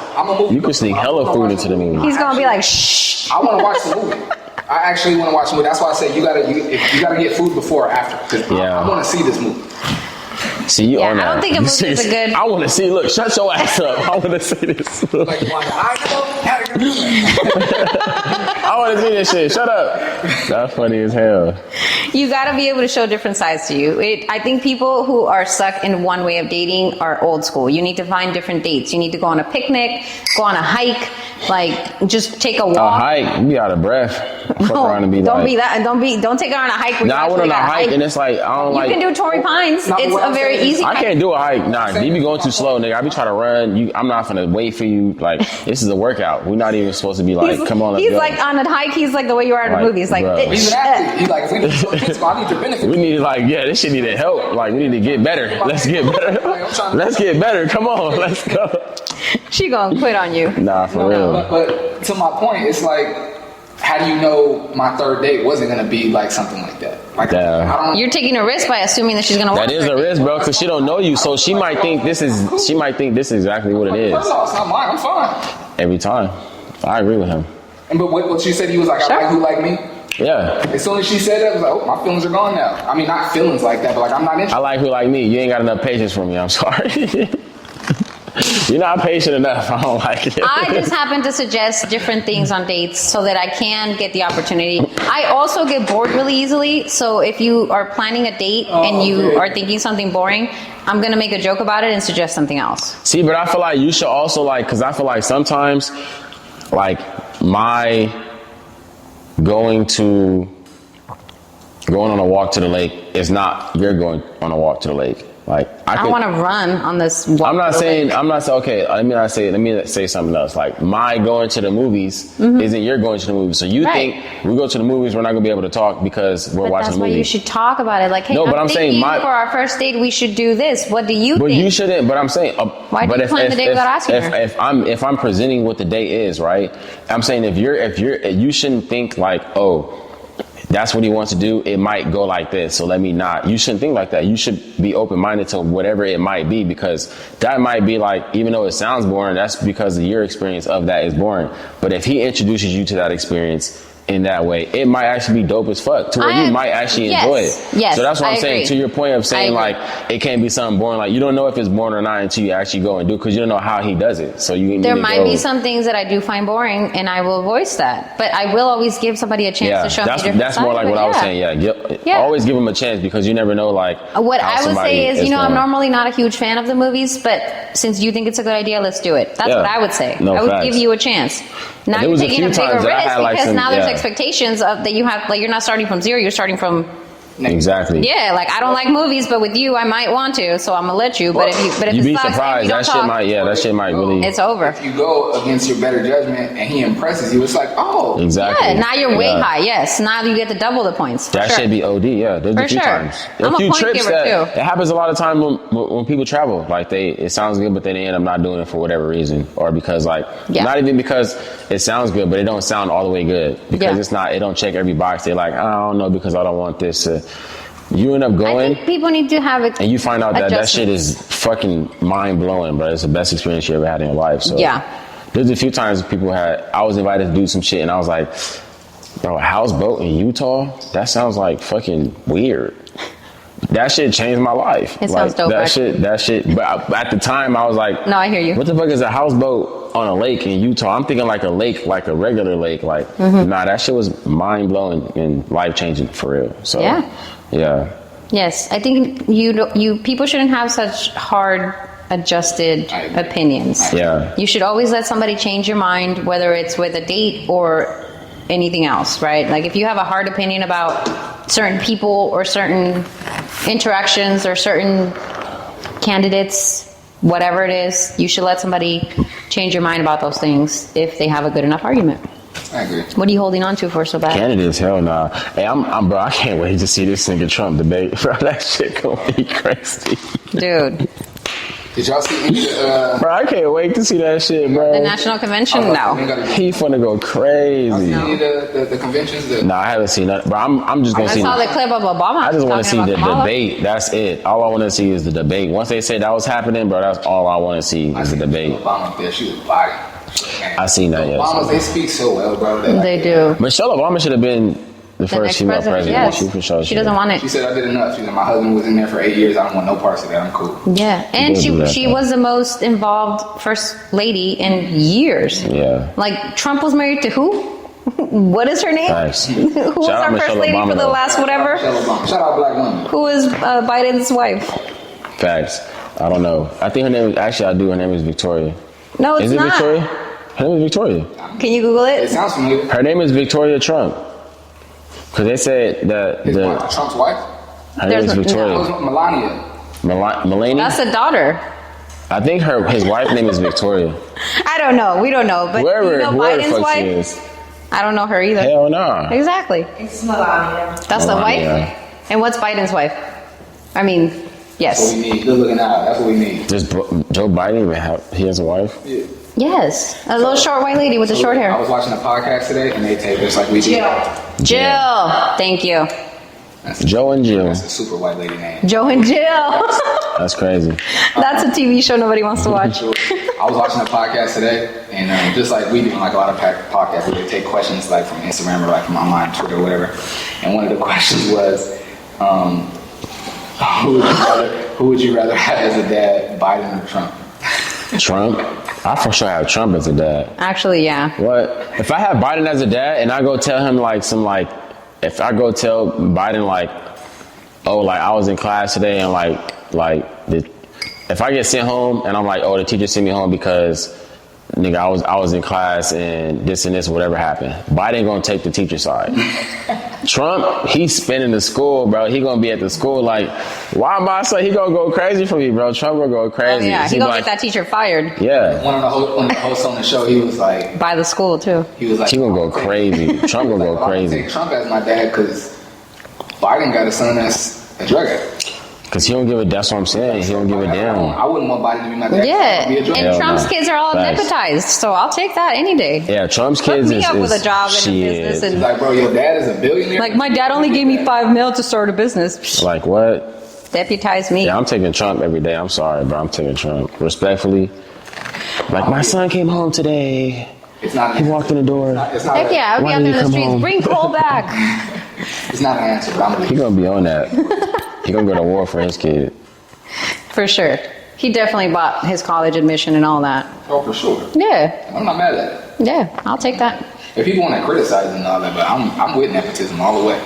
You can sneak hella food into the movie. He's gonna be like, shh. I want to watch the movie. I actually want to watch the movie. That's why I said you gotta get food before or after. Because Yeah. I want to see this movie. See, you Yeah, on I that. don't think a You movie is a good- I want to see. Look, shut your ass up. I want to see this. Like, I know how to do that. I want to see this shit. Shut up. That's funny as hell. You got to be able to show different sides to you. I think people who are stuck in one way of dating are old school. You need to find different dates. You need to go on a picnic, go on a hike, like just take a A walk. hike, you be out of breath. Fuck No, around and be don't like. be that. Don't take her on a hike. Where Nah, I you went on actually a gotta hike and it's like I don't You like. can do Torrey Pines. Not It's what a I'm very saying. easy. I hike. can't do a hike. Nah, you be going too slow, nigga. I be trying to run. I'm not gonna wait for you. Like this is a workout. We're not even supposed to be like, come on, let's He's go. like on a hike. He's like the way you are in Like, the movies. Like, bro. He's an athlete. He's like, if we need to go to kids, I need your benefit. We need to like, yeah, this shit need to help. Like we need to get better. Let's get better. Let's get better. Come on, let's go. she gonna quit on you. Nah, for real. But to my point, it's like, how do you know my third date wasn't gonna be like something like that? Like, Yeah. I don't. You're taking a risk by assuming that she's gonna work. That is for a it. risk, bro, because she don't know you, so she might think this is. She might think this is exactly what it is It's not mine. I'm fine. every time. I agree with him. And but what she said, he was like, Sure. I like who like me. Yeah. As soon as she said that, I was like, oh, my feelings are gone now. I mean, not feelings like that, but like I'm not I interested. like who like me. You ain't got enough patience for me. I'm sorry. You're not patient enough. I don't like it. I just happen to suggest different things on dates so that I can get the opportunity. I also get bored really easily. So if you are planning a date and you okay. are thinking something boring, I'm going to make a joke about it and suggest something else. See, but I feel like you should also like, because I feel like sometimes, like my going on a walk to the lake is not you're going on a walk to the lake. Like I want to run on this walk. I'm not to the saying lake. I'm not saying okay. Let me say something else. Like my going to the movies isn't your going to the movies. So you Right. think we go to the movies, we're not gonna be able to talk because we're But watching that's the why movie. you should talk about it. Like, hey, No, but I'm saying thinking my- for our first date, we should do this. What do you But think? you shouldn't. But I'm saying, Why do but you plan the date without asking her? if I'm presenting what the date is, right? I'm saying if you shouldn't think like, oh, that's what he wants to do. It might go like this, so let me not. You shouldn't think like that. You should be open minded to whatever it might be, because that might be like, even though it sounds boring, that's because your experience of that is boring. But if he introduces you to that experience in that way, it might actually be dope as fuck to where you might actually enjoy it. Yes, So that's what I I'm saying. agree. To your point of saying I like agree. it can't be something boring. Like you don't know if it's boring or not until you actually go and do it, because you don't know how he does it. So you There need to might go- be some things that I do find boring, and I will voice that. But I will always give somebody a chance Yeah, to show me that's different that's more sides like of what it. I was Yeah. saying. Yeah. Always give him a chance, because you never know like What how I would somebody say is, I'm going. normally not a huge fan of the movies, but since you think it's a good idea, let's do it. That's Yeah. what I would say. No, I would facts. give you a chance. Now There you're was a taking a few bigger times that I risk had, like, because some- now there's yeah. expectations of that you have. Like you're not starting from zero. You're starting from Exactly. yeah. Like I don't like movies, but with you, I might want to, so I'm gonna let you. But if You'd it be sucks and surprised. we don't That shit talk, might. Yeah, that shit might really. it's over. If you go against your better judgment and he impresses you, it's like, oh, Exactly. Yeah, now you're way Yeah. high. Yes, now you get to double the points. For That sure. should be OD. Yeah, there's For a few sure. times. I'm a few point trips giver, that too. it happens a lot of time when people travel. Like it sounds good, but then they end up not doing it for whatever reason, or because like Yeah. not even because it sounds good, but it don't sound all the way good because Yeah. it's not. It don't check every box. They're like, I don't know, because I don't want this. You end up I going. think people need to have it. And you find out that shit adjustments. is fucking mind blowing, bro. It's the best experience you ever had in your life. So Yeah. there's a few times people had. I was invited to do some shit, and I was like, bro, a houseboat in Utah? That sounds like fucking weird. That shit changed my life. It sounds dope, That actually. shit. But at the time, I was like, No, I hear you. what the fuck is a houseboat on a lake in Utah? I'm thinking like a lake, like a regular lake. Like, Mm-hmm. nah, that shit was mind blowing and life changing for real. So Yeah. yeah. Yes, I think you people shouldn't have such hard adjusted I agree. opinions. Yeah. You should always let somebody change your mind, whether it's with a date or anything else, right? Like if you have a hard opinion about certain people or certain interactions or certain candidates, whatever it is, you should let somebody change your mind about those things if they have a good enough argument. I agree. What are you holding on to for so bad? Candidates, hell nah. Hey, bro, I can't wait to see this nigga Trump debate. Bro, that shit gonna be crazy. Dude. Did y'all see any Bro, I can't wait to see that shit, bro. The National Convention? No. He finna go crazy. any of the conventions? Nah, I haven't seen that. Bro, I'm just gonna I see. saw the clip of Obama. I just want to see talking the about Kamala. debate. That's it. All I want to see is the debate. Once they say that was happening, bro, that's all I want to see is the debate. Obama up there, she was body. I seen that, yes. Obamas, they speak so well, bro. They do. Michelle Obama should have been the first next female president, president. yes. She for sure. She doesn't want She it. said, I did enough. She said, my husband was in there for 8 years. I don't want no parts of that. I'm cool. Yeah, and Go do that, she though. was the most involved first lady in years. Yeah. Like Trump was married to who? What is her name? Facts. Who was Shout out our first Michelle lady Obama, for the though. last whatever? Michelle Obama. Shout out black women. Who was Biden's wife? Facts. I don't know. I think her name is actually. I do. Her name is Victoria. No, it's Is it not. Victoria? Her name is Victoria. Can you Google It it? sounds familiar. Her name is Victoria Trump. Because they said that His wife, Trump's wife? her name is There's- It was Victoria. Melania. Melania. That's a daughter. I think his wife name is Victoria. I don't know. We don't know. But Whoever, you know whoever the Biden's fuck she wife? is. I don't know her either. Hell no. Exactly. It's Melania. That's the Melania. wife? And what's Biden's wife? I mean, That's what yes. we need. Good looking out. That's what we need. Does Joe Biden even have? He has a wife. Yeah. Yes. A little short white lady with the short I hair. was watching a podcast today, and they take this like we do. Jill. Jill. Thank you. Joe and Jill. That's a super white lady name. Joe and Jill. That's crazy. That's a TV show nobody wants to watch. I was watching a podcast today, and just like we do, like a lot of podcasts, where they take questions like from Instagram or like from online, Twitter, or whatever. And one of the questions was, who would you rather have as a dad, Biden or Trump? Trump. I for sure have Trump as a dad. Actually, yeah. What if I have Biden as a dad and I go tell him if I go tell Biden oh, like I was in class today and if I get sent home and I'm like, oh, the teacher sent me home because nigga, I was in class and this whatever happened. Biden gonna take the teacher side. Trump, he's spinning the school, bro. He gonna be at the school like, why am I he gonna go crazy for me, bro? Trump gonna go Oh, crazy. yeah. He gonna get that teacher fired Yeah. One of the hosts on the show, he was like, by the school, too. he gonna go crazy. Trump gonna go I'm gonna crazy. take Trump as my dad because Biden got a son that's a drug addict. Cause he don't give a. That's what I'm saying. He don't give a damn. I wouldn't want Biden to be my dad. Yeah. Be a drug And Hell Trump's no. kids are all Facts. nepotized, so I'll take that any day. Yeah, Trump's Hook kids me is up with a job and a she business is. and Like, bro, your dad is a billionaire. like my dad only gave me $5 million to start a business. Like what? Deputize me. Yeah, I'm taking Trump every day. I'm sorry, but I'm taking Trump respectfully. Like my son came home today. It's not. He walked in the door. It's not. Heck yeah, I'll be Why out did there in he the come streets. home? Bring Cole back. It's not an answer. But I'm He gonna be on that. He gonna go to war for his kid. For sure. He definitely bought his college admission and all that. Oh, for sure. Yeah. I'm not mad at it. Yeah. I'll take that. If people want to criticize it and all that, but I'm with nepotism all the way.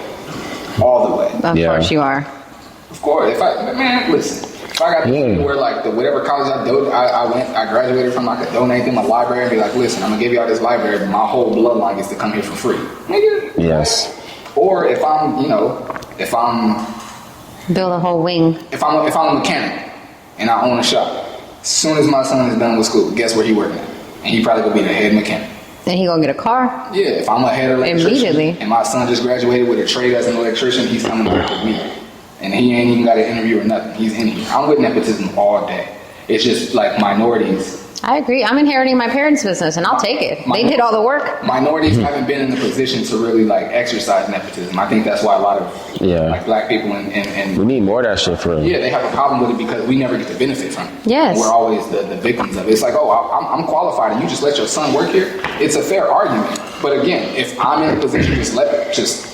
All the way. Of Yeah. course you are. Of course. Listen. If I got Yeah. where like whatever college I graduated from, I could donate them a library and be like, listen, I'm gonna give y'all this library, but my whole bloodline gets to come here for free. Nigga. Yes. Or if I'm Build a whole wing. if I'm a mechanic and I own a shop, as soon as my son is done with school, guess where he working at? And he probably gonna be the head mechanic. Then he gonna get a car. Yeah, if I'm a head electrician Immediately. and my son just graduated with a trade as an electrician, he's coming to work with me. And he ain't even got an interview or nothing. He's in here. I'm with nepotism all day. It's just like minorities. I agree. I'm inheriting my parents' business and I'll take it. They did all the work. Minorities haven't been in the position to really like exercise nepotism. I think that's why a lot of like black people and We need more of that shit for real. yeah, they have a problem with it because we never get to benefit from it. Yes. We're always the victims of it. It's like, oh, I'm qualified and you just let your son work here. It's a fair argument. But again, if I'm in a position to just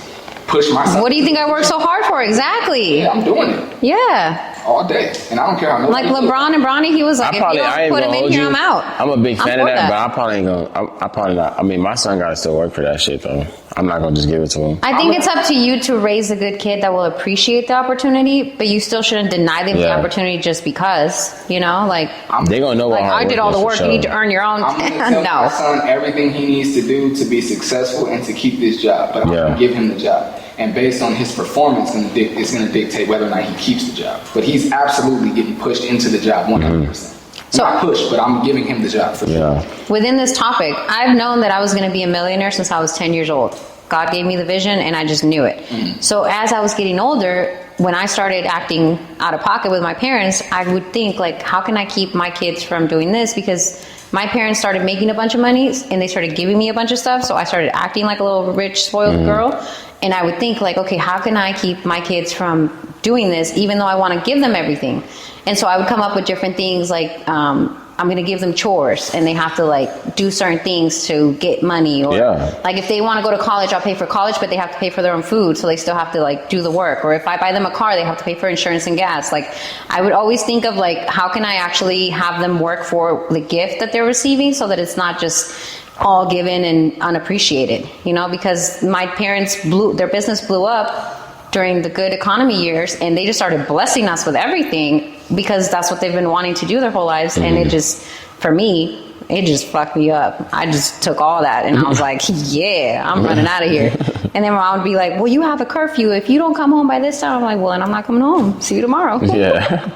push my son. What do you think I work so hard for? Exactly. Yeah, I'm doing it Yeah. all day. And I don't care how Like nobody LeBron and Bronny, he was like, if you don't put him in here, I'm out. I'm a big fan for of that, but I probably ain't gonna. I probably not. I mean, my son gotta still work for that shit though. I'm not gonna just give it to him. I think it's up to you to raise a good kid that will appreciate the opportunity, but you still shouldn't deny them the Yeah. opportunity just because, you know, like They gonna know what like hard I did work all is the for work. sure. You need to earn your own. I'm going to tell my No. son everything he needs to do to be successful and to keep this job. But I'm going to give him the job. And based on his performance, it's going to dictate whether or not he keeps the job. But he's absolutely getting pushed into the job 100%. So- not push, but I'm giving him the job for sure. Yeah. Within this topic, I've known that I was going to be a millionaire since I was 10 years old. God gave me the vision and I just knew it. So as I was getting older, when I started acting out of pocket with my parents, I would think like, how can I keep my kids from doing this? Because my parents started making a bunch of money and they started giving me a bunch of stuff. So I started acting like a little rich, spoiled girl. And I would think like, okay, how can I keep my kids from doing this, even though I want to give them everything? And so I would come up with different things like, I'm going to give them chores and they have to like do certain things to get money, or like if they want to go to college, I'll pay for college, but they have to pay for their own food. So they still have to like do the work. Or if I buy them a car, they have to pay for insurance and gas. Like I would always think of like, how can I actually have them work for the gift that they're receiving so that it's not just all given and unappreciated, you know, because my parents their business blew up during the good economy years and they just started blessing us with everything because that's what they've been wanting to do their whole lives. And it just, for me, it just fucked me up. I just took all that and I was like, yeah, I'm running out of here. And then my mom would be like, well, you have a curfew. If you don't come home by this time, I'm like, well, then I'm not coming home. See you tomorrow. Yeah.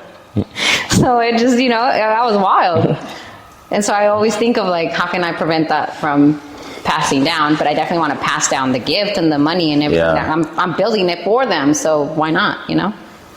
So it just, you know, that was wild. And so I always think of like, how can I prevent that from passing down? But I definitely want to pass down the gift and the money and everything. I'm building it for them, so why not, you know?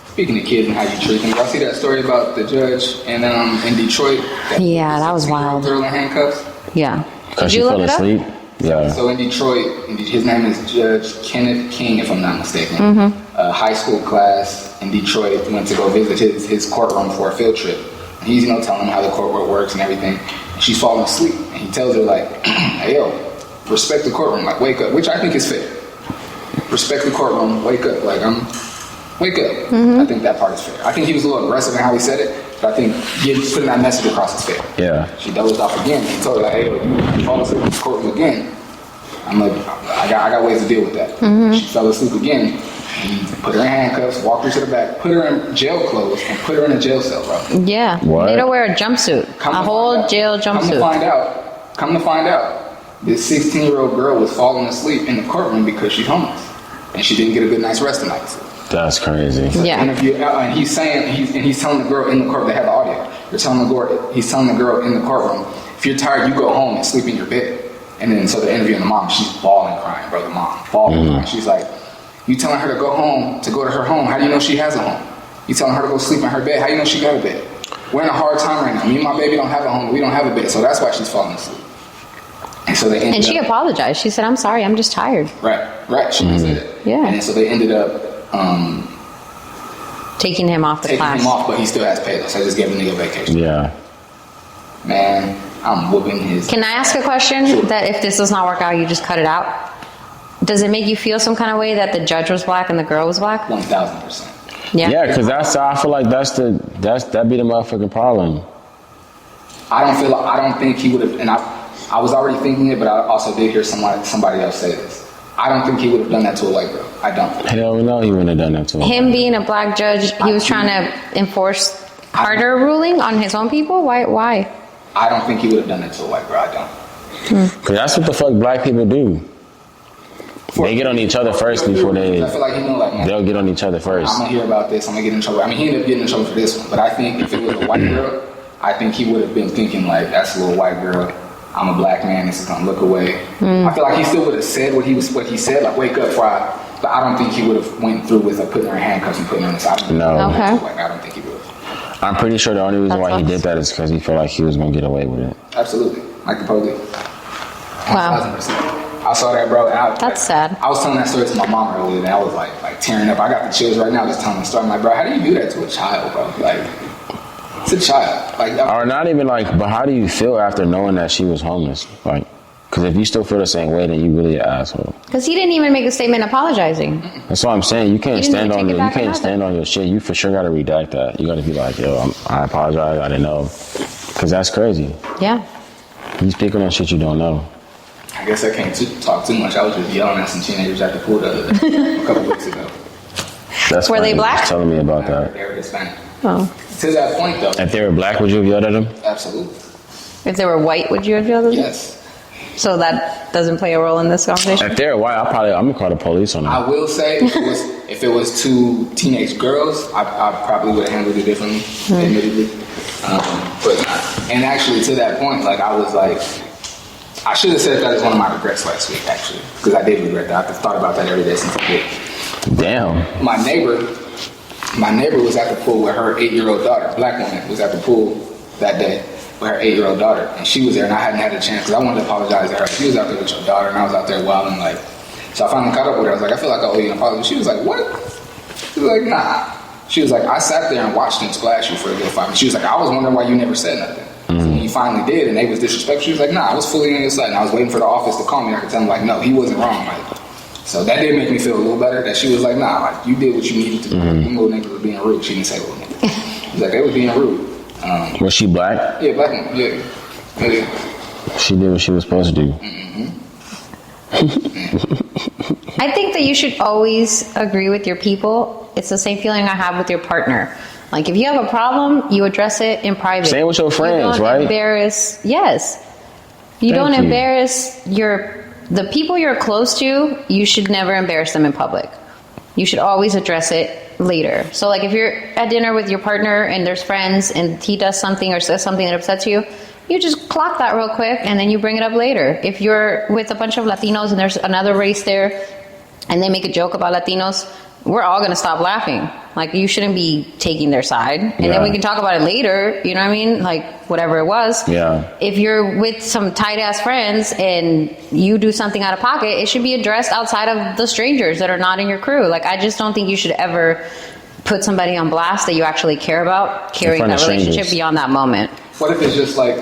Speaking of kids and how you treat them, y'all see that story about the judge and in Detroit? That was wild. Girl in handcuffs? Yeah. Because she fell asleep? Yeah. So in Detroit, his name is Judge Kenneth King, if I'm not mistaken. A high school class in Detroit went to go visit his courtroom for a field trip. And he's, you know, telling them how the courtroom works and everything. And she's falling asleep. And he tells her, like, hey, yo, respect the courtroom. Like, wake up. Which I think is fair. Respect the courtroom. Wake up. Like, wake up. I think that part is fair. I think he was a little aggressive in how he said it. But I think putting that message across is fair. Yeah. She dozed off again. He told her, like, hey, you fall asleep in the courtroom again. I'm like, I got ways to deal with that. She fell asleep again. He put her in handcuffs, walked her to the back, put her in jail clothes, and put her in a jail cell, bro. Yeah. What? Made her wear a jumpsuit. A whole jail jumpsuit. Come to find out, this 16-year-old girl was falling asleep in the courtroom because she's homeless. And she didn't get a good night's rest tonight. That's crazy. Yeah. And he's telling the girl in the court, they have the audio. He's telling the girl in the courtroom, if you're tired, you go home and sleep in your bed. And then so they're interviewing the mom, she's bawling crying, bro, the mom, bawling crying. She's like, you telling her to go home, to go to her home, how do you know she has a home? You telling her to go sleep in her bed, how do you know she got a bed? We're in a hard time right now. Me and my baby don't have a home, we don't have a bed, so that's why she's falling asleep. And so they ended she apologized. She said, I'm sorry, I'm just tired. Right, she said it. Yeah. And so they ended up taking him off the class. Taking him off, but he still has pay, so I just gave the nigga vacation. Yeah. Man, I'm whooping his. Can I ask a question? Sure. That if this does not work out, you just cut it out? Does it make you feel some kind of way that the judge was black and the girl was black? 1,000%. Yeah, because I feel like that'd be the motherfucking problem. I don't think he would have, and I was already thinking it, but I also did hear somebody else say this. I don't think he would have done that to a white girl. I don't. Hell no, he wouldn't have done that to her. Him being a black judge, he was trying to enforce harder ruling on his own people? Why? I don't think he would have done that to a white girl. I don't. Because that's what the fuck black people do. They get on each other first before they. I feel like they'll get on each other first. I'm gonna hear about this. I'm gonna get in trouble. I mean, he ended up getting in trouble for this one. But I think if it was a white girl, I think he would have been thinking like, "That's a little white girl. I'm a black man. This is gonna look away." I feel like he still would have said what he said, like, "Wake up, fry." But I don't think he would have went through with putting her in handcuffs and putting her on the side. No. Okay. I don't think he would have. I'm pretty sure the only reason why he did that is because he felt like he was gonna get away with it. Absolutely, like the police. Wow. 1,000%. I saw that, bro. That's sad. I was telling that story to my mom earlier, and I was like tearing up. I got the chills right now just telling the story. I'm like, bro, how do you do that to a child, bro? Like, it's a child. Like, or not even like, but how do you feel after knowing that she was homeless? Like, because if you still feel the same way, then you really an asshole. Because he didn't even make a statement apologizing. That's what I'm saying. You can't stand on your shit. You for sure got to redact that. You got to be like, yo, I apologize. I didn't know. Because that's crazy. Yeah. You speaking on shit you don't know. I guess I can't talk too much. I was just yelling at some teenagers at the pool the other day, a couple weeks ago. That's were they black? Just telling me about that. They were Hispanic. Oh. To that point, though. If they were black, would you have yelled at them? Absolutely. If they were white, would you have yelled at them? Yes. So that doesn't play a role in this conversation? If they're white, I'm gonna call the police on them. I will say, if it was two teenage girls, I probably would have handled it differently, admittedly. But And actually, to that point, like I was like, I should have said that as one of my regrets last week, actually, because I did regret that. I've thought about that every day since I did. Damn. My neighbor was at the pool with her 8-year-old daughter. Black woman was at the pool that day with her 8-year-old daughter, and she was there, and I hadn't had a chance because I wanted to apologize to her. She was out there with your daughter, and I was out there wilding like. So I finally caught up with her. I was like, I feel like I owe you an apology. She was like, what? She was like, nah. She was like, I sat there and watched them splash you for a good 5 minutes. She was like, I was wondering why you never said nothing. So when you finally did, and they was disrespectful, she was like, nah, I was fully on your side, and I was waiting for the office to call me. I could tell them like, no, he wasn't wrong. Like, so that did make me feel a little better. That she was like, nah, like you did what you needed to do. Them little niggas were being rude. She didn't say little niggas. She was like, they was being rude. Was she black? Yeah, black woman. Yeah. She did what she was supposed to do. I think that you should always agree with your people. It's the same feeling I have with your partner. Like if you have a problem, you address it in private. Same with your friends, you don't right? Embarrass. Yes. You Thank don't you. embarrass the people you're close to. You should never embarrass them in public. You should always address it later. So like if you're at dinner with your partner and there's friends and he does something or says something that upsets you, you just clock that real quick and then you bring it up later. If you're with a bunch of Latinos and there's another race there and they make a joke about Latinos, we're all going to stop laughing. Like, you shouldn't be taking their side. And then we can talk about it later, you know what I mean? Like, whatever it was. Yeah. If you're with some tight-ass friends and you do something out of pocket, it should be addressed outside of the strangers that are not in your crew. Like, I just don't think you should ever put somebody on blast that you actually care about, carrying that relationship beyond that moment. What if it's just like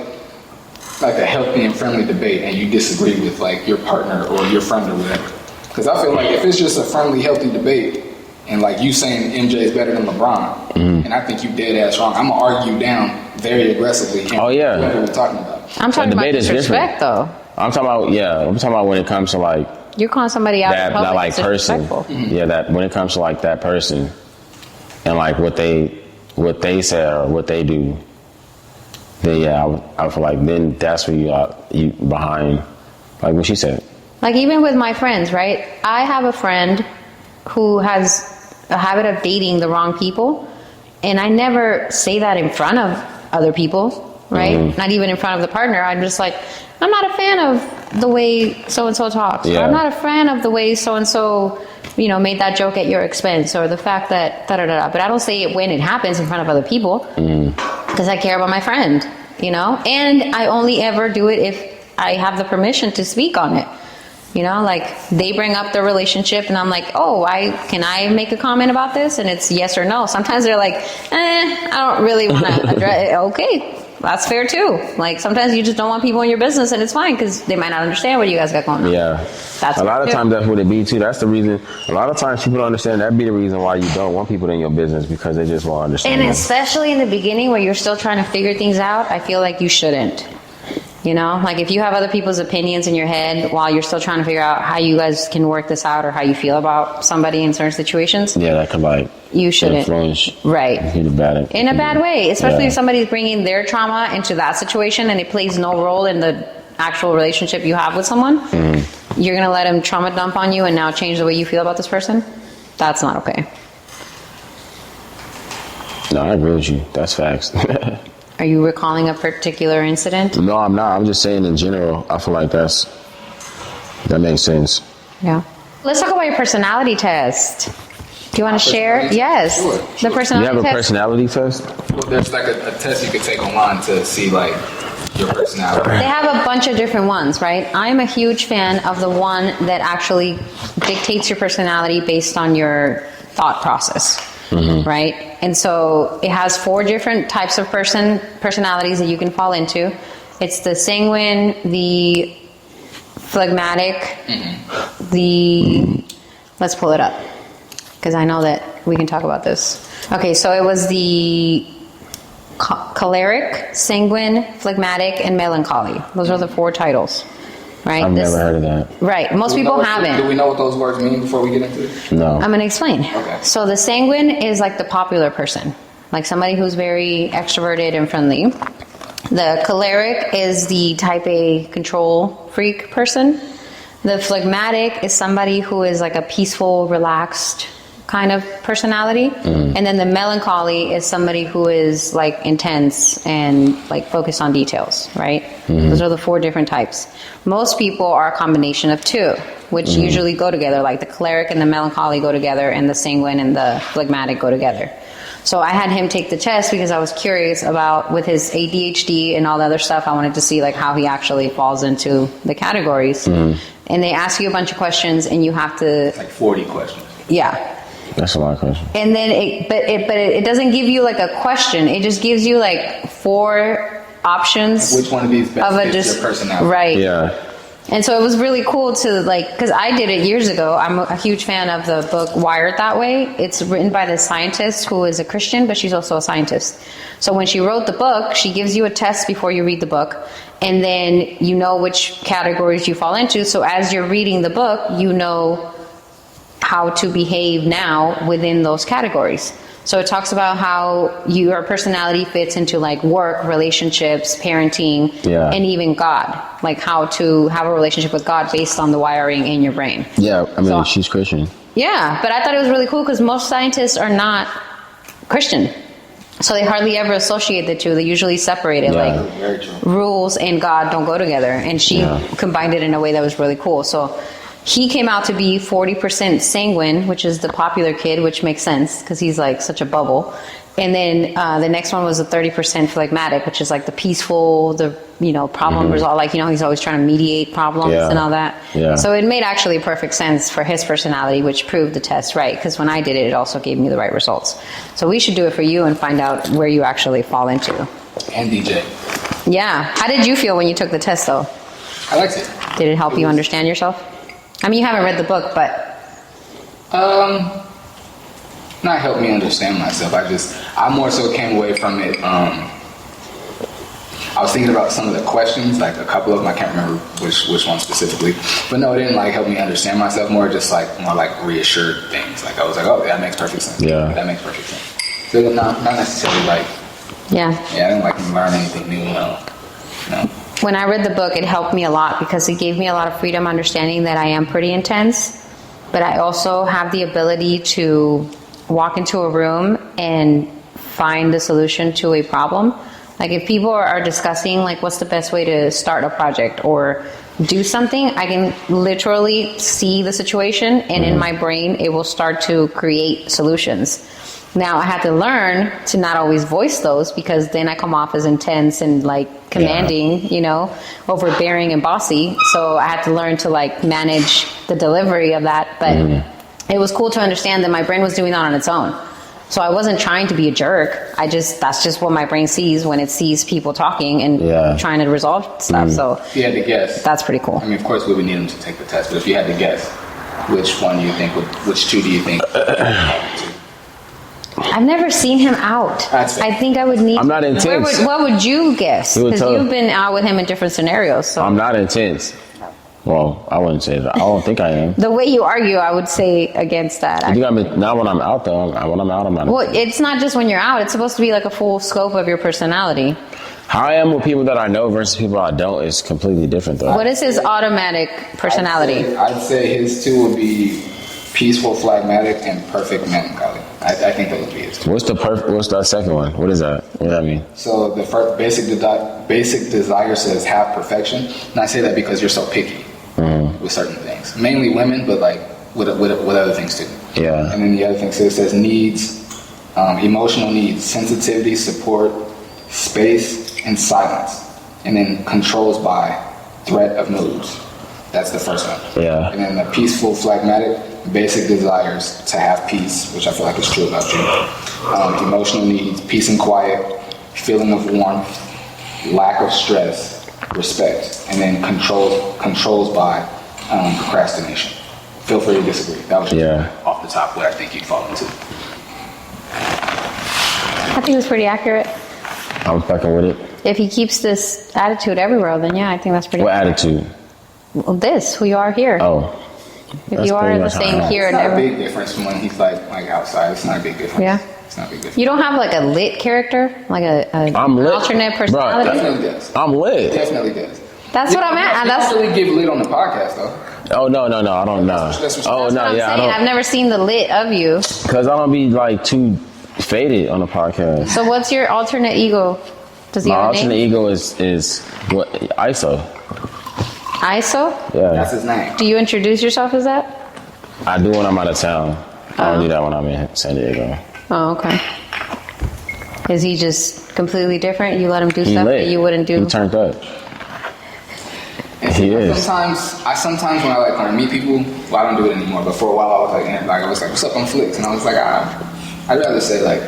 a healthy and friendly debate and you disagree with like your partner or your friend or whatever? Because I feel like if it's just a friendly, healthy debate and like you saying MJ is better than LeBron, and I think you dead ass wrong, I'm gonna argue you down very aggressively. Oh yeah, what we're talking about. I'm talking about disrespect, though. I'm talking about when it comes to like you're calling somebody out that like person. Yeah, that when it comes to like that person and like what they say or what they do, then yeah, I feel like then that's where you behind like what she said. Like even with my friends, right? I have a friend who has a habit of dating the wrong people, and I never say that in front of other people, right? Not even in front of the partner. I'm just like, I'm not a fan of the way so-and-so talks. Yeah. I'm not a fan of the way so-and-so, made that joke at your expense, or the fact that da-da-da-da. But I don't say it when it happens in front of other people because I care about my friend, And I only ever do it if I have the permission to speak on it. Like they bring up their relationship and I'm like, can I make a comment about this? And it's yes or no. Sometimes they're like, I don't really want to address it. Okay, that's fair too. Like sometimes you just don't want people in your business and it's fine because they might not understand what you guys got going on. Yeah. That's a lot of times that's what it be too. That's the reason. A lot of times people don't understand. That'd be the reason why you don't want people in your business because they just won't understand. And especially in the beginning where you're still trying to figure things out, I feel like you shouldn't. Like if you have other people's opinions in your head while you're still trying to figure out how you guys can work this out or how you feel about somebody in certain situations. Yeah, that could like you shouldn't influence right in a bad way, especially if somebody's bringing their trauma into that situation and it plays no role in the actual relationship you have with someone. You're gonna let them trauma dump on you and now change the way you feel about this person. That's not okay. No, I agree with you. That's facts. Are you recalling a particular incident? No, I'm not. I'm just saying in general, I feel like that makes sense. Yeah. Let's talk about your personality test. Do you want to share? Yes. Sure. The personality test. You have a personality test? Well, there's like a test you could take online to see like your personality. They have a bunch of different ones, right? I'm a huge fan of the one that actually dictates your personality based on your thought process. Right? And so it has 4 different types of personalities that you can fall into. It's the sanguine, the phlegmatic, let's pull it up because I know that we can talk about this. Okay, so it was the choleric, sanguine, phlegmatic, and melancholy. Those are the 4 titles. Right? I've never heard of that. Right. Most people haven't. Do we know what those words mean before we get into it? No. I'm going to explain. Okay. So the sanguine is like the popular person, like somebody who's very extroverted and friendly. The choleric is the type A control freak person. The phlegmatic is somebody who is like a peaceful, relaxed kind of personality. And then the melancholy is somebody who is like intense and like focused on details, right? Those are the 4 different types. Most people are a combination of 2, which usually go together, like the choleric and the melancholy go together, and the sanguine and the phlegmatic go together. So I had him take the test because I was curious about, with his ADHD and all the other stuff, I wanted to see like how he actually falls into the categories. And they ask you a bunch of questions, and you have to, Like 40 questions. yeah. That's a lot of questions. And then it doesn't give you like a question. It just gives you like 4 options. Which one of these best fits your personality? Right. Yeah. And so it was really cool to like, because I did it years ago. I'm a huge fan of the book Wired That Way. It's written by this scientist who is a Christian, but she's also a scientist. So when she wrote the book, she gives you a test before you read the book, and then you know which categories you fall into. So as you're reading the book, you know how to behave now within those categories. So it talks about how your personality fits into like work, relationships, parenting, and even God. Like how to have a relationship with God based on the wiring in your brain. Yeah, I mean, she's Christian. Yeah, but I thought it was really cool because most scientists are not Christian. So they hardly ever associate the 2. They usually separate it. Yeah. Like rules and God don't go together. And she combined it in a way that was really cool. So he came out to be 40% sanguine, which is the popular kid, which makes sense because he's like such a bubble. And then the next one was a 30% phlegmatic, which is like the peaceful, the problem resolve. Like he's always trying to mediate problems and all that. Yeah. So it made actually perfect sense for his personality, which proved the test right. Because when I did it, it also gave me the right results. So we should do it for you and find out where you actually fall into. And DJ. Yeah. How did you feel when you took the test, though? I liked it. Did it help you understand yourself? I mean, you haven't read the book, but... Not help me understand myself. I more so came away from it. I was thinking about some of the questions, like a couple of them. I can't remember which one specifically, but no, it didn't like help me understand myself. More like reassured things. Like I was like, oh, that makes perfect sense. Yeah, that makes perfect sense. So not necessarily like. Yeah. Yeah, I didn't like learn anything new. No. When I read the book, it helped me a lot because it gave me a lot of freedom understanding that I am pretty intense, but I also have the ability to walk into a room and find the solution to a problem. Like if people are discussing like what's the best way to start a project or do something, I can literally see the situation and in my brain it will start to create solutions. Now I had to learn to not always voice those because then I come off as intense and like commanding, overbearing and bossy. So I had to learn to like manage the delivery of that. But it was cool to understand that my brain was doing that on its own. So I wasn't trying to be a jerk. That's just what my brain sees when it sees people talking and trying to resolve stuff. So if you had to guess, that's pretty cool. I mean, of course we would need them to take the test, but if you had to guess, which two do you think? I've never seen him out. I think I would need. I'm not intense. What would you guess? Because you've been out with him in different scenarios. So I'm not intense. Well, I wouldn't say that. I don't think I am. The way you argue, I would say against that. I think not when I'm out though. When I'm out, I'm not. Well, it's not just when you're out. It's supposed to be like a full scope of your personality. How I am with people that I know versus people I don't is completely different though. What is his automatic personality? I'd say his two would be peaceful, phlegmatic, and perfect melancholy. I think that would be his two. What's that second one? What is that? What does that mean? So the first basic desire says have perfection, and I say that because you're so picky with certain things, mainly women, but like with other things too. Yeah. And then the other thing says needs, emotional needs, sensitivity, support, space, and silence, and then controls by threat of moods. That's the first one. Yeah. And then the peaceful, phlegmatic, basic desires to have peace, which I feel like is true about you. Emotional needs, peace and quiet, feeling of warmth, lack of stress, respect, and then controls by procrastination. Feel free to disagree. That was just off the top what I think you'd fall into. I think it's pretty accurate. I was fucking with it. If he keeps this attitude everywhere, then yeah, I think that's pretty What accurate. attitude? Well, who you are here. Oh. If you are the same here It's and not a everywhere. big difference from when he's like outside. It's not a big difference. Yeah. It's not a big difference. You don't have like a lit character, like I'm lit. alternate personality. Definitely does. I'm lit. Definitely does. That's what I'm at. You don't really give lit on the podcast though. Oh no, I don't know. That's Oh That's no, what I'm yeah, I saying. don't. I've never seen the lit of you. Because I don't be like too faded on the podcast. So what's your alternate ego? Does he My have a alternate name? ego is what ISO. ISO? Yeah, That's his name. Do you introduce yourself as that? I do when I'm out of town. I don't do that when I'm in San Diego. Oh, okay. Is he just completely different? You let him do He stuff lit. that you wouldn't do? He turned up. And He is. Sometimes when I like when I meet people, well, I don't do it anymore. But for a while, I was like, "What's up, I'm Flicks," and I was like, I'd rather say like,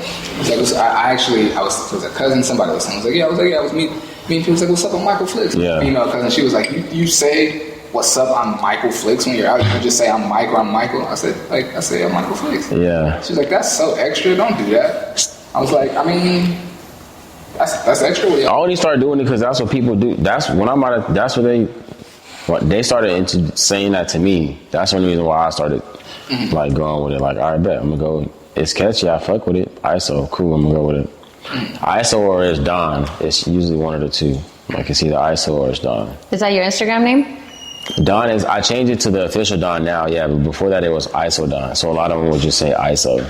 I was a cousin. Somebody was saying, I was meeting people. Was like, "What's up, I'm Michael Flicks." Yeah. Female cousin. She was like, "You say what's up, I'm Michael Flicks when you're out. You can just say I'm Mike or I'm Michael." I said, I'm Michael Flicks. Yeah. She was like, "That's so extra. Don't do that." I was like, I mean, that's extra. I only started doing it because that's what people do. That's when I'm out of. That's what they started saying that to me. That's the reason why I started like going with it. Like, all right, bet I'm gonna go. It's catchy. I fuck with it. ISO, cool. I'm gonna go with it. ISO or it's Don. It's usually one of the two. Like it's either ISO or it's Don. Is that your Instagram name? Don is. I changed it to the official Don now. Yeah, but before that it was ISO Don. So a lot of them would just say ISO,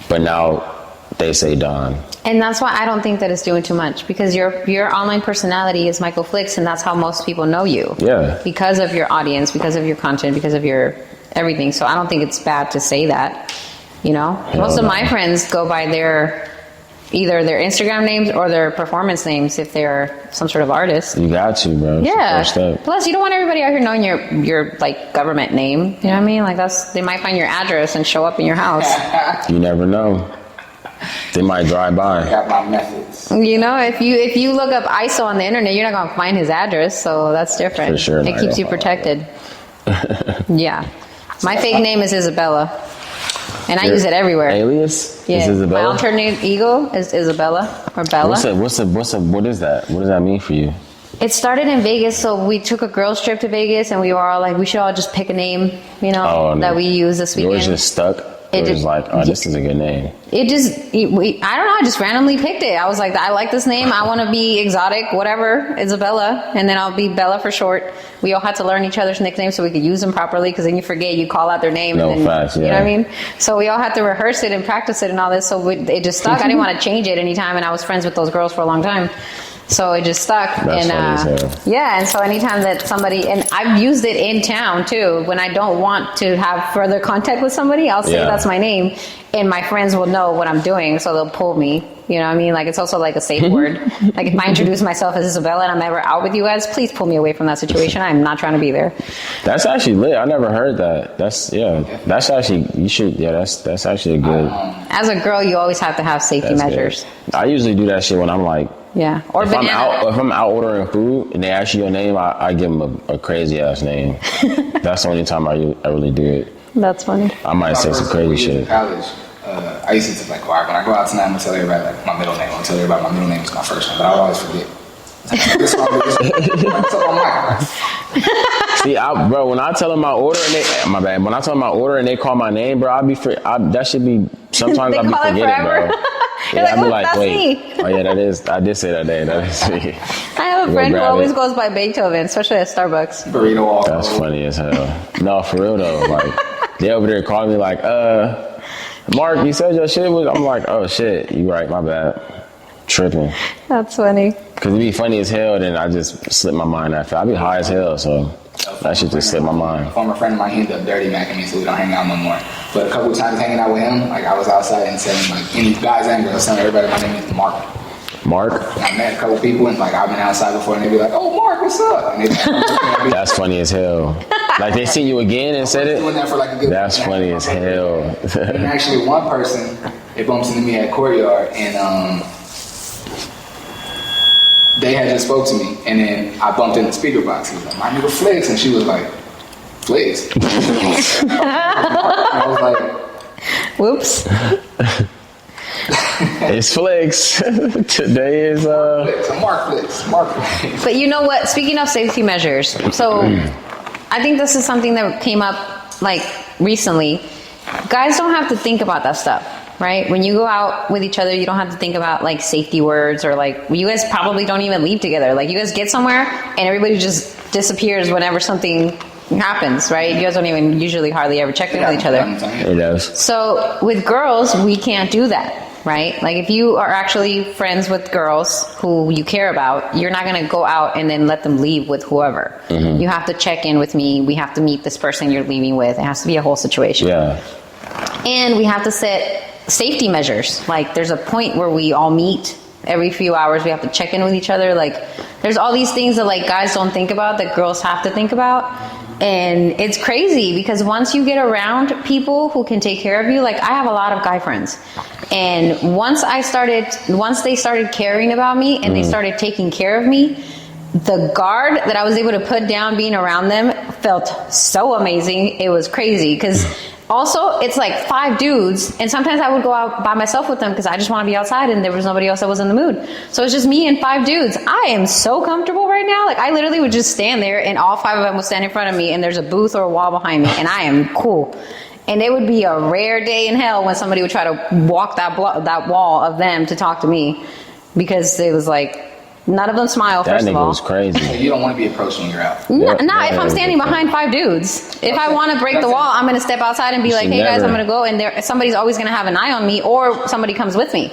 but now they say Don. And that's why I don't think that it's doing too much, because your online personality is Michael Flicks, and that's how most people know you. Yeah. Because of your audience, because of your content, because of your everything. So I don't think it's bad to say that. You know, most of my friends go by either their Instagram names or their performance names if they're some sort of artist. You got to, bro. It's the Yeah. first step. Plus, you don't want everybody out here knowing your like government name. You know what I mean? Like they might find your address and show up in your house. You never know. They might drive by. I got my methods. You know, if you look up ISO on the internet, you're not gonna find his address, so that's different. For sure It not keeps you gonna protected. Yeah. My fake name is Isabella. And I use it everywhere. Alias? Yeah. Is My Isabella? alternate ego is Isabella or Bella. What is that? What does that mean for you? It started in Vegas, so we took a girls trip to Vegas, and we were all like, we should all just pick a name, you know, Oh, no. that we use this weekend. Yours just stuck? It It was just- like, oh, this is a good name. I don't know, I just randomly picked it. I was like, I like this name. I want to be exotic, whatever, Isabella. And then I'll be Bella for short. We all had to learn each other's nicknames so we could use them properly, because then you forget, you call out their name. No, and then, facts, You know yeah. what I mean? So we all had to rehearse it and practice it and all this. So it just stuck. I didn't want to change it anytime. And I was friends with those girls for a long time. So it just stuck. That's and funny as hell. yeah, and so anytime that somebody, and I've used it in town too, when I don't want to have further contact with somebody, I'll say Yeah. that's my name, and my friends will know what I'm doing, so they'll pull me. You know what I mean? Like, it's also like a safe word. Like, if I introduce myself as Isabella and I'm ever out with you guys, please pull me away from that situation. I'm not trying to be there. That's actually lit. I never heard that. That's actually, you should, that's actually a good. As a girl, you always have to have safety That's measures. good. I usually do that shit when I'm like, Yeah. Or if banana. I'm out ordering food and they ask you your name, I give them a crazy ass name. That's the only time I really do it. That's funny. I might say some crazy In shit. college, I used to like, all right, when I go out tonight, I'm gonna tell everybody like my middle name. I'll tell everybody my middle name is my first name, but I always forget. This one, what's up, I'm Michael? See, bro, when I tell them my order and my bad. When I tell them my order and they call my name, bro, that should be. Sometimes They I be call it forgetting, forever. bro. You're like, I be look, like, that's wait. me. Oh yeah, that is. I did say that name. That is me. I have a Go friend who grab always it. goes by Beethoven, especially at Starbucks. Burrito all. That's funny as hell. No, for real though. Like they over there calling me like, Mark, you said your shit was. I'm like, oh shit, you right, my bad. Tripping. That's funny. Cause it be funny as hell. Then I just slip my mind after. I be high as hell, so that shit just slip my A mind. former friend of mine, he ended up dirty macking me, so we don't hang out no more. But a couple of times hanging out with him, like I was outside and saying like any guys and girls, telling everybody my name is Mark. Mark, I met a couple people and like I've been outside before and they be like, "Oh, Mark, what's up?" And they that's funny as hell. Like they seen you again and said doing it. that for like a good. That's funny as hell. And actually, one person, it bumps into me at Courtyard, and they had just spoke to me, and then I bumped in the speaker box. He was like, "My nigga Flicks," and she was like, "Flicks." I was like, Whoops. It's Flicks. Today is "Flicks, I'm Mark Flicks, Mark Flicks." But you know what? Speaking of safety measures, so I think this is something that came up like recently. Guys don't have to think about that stuff. right? When you go out with each other, you don't have to think about like safety words or like, you guys probably don't even leave together. Like you guys get somewhere and everybody just disappears whenever something happens, right? You guys don't even usually hardly ever check in with each other. It does. So with girls, we can't do that. Right? Like if you are actually friends with girls who you care about, you're not going to go out and then let them leave with whoever. You have to check in with me. We have to meet this person you're leaving with. It has to be a whole situation. Yeah. And we have to set safety measures. Like there's a point where we all meet every few hours. We have to check in with each other. Like there's all these things that like guys don't think about that girls have to think about. And it's crazy because once you get around people who can take care of you, like I have a lot of guy friends. And once they started caring about me and they started taking care of me, the guard that I was able to put down being around them felt so amazing. It was crazy because also it's like 5 dudes and sometimes I would go out by myself with them because I just want to be outside and there was nobody else that was in the mood. So it's just me and 5 dudes. I am so comfortable right now. Like I literally would just stand there and all 5 of them would stand in front of me and there's a booth or a wall behind me and I am cool. And it would be a rare day in hell when somebody would try to walk that wall of them to talk to me because it was like, none of them smile, That first of nigga all. was crazy. You don't want to be approached when you're out. Nah, Yeah, if I'm standing behind 5 dudes. If I want to break the wall, I'm going to step outside and be like, hey guys, I'm going to go. And somebody's always going to have an eye on me or somebody comes with me.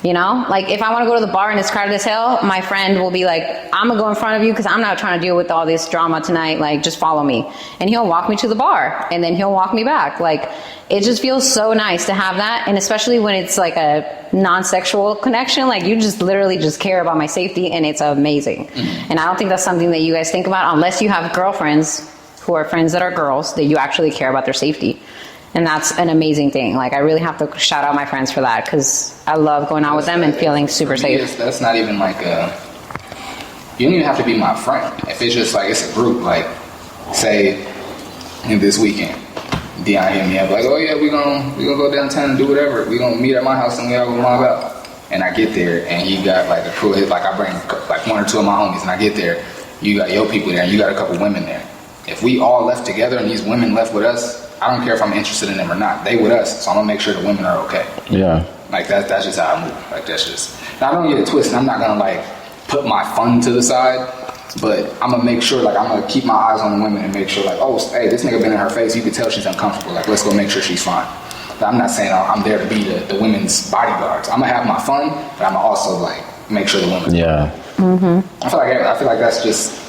You know? Like if I want to go to the bar and it's crowded as hell, my friend will be like, I'm going to go in front of you because I'm not trying to deal with all this drama tonight. Like just follow me. And he'll walk me to the bar and then he'll walk me back. Like it just feels so nice to have that. And especially when it's like a non-sexual connection, like you just literally just care about my safety and it's amazing. And I don't think that's something that you guys think about unless you have girlfriends who are friends that are girls that you actually care about their safety. And that's an amazing thing. Like I really have to shout out my friends for that because I love going out with them and feeling super safe. That's not even like you don't even have to be my friend. If it's just like it's a group, like say this weekend, Dion hit me up like, oh yeah, we gonna go downtown and do whatever. We gonna meet at my house and we all gonna mob out. And I get there and he got like a crew. Like I bring like 1 or 2 of my homies and I get there, you got your people there and you got a couple women there. If we all left together and these women left with us, I don't care if I'm interested in them or not. They with us, so I'm gonna make sure the women are okay. Yeah. Like that's just how I move. Like that's just. Now I don't get it twisted. I'm not gonna like put my fun to the side, but I'm gonna make sure like I'm gonna keep my eyes on the women and make sure like, oh, hey, this nigga been in her face. You can tell she's uncomfortable. Like let's go make sure she's fine. But I'm not saying I'm there to be the women's bodyguards. I'm gonna have my fun, but I'm gonna also like make sure the women. Yeah. I feel like that's just.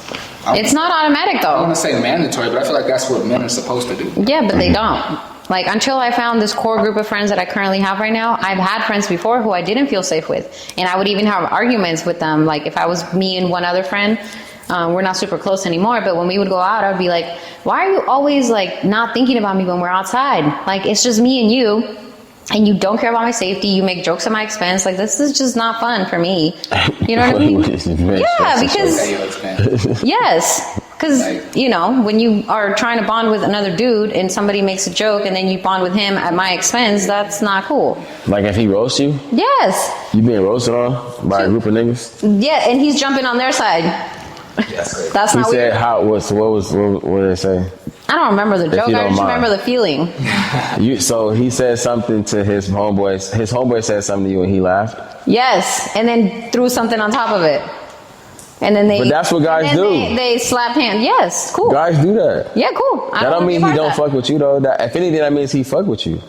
It's not automatic I don't though. want to say mandatory, but I feel like that's what men are supposed to do. Yeah, but they don't. Like until I found this core group of friends that I currently have right now, I've had friends before who I didn't feel safe with. And I would even have arguments with them. Like if I was me and one other friend, we're not super close anymore, but when we would go out, I'd be like, why are you always like not thinking about me when we're outside? Like it's just me and you. And you don't care about my safety. You make jokes at my expense. Like this is just not fun for me. You know what I mean? Yeah, because yes, because you know when you are trying to bond with another dude and somebody makes a joke and then you bond with him at my expense, that's not cool. Like if he roasts you? Yes. You being roasted on by a group of niggas? Yeah, and he's jumping on their side. That's He not said, weird. what did it say? I don't remember the joke. I just remember the feeling. So he said something to his homeboys. His homeboy said something to you and he laughed? Yes, and then threw something on top of it. And then But that's what guys do. They slapped hands. Yes, cool. Guys do that. Yeah, cool. That don't mean he don't fuck with you though. If anything, that means he fuck with you.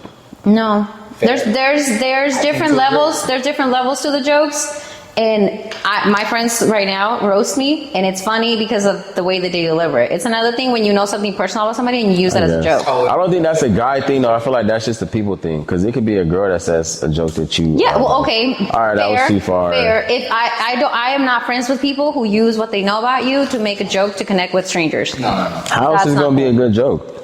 No. There's different levels. There's different levels to the jokes. And my friends right now roast me, and it's funny because of the way that they deliver it. It's another thing when you know something personal about somebody and you use that as a joke. I don't think that's a guy thing, though. I feel like that's just a people thing. Because it could be a girl that says a joke that you... Yeah, well, okay. All right, that was too far. Fair. If I am not friends with people who use what they know about you to make a joke to connect with strangers. No. How else is it going to be a good joke?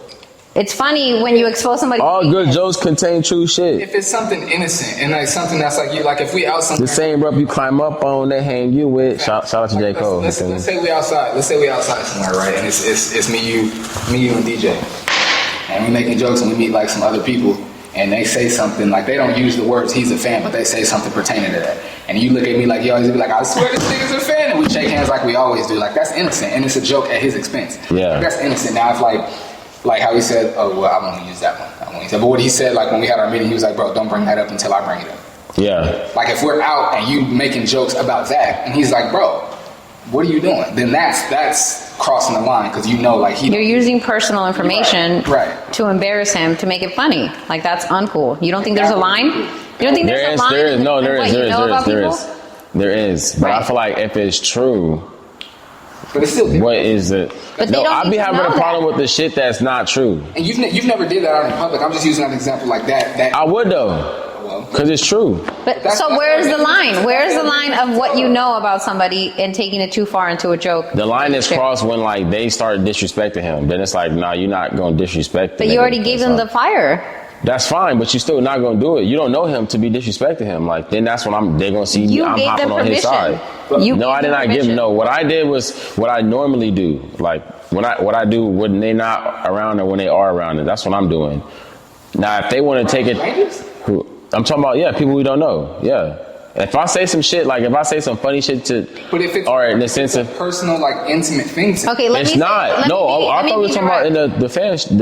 It's funny when you expose somebody. All good jokes contain true shit. If it's something innocent and like something that's like you, like if we out somewhere, The same rope you climb up on, they hang you with. Shout out to J. Cole. Let's say we outside. Let's say we outside somewhere, right? And it's me, you, and DJ, and we making jokes and we meet like some other people, and they say something like they don't use the words "he's a fan," but they say something pertaining to that. And you look at me like you always be like, "I swear this nigga's a fan," and we shake hands like we always do. Like that's innocent, and it's a joke at his expense. Yeah, that's innocent. Now if like Like how he said, oh, well, I won't use that one. I won't use that. But what he said, like when we had our meeting, he was like, bro, don't bring that up until I bring it up. Yeah. Like if we're out and you making jokes about that, and he's like, bro, what are you doing? Then that's crossing the line because you know, like You're using personal information right. to embarrass him to make it funny. Like that's uncool. You don't think there's a line? You don't think there's a line? There is. No, there is. There is. But Right. I feel like if it's true, but it's still what is it? But No, they don't I be need to having know a problem that. with the shit that's not true. And you've never did that out in public. I'm just using an example like that. I would though, Well, because it's true. But That's- so that's where's what the it is. line? Where's the line of what you know about somebody and taking it too far into a joke? The line is crossed when like they start disrespecting him. Then it's like, nah, you're not gonna disrespect. But you already gave them the fire. That's fine, but you're still not gonna do it. You don't know him to be disrespecting him. Like then that's when they're gonna see You I'm gave hopping them on his permission. side. You No, gave I did them not give permission. him. No, what I did was what I normally do. Like what I do when they're not around or when they are around. That's what I'm doing. Now, if they want to take it, strangers? who I'm talking about, yeah, people we don't know, yeah. If I say some shit, like if I say some funny shit to, But if it's or in the sense of, personal, like intimate things. Okay, let it's me not. Let No, me be- I let me thought we were be talking about in direct. the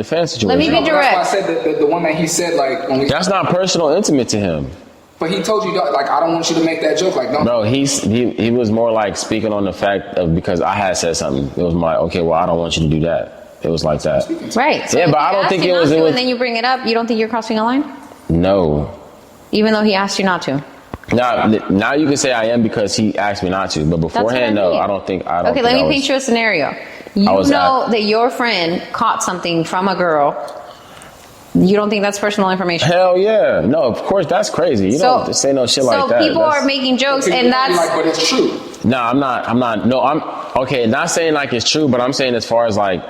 fan situation. Let me be No, but that's why I direct. said the one that he said, like when we. That's not personal, intimate to him. But he told you, like, I don't want you to make that joke. Like, don't. Bro, he was more like speaking on the fact of because I had said something. It was my okay. Well, I don't want you to do that. It was like that. Right. So Yeah, if but he I don't asked think you it not was- to it was- And then you bring it up. You don't think you're crossing a line, No. even though he asked you not to. Now you can say I am because he asked me not to. But That's what beforehand, no, mean. I don't think. I don't. Okay, think let me I was- paint you a scenario. You was know at- that your friend caught something from a girl. You don't think that's personal information? Hell yeah, no. Of course, that's crazy. You don't say no shit like that. So people That's- are making jokes, People and be that's like, but it's true. No, I'm not. No, I'm okay. Not saying like it's true, but I'm saying as far as like,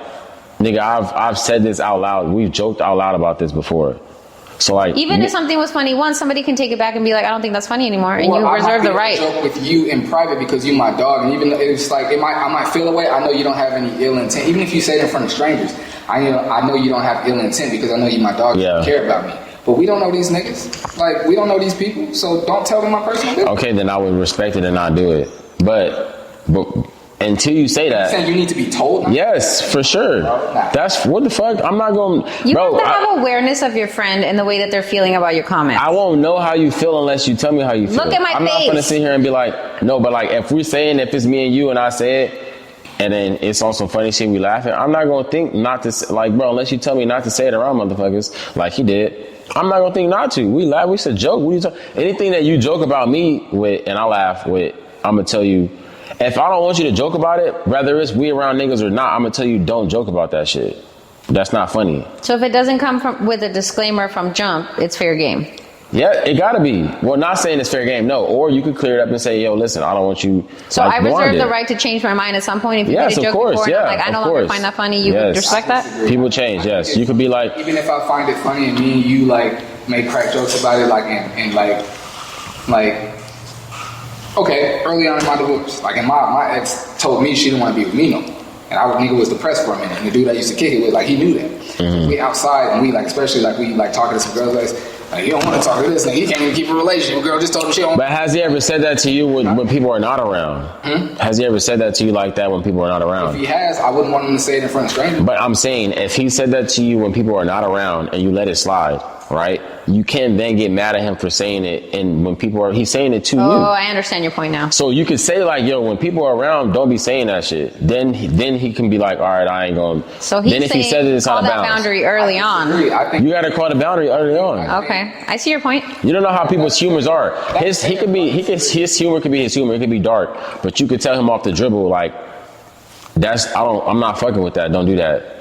nigga, I've said this out loud. We've joked out loud about this before. So like, even if something was funny once, somebody can take it back and be like, I don't think that's funny anymore, and Well, you I reserve might the be right. able to joke with you in private because you my dog, and even though it's like I might feel away. I know you don't have any ill intent. Even if you say it in front of strangers, I know you don't have ill intent because I know you my dog. Yeah. You care about me. But we don't know these niggas. Like we don't know these people, so don't tell them my personal business. okay, then I would respect it and not do it. But until you say that, Saying you need to be told. yes, for sure. That's what the fuck. I'm not going, You bro. have to have awareness of your friend and the way that they're feeling about your comments. I won't know how you feel unless you tell me how you feel. Look at my I'm not face. gonna sit here and be like, no, but like if we're saying if it's me and you and I say it, and then it's on some funny shit we laughing, I'm not gonna think not to like, bro, unless you tell me not to say it around motherfuckers like he did. I'm not gonna think not to. We laugh. We said joke. What are you talking? Anything that you joke about me with and I laugh with, I'm gonna tell you. If I don't want you to joke about it, whether it's we around niggas or not, I'm gonna tell you don't joke about that shit. That's not funny. So if it doesn't come from with a disclaimer from jump, it's fair game. Yeah, it gotta be. Well, not saying it's fair game, no. Or you could clear it up and say, yo, listen, I don't want you. So like, I reserve Warren the did. right to change my mind at some point. If you Yes, made a of joke course, before, and yeah, I'm like, I of no longer course. find that funny, you Yes. would respect that? People change, yes. You could be like, Even if I find it funny and me and you like make crack jokes about it, like and like okay, early on in my divorce, like and my ex told me she didn't want to be with me no more. And I nigga was depressed for a minute. And the dude I used to kick it with, like he knew that. Mm-hmm. We outside and we like, especially like we like talking to some girls like you don't want to talk to this nigga. He can't even keep a relationship. Girl just told him she don't. but has he ever said that to you when people are not around? Has he ever said that to you like that when people are not If around? he has, I wouldn't want him to say it in front of strangers. But I'm saying, if he said that to you when people are not around and you let it slide, right? You can then get mad at him for saying it, and when people are, he's saying it to Oh, you. I understand your point now. So you could say like, yo, when people are around, don't be saying that shit. Then he can be like, all right, I ain't going. So he's then if saying he says it, it's call out of that bounds. boundary early on. I think You got to call the boundary early on. Okay, I see your point. You don't know how people's humors are. His humor could be his humor. It could be dark, but you could tell him off the dribble like, I'm not fucking with that. Don't do that.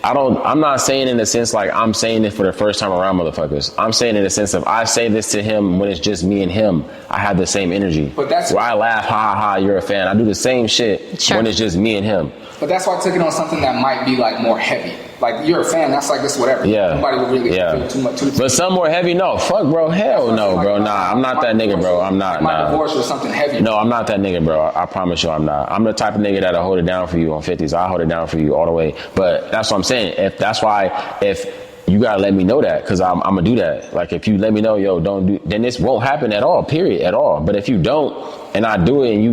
I'm not saying in the sense like I'm saying it for the first time around motherfuckers. I'm saying in the sense of I say this to him when it's just me and him. I have the same energy. But that's- where I laugh, ha ha ha, you're a fan. I do the same shit Sure. when it's just me and him. But that's why I took it on something that might be like more heavy. Like you're a fan, that's like this whatever. Yeah. Nobody would really Yeah. feel too much. But some more heavy, no. Fuck, bro. Hell no, bro. Nah, I'm not that nigga, bro. I'm not. My Nah. divorce was something heavy. No, I'm not that nigga, bro. I promise you I'm not. I'm the type of nigga that'll hold it down for you on 50s. I'll hold it down for you all the way. But that's what I'm saying. If you gotta let me know that, because I'm gonna do that. Like if you let me know, yo, don't do, then this won't happen at all, period, at all. But if you don't, and I do it and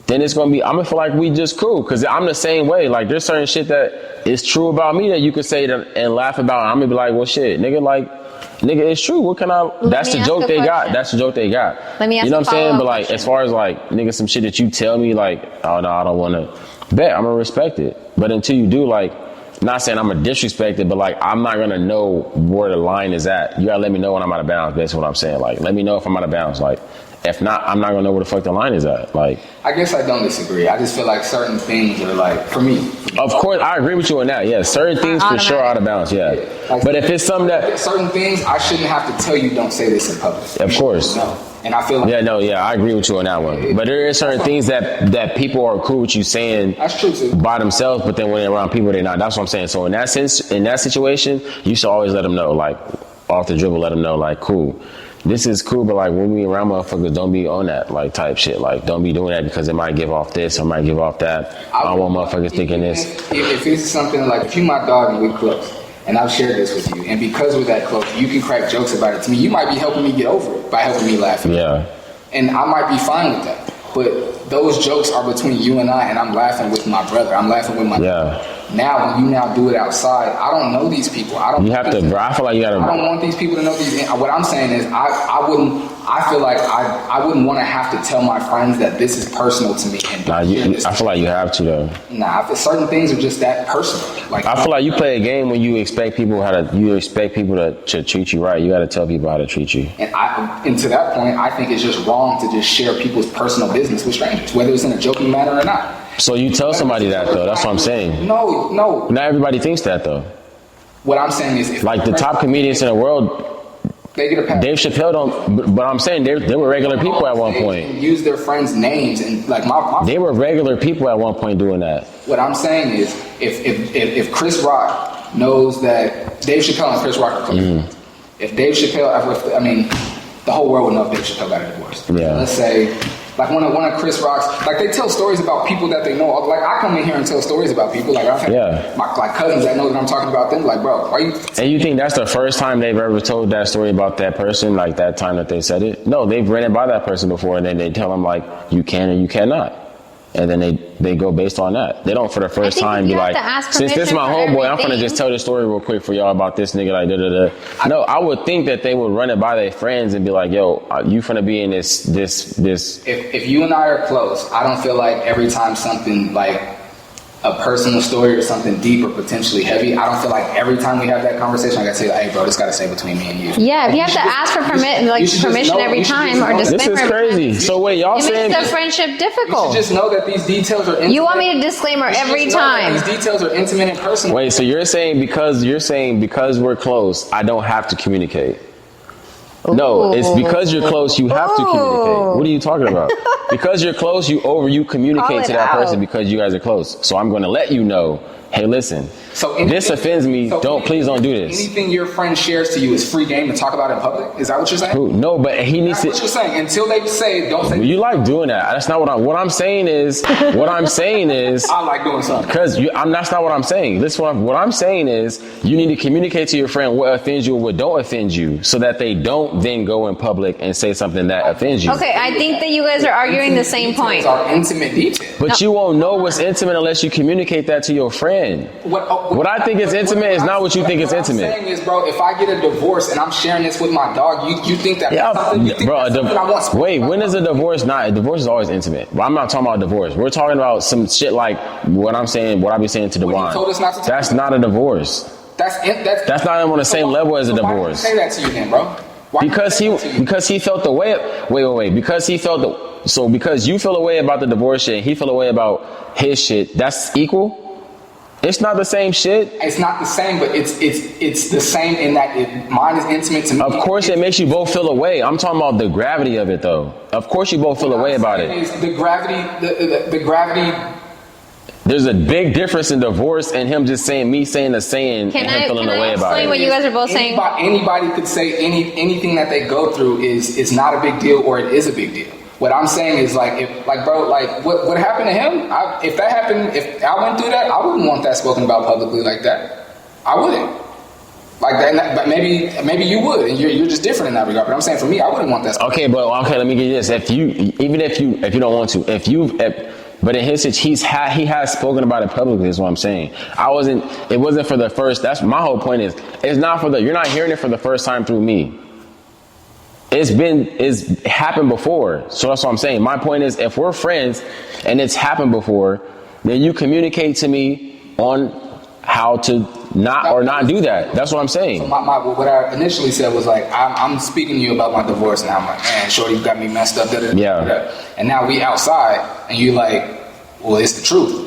then it's gonna be, I'm gonna feel like we just cool, because I'm the same way. Like, there's certain shit that is true about me that you could say that and laugh about. I'm gonna be like, well, shit, nigga, it's true. What can I? That's the joke they got. That's the joke they got. Let me ask you know a what I'm saying? But question. as far as nigga, some shit that you tell me, oh no, I don't want to bet. I'm gonna respect it. But until you do, not saying I'm gonna disrespect it, but I'm not gonna know where the line is at. You gotta let me know when I'm out of bounds. That's what I'm saying. Let me know if I'm out of bounds. If not, I'm not gonna know where the fuck the line is at. I guess I don't disagree. I just feel like certain things are for me. Of course, I agree with you on that. Yeah, certain things for sure are out of bounds. Yeah, but if it's something that certain things, I shouldn't have to tell you don't say this in public. Of course. No. And I feel like I agree with you on that one. But there is certain things that people are cool with you saying that's true too. By themselves, but then when they're around people, they're not. That's what I'm saying. So in that sense, in that situation, you should always let them know, off the dribble, let them know, cool. This is cool, but when we around motherfuckers, don't be on that type shit. Don't be doing that because it might give off this or might give off that. I don't want motherfuckers thinking this. If it's something if you my dog and we close, and I've shared this with you, and because we're that close, you can crack jokes about it to me. You might be helping me get over it by helping me laugh. Yeah. And I might be fine with that. But those jokes are between you and I'm laughing with my brother. I'm laughing with my yeah. Now, when you now do it outside, I don't know these people. You have to, bro. I feel like you gotta. I don't want these people to know these. What I'm saying is, I feel like I wouldn't want to have to tell my friends that this is personal to me. And I feel like you have to though. Nah, certain things are just that personal. I feel like you play a game when you expect people to treat you right. You got to tell people how to treat you. And to that point, I think it's just wrong to just share people's personal business with strangers, whether it's in a joking manner or not. So you tell somebody that though. That's what I'm saying. No. Not everybody thinks that though. What I'm saying is, the top comedians in the world. They get a pass. Dave Chappelle don't, but I'm saying they were regular people at one point. Use their friends' names and my. They were regular people at one point doing that. What I'm saying is, if Chris Rock knows that Dave Chappelle and Chris Rock are close, if Dave Chappelle, the whole world would know if Dave Chappelle got a divorce. Yeah. Let's say. One of Chris Rock's, they tell stories about people that they know. I come in here and tell stories about people. I've had my cousins that know that I'm talking about them. Bro, why you? And you think that's the first time they've ever told that story about that person? That time that they said it? No, they've ran it by that person before, and then they tell them you can and you cannot. And then they go based on that. They don't for the first time be since this is my homeboy, I'm gonna just tell this story real quick for y'all about this nigga da da da. No, I would think that they would run it by their friends and be like, yo, you finna be in this. If you and I are close, I don't feel like every time something a personal story or something deep or potentially heavy, I don't feel like every time we have that conversation, I gotta say, hey, bro, this gotta stay between me and you. Yeah, if you have to ask for permission every time or disclaimer. This is crazy. So wait, y'all saying it makes the friendship difficult. You should just know that these details are intimate. You want me to disclaimer every time. These details are intimate and personal. Wait, so you're saying because we're close, I don't have to communicate? Ooh. No, it's because you're close, you have to communicate. What are you talking about? Because you're close, you communicate to that person because you guys are close. So I'm going to let you know, hey, listen, this offends me. Please don't do this. Anything your friend shares to you is free game to talk about in public? Is that what you're saying? No, but he needs to. That's what you're saying. Until they say, don't say. You like doing that. That's not what I'm saying is. What I'm saying is. I like doing something. Because that's not what I'm saying. What I'm saying is you need to communicate to your friend what offends you or what don't offend you so that they don't then go in public and say something that offends you. Okay, I think that you guys are arguing the same point. Are intimate details. But you won't know what's intimate unless you communicate that to your friend. What I think is intimate is not what you think is intimate. What I'm saying is, bro, if I get a divorce and I'm sharing this with my dog, you think that wait, when is a divorce not? A divorce is always intimate. But I'm not talking about divorce. We're talking about some shit like what I'm saying, what I be saying to Dewan. That's not a divorce. That's not on the same level as a divorce. Why did I say that to you then, bro? Because he felt the way. Wait. Because he felt because you feel a way about the divorce shit, and he feel a way about his shit. That's equal. It's not the same shit. It's not the same, but it's the same in that mine is intimate to me. Of course, it makes you both feel a way. I'm talking about the gravity of it, though. Of course, you both feel a way about it. The gravity. There's a big difference in divorce and him just saying the saying and him feeling a way about it. Can I explain what you guys are both saying? Anybody could say anything that they go through is not a big deal or it is a big deal. What I'm saying is what happened to him? If I went through that, I wouldn't want that spoken about publicly like that. I wouldn't. Like that, but maybe you would, and you're just different in that regard. But I'm saying for me, I wouldn't want that. Okay, but let me get this. If you don't want to, but in his situation, he has spoken about it publicly. Is what I'm saying. It wasn't for the first. That's my whole point. It's not for you're not hearing it for the first time through me. It's happened before. So that's what I'm saying. My point is, if we're friends and it's happened before, then you communicate to me on how to not do that. That's what I'm saying. So what I initially said was like, I'm speaking to you about my divorce, and I'm like, man, shorty got me messed up. Yeah. And now we outside, and you like, well, it's the truth.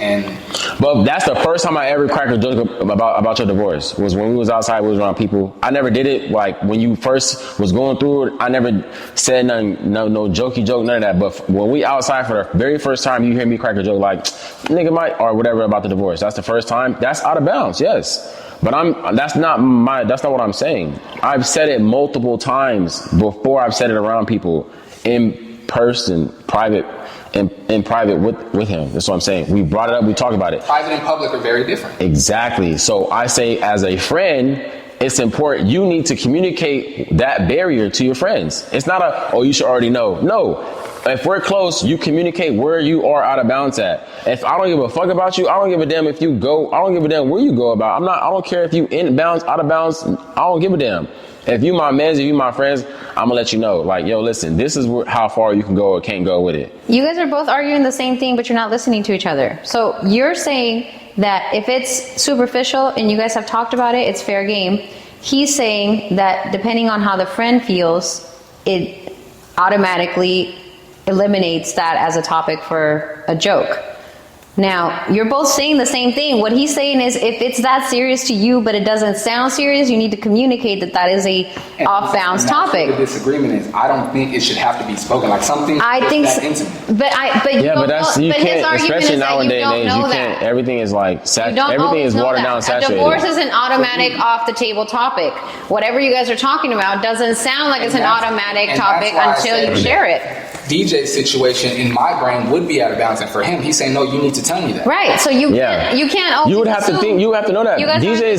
But that's the first time I ever cracked a joke about your divorce. Was when we was outside, we was around people. I never did it like when you first was going through it. I never said nothing, no jokey joke, none of that. But when we outside for the very first time, you hear me crack a joke like, nigga might, or whatever about the divorce. That's the first time. That's out of bounds, yes. But that's not what I'm saying. I've said it multiple times before. I've said it around people in person, private. In private with him. That's what I'm saying. We brought it up. We talked about it. Private and public are very different. Exactly. So I say, as a friend, it's important. You need to communicate that barrier to your friends. It's not you should already know. No. If we're close, you communicate where you are out of bounds at. If I don't give a fuck about you, I don't give a damn if you go. I don't give a damn where you go about. I don't care if you in bounds, out of bounds. I don't give a damn. If you my mans, if you my friends, I'm gonna let you know. Like, yo, listen, this is how far you can go or can't go with it. You guys are both arguing the same thing, but you're not listening to each other. So you're saying that if it's superficial and you guys have talked about it, it's fair game. He's saying that depending on how the friend feels, it automatically eliminates that as a topic for a joke. Now, you're both saying the same thing. What he's saying is, if it's that serious to you, but it doesn't sound serious, you need to communicate that is a off-bounds topic. The disagreement is, I don't think it should have to be spoken. Like something that intimate. But that's you can't, especially nowadays. You can't. Everything is like everything is watered down, saturated. A divorce is an automatic off-the-table topic. Whatever you guys are talking about doesn't sound like it's an automatic topic until you share it. DJ's situation in my brain would be out of bounds, and for him, he's saying, no, you need to tell me that. Right, so you can't. You would have to think. You have to know that. DJ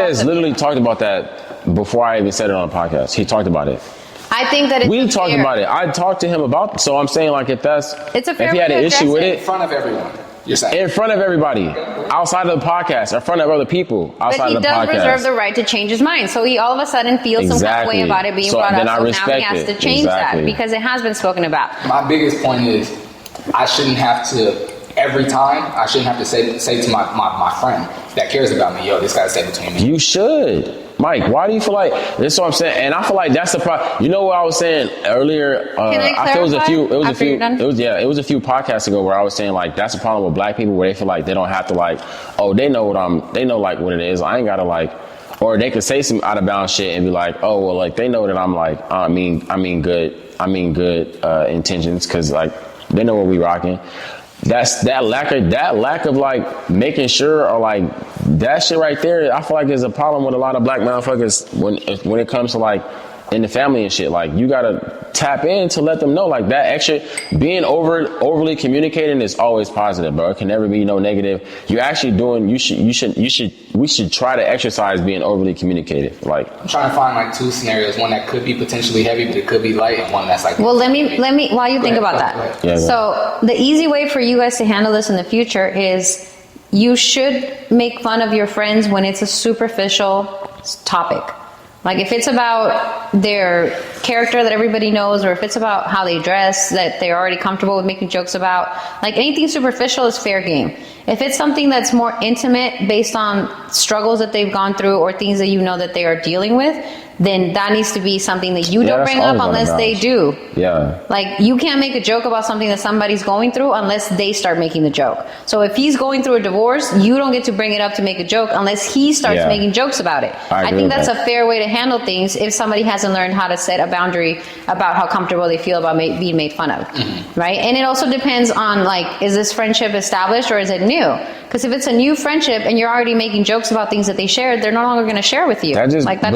has literally talked about that before I even said it on the podcast. He talked about it. I think that we talked about it. I talked to him about it. So I'm saying, like, if he had an issue with it, in front of everyone. You're saying in front of everybody, outside of the podcast, in front of other people, outside of the podcast. But he does reserve the right to change his mind. So he all of a sudden feels some kind of way about it being brought up. So now he has to change that because it has been spoken about. My biggest point is, I shouldn't have to every time. I shouldn't have to say to my friend that cares about me, yo, this gotta stay between me. You should. Mike, why do you feel like this is what I'm saying? And I feel like that's the problem. You know what I was saying earlier? I feel it was a few podcasts ago where I was saying, like, that's the problem with black people, where they feel like they don't have to, like, they know like what it is. I ain't gotta, like, or they could say some out of bounds shit and be like, oh, well, like, they know that I'm like, I mean good intentions, because, like, they know what we rocking. That's that lack of like making sure, or like that shit right there. I feel like is a problem with a lot of black motherfuckers when it comes to like in the family and shit. Like, you gotta tap in to let them know, like, that extra being overly communicating is always positive, bro. It can never be no negative. You're actually doing. We should try to exercise being overly communicative. Like, I'm trying to find like two scenarios. One that could be potentially heavy, but it could be light, and one that's like. Well, let me while you think about that. Yeah, so the easy way for you guys to handle this in the future is you should make fun of your friends when it's a superficial topic. Like, if it's about their character that everybody knows, or if it's about how they dress that they're already comfortable with making jokes about, like, anything superficial is fair game. If it's something that's more intimate based on struggles that they've gone through or things that you know that they are dealing with, then that needs to be something that you don't bring up unless they do. Yeah. Like, you can't make a joke about something that somebody's going through unless they start making the joke. So if he's going through a divorce, you don't get to bring it up to make a joke unless he starts making jokes about it. I think that's a fair way to handle things if somebody hasn't learned how to set a boundary about how comfortable they feel about being made fun of, right? And it also depends on, like, is this friendship established or is it new? Because if it's a new friendship and you're already making jokes about things that they shared, they're no longer going to share with you. But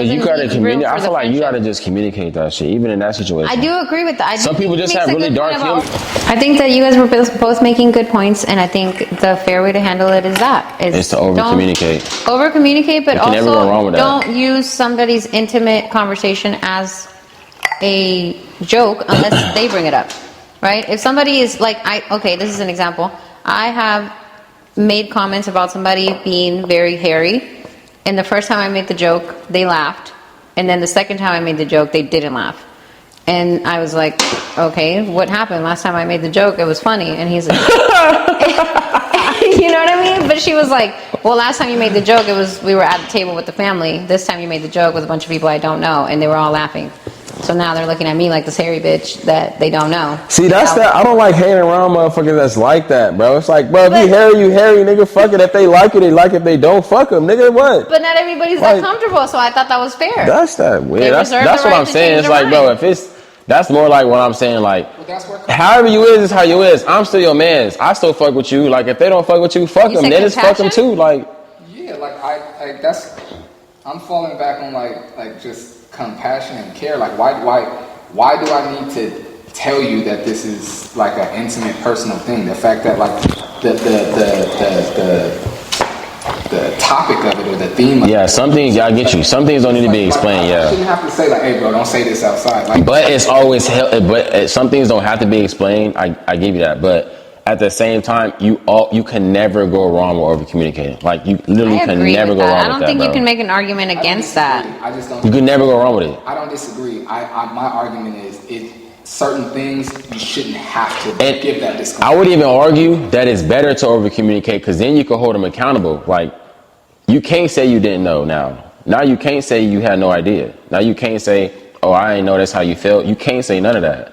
you gotta communicate. I feel like you gotta friendship. just communicate that shit, even in that situation. I do agree with that. Some people just have really dark humor. I think that you guys were both making good points, and I think the fair way to handle it is It's to over-communicate. Over-communicate, but You can never go wrong also with that. don't use somebody's intimate conversation as a joke unless they bring it up, right? If somebody is like, okay, this is an example. I have made comments about somebody being very hairy, and the first time I made the joke, they laughed, and then the second time I made the joke, they didn't laugh. And I was like, okay, what happened? Last time I made the joke, it was funny. And he's like, you know what I mean? But she was like, well, last time you made the joke, we were at the table with the family. This time you made the joke with a bunch of people I don't know, and they were all laughing. So now they're looking at me like this hairy bitch that they don't know. See, that's that. I don't like hanging around motherfuckers that's like that, bro. It's like, bro, if you hairy, nigga, fuck it. If they like it, they like it. If they don't, fuck them, nigga, what? But not everybody's Like, that comfortable, so I thought that was fair. That's that weird. That's reserve what the right I'm to saying. change It's their like, bro, mind. that's more like what I'm saying. Like, that's where however you is how you is. I'm still your mans. I still fuck with you. Like, if they don't fuck with you, fuck You them. said Then just fuck them compassion? too. Like, Yeah, like I'm falling back on like just compassion and care. Like why do I need to tell you that this is like an intimate personal thing? The fact that like the topic of it or the theme of yeah, some things, I get you. Some things don't need to be explained, I yeah. shouldn't have to say like, hey bro, don't say this outside. Like, But it's always, some things don't have to be explained. I give you that. But at the same time, you can never go wrong with over communicating. Like, you literally I can agree never with go that. wrong I with don't that, think bro. you can make an argument against that. I just don't. You can never go wrong with it. I don't disagree. My argument is certain things you shouldn't have to And give that disclaimer. I would even argue that it's better to over communicate, because then you can hold them accountable. Like, you can't say you didn't know now. Now you can't say you had no idea. Now you can't say, oh, I didn't know that's how you felt. You can't say none of that.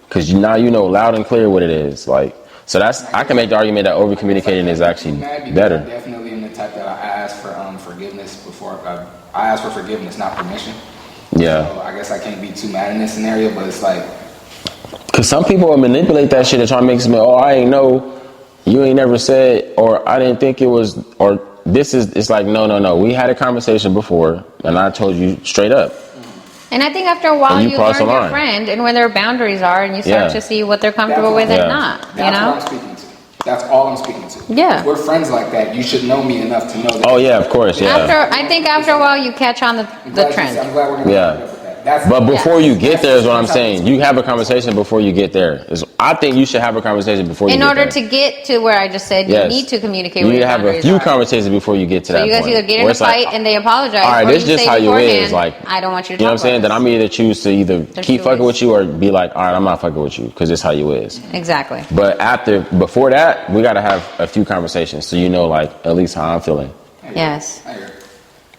Because now you know loud and clear what it is. Like, so I can make the argument that over communicating is actually better. I definitely am the type that I ask for forgiveness before I ask for forgiveness, not permission. Yeah. So I guess I can't be too mad in this scenario, but it's like, Because some people will manipulate that shit and try to make it seem, oh, I ain't know, you ain't never said, or I didn't think it was, or it's like, no. We had a conversation before, and I told you straight up. And I think after a while And you you cross learn the your line. friend and where their boundaries are, and you start Yeah. to see what they're comfortable with Yeah. and not. You that's know? what I'm speaking to. That's all I'm speaking to. Yeah. If we're friends like that, you should know me enough to know that. Oh, yeah, of course, yeah. I think after a while you catch on the I'm glad trend. we're gonna Yeah. end up with that. That's, But before you get there is what I'm that's- saying. You have a conversation before you get there. I think you should have a conversation before you In get order there. to get to where I just said, Yes. you need to communicate You with need your to have a boundaries few are. conversations before you get to So that you guys point. either get in Where a it's like, fight and they apologize, all right, or this you is say how you beforehand, is. Like, I don't want you to know what I'm talk saying? about Then I'm this. either choose to either There's keep two fucking ways. with you or be like, all right, I'm not fucking with you because it's how you is. Exactly. But before that, we got to have a few conversations so you know, like, at least how I'm feeling. Yes. I hear.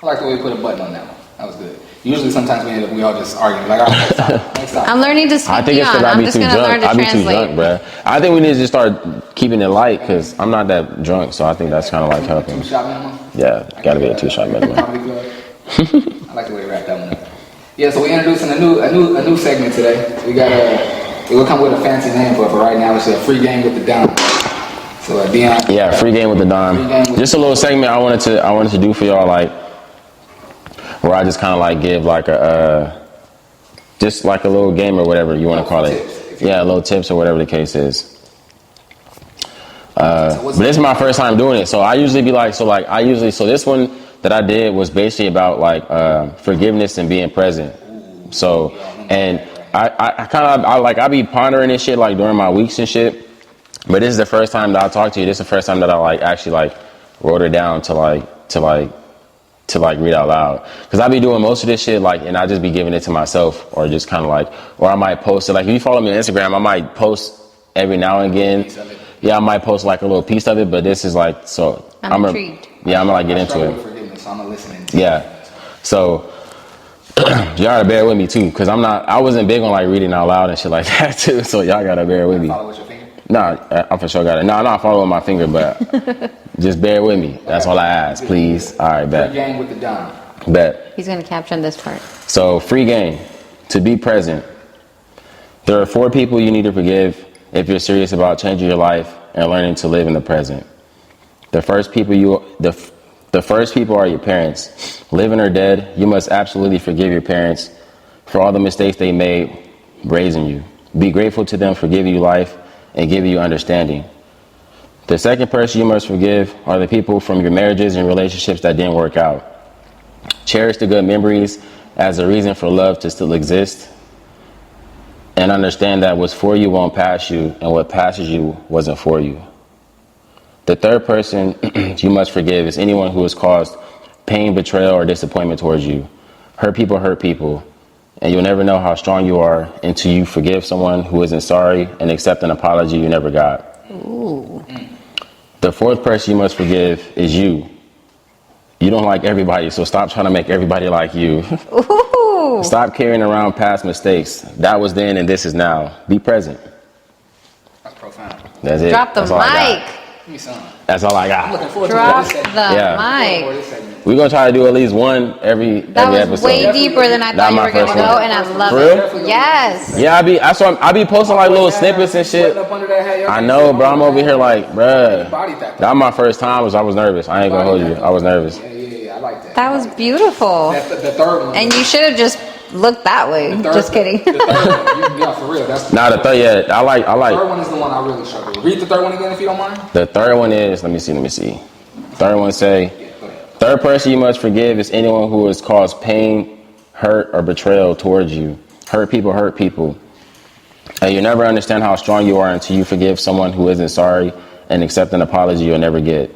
I like the way you put a button on that one. That was good. Usually, sometimes we all just argue. Like, all right, next time. I'm learning to speak I think it's because beyond. I I'm be just too going to learn drunk. to I be too drunk, translate. bruh. I think we need to just start keeping it light because I'm not that drunk, so I think that's kind of like helping. 2-shot minimum. Yeah, got to be a 2-shot minimum. Comedy club. I like the way you wrap that one up. Yeah, so we're introducing a new segment today. We got we'll come with a fancy name for it, but right now it's a free game with the Don. So Dion. Yeah, free game with the Don. Just a little segment I wanted to do for y'all, like, where I just kind of like give like just like a little game or whatever you want to call it. Yeah, little tips or whatever the case is. But this is my first time doing it, so I usually be like, so this one that I did was basically about like forgiveness and being present. So, and I be pondering this shit like during my weeks and shit. But this is the first time that I talked to you. This is the first time that I like actually like wrote it down to read out loud. Cause I be doing most of this shit like, and I just be giving it to myself or just kind of like, or I might post it. Like if you follow me on Instagram, I might post every now and again. Yeah, I might post like a little piece of it, but this is like, so I'm intrigued. Yeah, I'm gonna like get into it. Forgiveness, so I'm gonna listen. Yeah. So y'all gotta bear with me too, cause I wasn't big on like reading out loud and shit like that too. So y'all gotta bear with me. Follow with your finger. Nah, I for sure got it. Nah, I'm not following my finger, but just bear with me. That's all I ask, please. All right, Free bet. game with the Don. Bet. He's going to caption this part. So, free game. To be present. There are 4 people you need to forgive if you're serious about changing your life and learning to live in the present. The first people are your parents. Living or dead, you must absolutely forgive your parents for all the mistakes they made raising you. Be grateful to them for giving you life and giving you understanding. The second person you must forgive are the people from your marriages and relationships that didn't work out. Cherish the good memories as a reason for love to still exist. And understand that what's for you won't pass you, and what passes you wasn't for you. The third person you must forgive is anyone who has caused pain, betrayal, or disappointment towards you. Hurt people, and you'll never know how strong you are until you forgive someone who isn't sorry and accept an apology you never got. Ooh. The fourth person you must forgive is you. You don't like everybody, so stop trying to make everybody like you. Ooh. Stop carrying around past mistakes. That was then and this is now. Be present. That's profound. That's it. Drop the That's all I got. mic. Give me some. That's all I I'm got. looking forward Drop to this segment. the Yeah. mic. We're going to try to do at least one every That was episode. way deeper than I Not thought you my were going to first go, one. and I love For real? it. Yes. Yeah, I be posting like little snippets and shit. I know, bro. I'm over here like, bruh. That was my first time. I was nervous. I ain't gonna hold you. I was nervous. Yeah, I like that. That was beautiful. The third one. And you should have just looked that way. Just kidding. The third one. Yeah, for real. That's Nah, the third, yeah, I like. The third one is the one I really struggle with. Read the third one again if you don't mind. The third one is, let me see. Third one say, Yeah, go ahead. third person you must forgive is anyone who has caused pain, hurt, or betrayal towards you. Hurt people. And you never understand how strong you are until you forgive someone who isn't sorry and accept an apology you'll never get.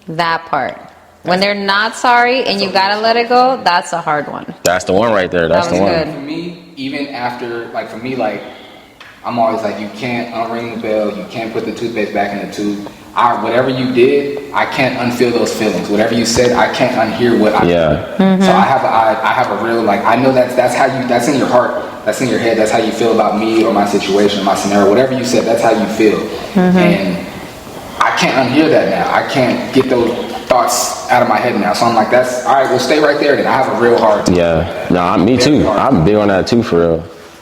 That part. When they're not sorry and you gotta let it go, that's a hard one. That's the one right there. That's That the was one. good. For me, even after, like for me, like I'm always like, you can't unring the bell, you can't put the toothpaste back in the tube. Whatever you did, I can't unfeel those feelings. Whatever you said, I can't unhear what I Yeah. Mm-hmm. So I have a real, like, I know that's in your heart, that's in your head, that's how you feel about me or my situation, my scenario, whatever you said, that's how you feel. Mm-hmm. And I can't unhear that now. I can't get those thoughts out of my head now. So I'm like, that's, all right, we'll stay right there then. I have a real hard time. Yeah. Nah, me too. I'm big on that too, for real.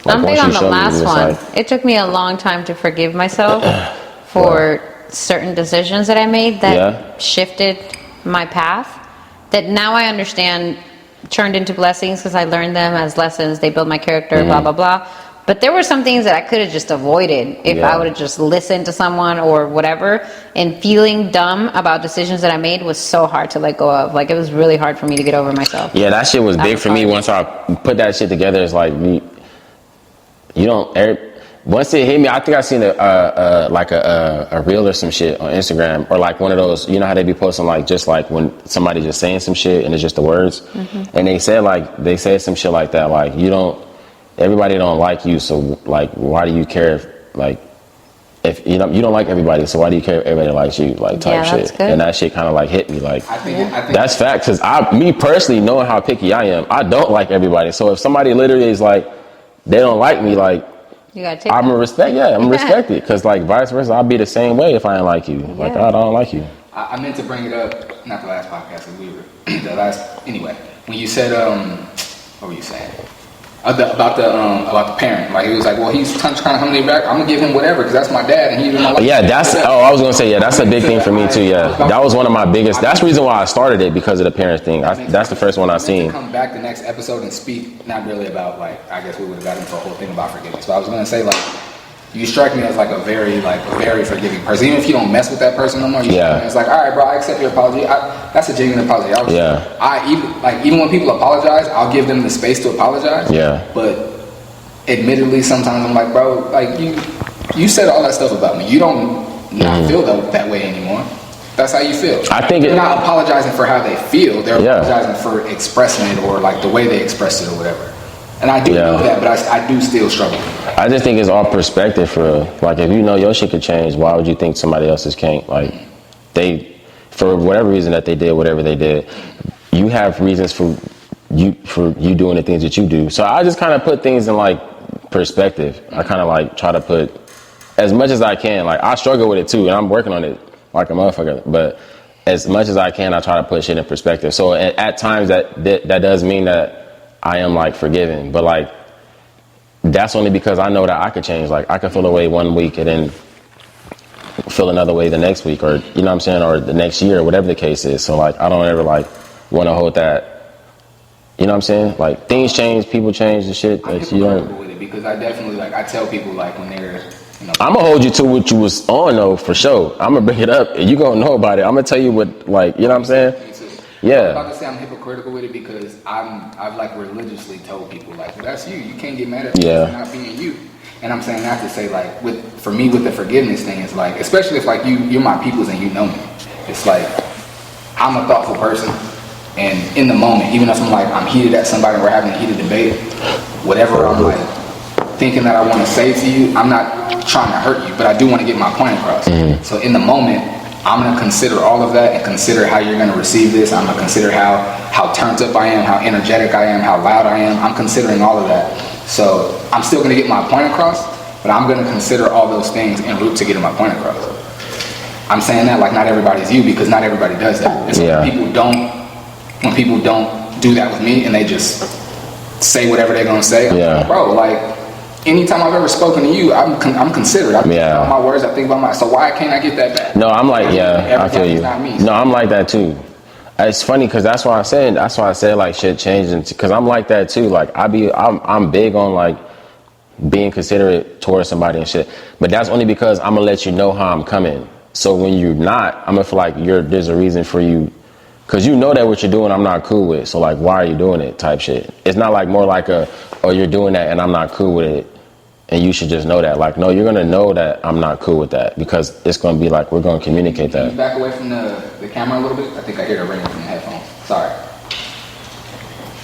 Like, I'm big once on you the show me, last it's one. like- It took me a long time to forgive myself for certain decisions that I made that shifted my path, that now I understand turned into blessings because I learned them as lessons. They build my character, blah, blah, blah. But there were some things that I could have just avoided if I would have just listened to someone or whatever. And feeling dumb about decisions that I made was so hard to let go of. Like, it was really hard for me to get over myself. Yeah, that shit was big was for me. hard. Once I put that shit together, it's like once it hit me, I think I seen a reel or some shit on Instagram, or like one of those, you know how they be posting like just like when somebody just saying some shit and it's just the words, and they said some shit like that, like everybody don't like you, so like why do you care if you don't like everybody, so why do you care if everybody likes you, like type that's shit. good. And that shit kind of like hit me, like I think that's fact, because me personally, knowing how picky I am, I don't like everybody. So if somebody literally is like they don't like me, like You gotta take I'm that. gonna respect, I'm respect it, because like vice versa, I'll be the same way if I ain't like you. Like I don't like you. I meant to bring it up, not the last podcast, because we were anyway. When you said, what were you saying? About the parent, like he was like, well, he's kind of coming back. I'm gonna give him whatever because that's my dad, and he didn't like. Yeah, I was gonna say, that's a big thing for me too. Yeah, that was one of my biggest. That's the reason why I started it, because of the parent thing. That's the first one I seen. To come back the next episode and speak, not really about like, I guess we would have got into a whole thing about forgiveness, but I was gonna say like, you strike me as like a very forgiving person. Even if you don't mess with that person no more, you strike me as like, all right, bro, I accept your apology. That's a genuine apology. Even when people apologize, I'll give them the space to apologize. Yeah. But admittedly, sometimes I'm like, bro, like you said all that stuff about me. You don't not feel that way anymore. That's how you feel. I think they're not apologizing for how they feel. They're Yeah. apologizing for expressing it or like the way they expressed it or whatever. And I do know that, but I do still struggle. I just think it's all perspective for real. Like if you know your shit could change, why would you think somebody else's can't? Like for whatever reason that they did whatever they did, you have reasons for you doing the things that you do. So I just kind of put things in like perspective. I kind of like try to put as much as I can. Like I struggle with it too, and I'm working on it like a motherfucker. But as much as I can, I try to put shit in perspective. So at times that does mean that I am like forgiving, but like that's only because I know that I could change. Like, I could feel a way one week and then feel another way the next week, or you know what I'm saying, or the next year, whatever the case is. So like, I don't ever like want to hold that. You know what I'm saying? Like, things change, people change, and shit. I'm Like, you don't. hypocritical with it because I definitely like I tell people like when they're I'm gonna hold you to what you was on though, for sure. I'm gonna bring it up and you gonna know about it. I'm gonna tell you what, like, you know what I'm saying? Me too. Yeah. I'm about to say I'm hypocritical with it because I've like religiously told people like, well, that's you. You can't get mad at me for not being you. And I'm saying that to say like, for me with the forgiveness thing is like, especially if like you're my peoples and you know me, it's like I'm a thoughtful person, and in the moment, even if I'm heated at somebody and we're having a heated debate, whatever I'm like thinking that I want to say to you, I'm not trying to hurt you, but I do want to get my point across. So in the moment, I'm going to consider all of that and consider how you're going to receive this. I'm going to consider how turned up I am, how energetic I am, how loud I am. I'm considering all of that. So I'm still going to get my point across, but I'm going to consider all those things en route to getting my point across. I'm saying that like not everybody's you because not everybody does that. And so when people don't do that with me and they just say whatever they're going to say, I'm like, bro, like, anytime I've ever spoken to you, I'm considerate. I think about my words. I think about so why can't I get that back? No, I'm like, I feel you. No, I'm like that too. It's funny because that's why I said like shit changing, because I'm like that too. Like I'm big on like being considerate towards somebody and shit. But that's only because I'm gonna let you know how I'm coming. So when you're not, I'm gonna feel like there's a reason for you. Cause you know that what you're doing, I'm not cool with. So like, why are you doing it? Type shit. It's not like more like oh, you're doing that and I'm not cool with it, and you should just know that. Like, no, you're gonna know that I'm not cool with that because it's gonna be like we're gonna communicate that. Can you back away from the camera a little bit? I think I hear the ringing from the headphones. Sorry.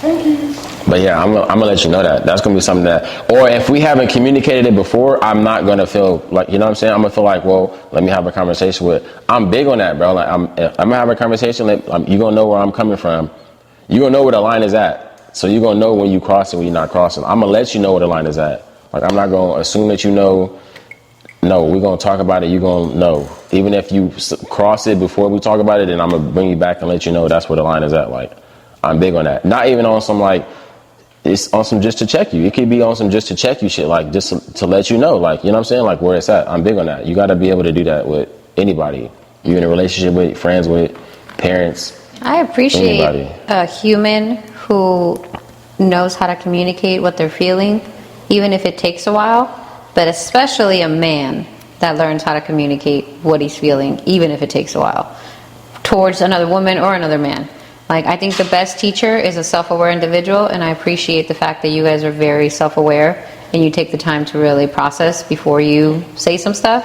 Thank you. But yeah, I'm gonna let you know that. That's gonna be something that, or if we haven't communicated it before, I'm not gonna feel like, you know what I'm saying? I'm gonna feel like, well, let me have a conversation with. I'm big on that, bro. Like I'm gonna have a conversation. You gonna know where I'm coming from. You gonna know where the line is at. So you gonna know when you cross it, when you're not crossing. I'm gonna let you know where the line is at. Like I'm not gonna assume that you know. No, we're gonna talk about it. You gonna know. Even if you cross it before we talk about it, then I'm gonna bring you back and let you know that's where the line is at. Like I'm big on that. Not even on some like. It's on some just to check you. It could be on some just to check you shit, like just to let you know, like, you know what I'm saying, like where it's at. I'm big on that. You got to be able to do that with anybody you're in a relationship with, friends with, parents. I appreciate anybody. A human who knows how to communicate what they're feeling, even if it takes a while, but especially a man that learns how to communicate what he's feeling, even if it takes a while, towards another woman or another man. Like, I think the best teacher is a self-aware individual, and I appreciate the fact that you guys are very self-aware and you take the time to really process before you say some stuff.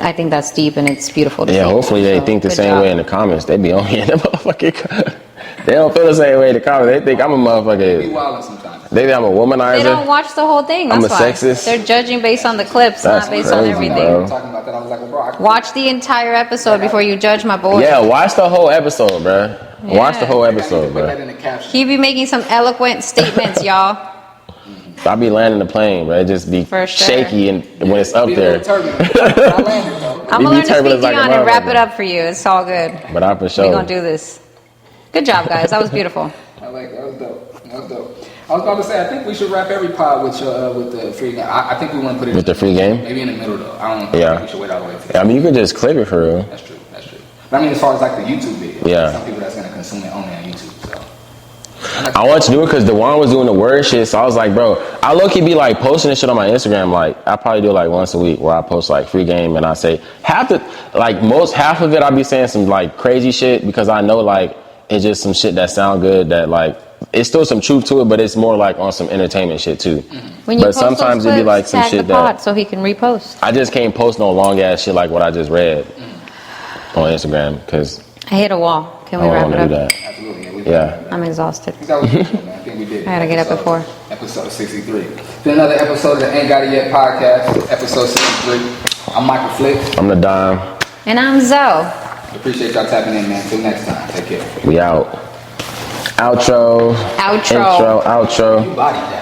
I think that's deep and it's beautiful to see. Yeah, hopefully they think the same way in the comments. They be on here in the motherfucking they don't feel the same way in the comments. They think I'm a motherfucker. Be wild sometimes. They think I'm a womanizer. They don't watch the whole thing. That's I'm a why. sexist. They're judging based on the clips, That's not based crazy, on everything. bro. Talking about that, I was like, well, bro, Watch the entire episode before you judge my boy. Yeah, watch the whole episode, bro. Yeah. Watch the whole episode, put that bro. in the caption. He be making some eloquent statements, y'all. I be landing the plane, bro. It just be For sure. shaky and when it's up Be a there. little turbulent. I landed, though. I'm He gonna be learn to speak turbulent like a Dion and wrap motherfucker. it up for you. It's all good. But I for sure. We're gonna do this. Good job, guys. That was beautiful. I like that. Was dope. That was dope. I was about to say, I think we should wrap every pod with the free game. I think we want to put it With the free game? maybe in the middle though. I don't know. Yeah. I think we should wait all the way to the I mean, you can just clip it for real. That's true. That's true. But I mean, as far as like the YouTube video, Yeah. some people that's gonna consume it only on YouTube. So I want to do it because Dewan was doing the word shit, so I was like, bro, I low-key be like posting this shit on my Instagram. Like, I probably do it like once a week where I post like free game and I say half of it I be saying some like crazy shit because I know like it's just some shit that sound good that like it's still some truth to it, but it's more like on some entertainment shit too. When you But post sometimes those it be clips, like some tag shit the pod that so he can repost. I just can't post no long ass shit like what I just read on Instagram because I hit a wall. Can I we don't wrap want it to up? do that. absolutely. Yeah. I'm exhausted. That was beautiful, man. I think we did. I gotta get up at 4. Episode 63. Then another episode of the Ain't Got It Yet podcast. Episode 63. I'm Michael Flick. I'm the dime. And I'm Zoe. Appreciate y'all tapping in, man. Till next time. Take care. We out. Outro. Outro. Intro. Outro. You body that.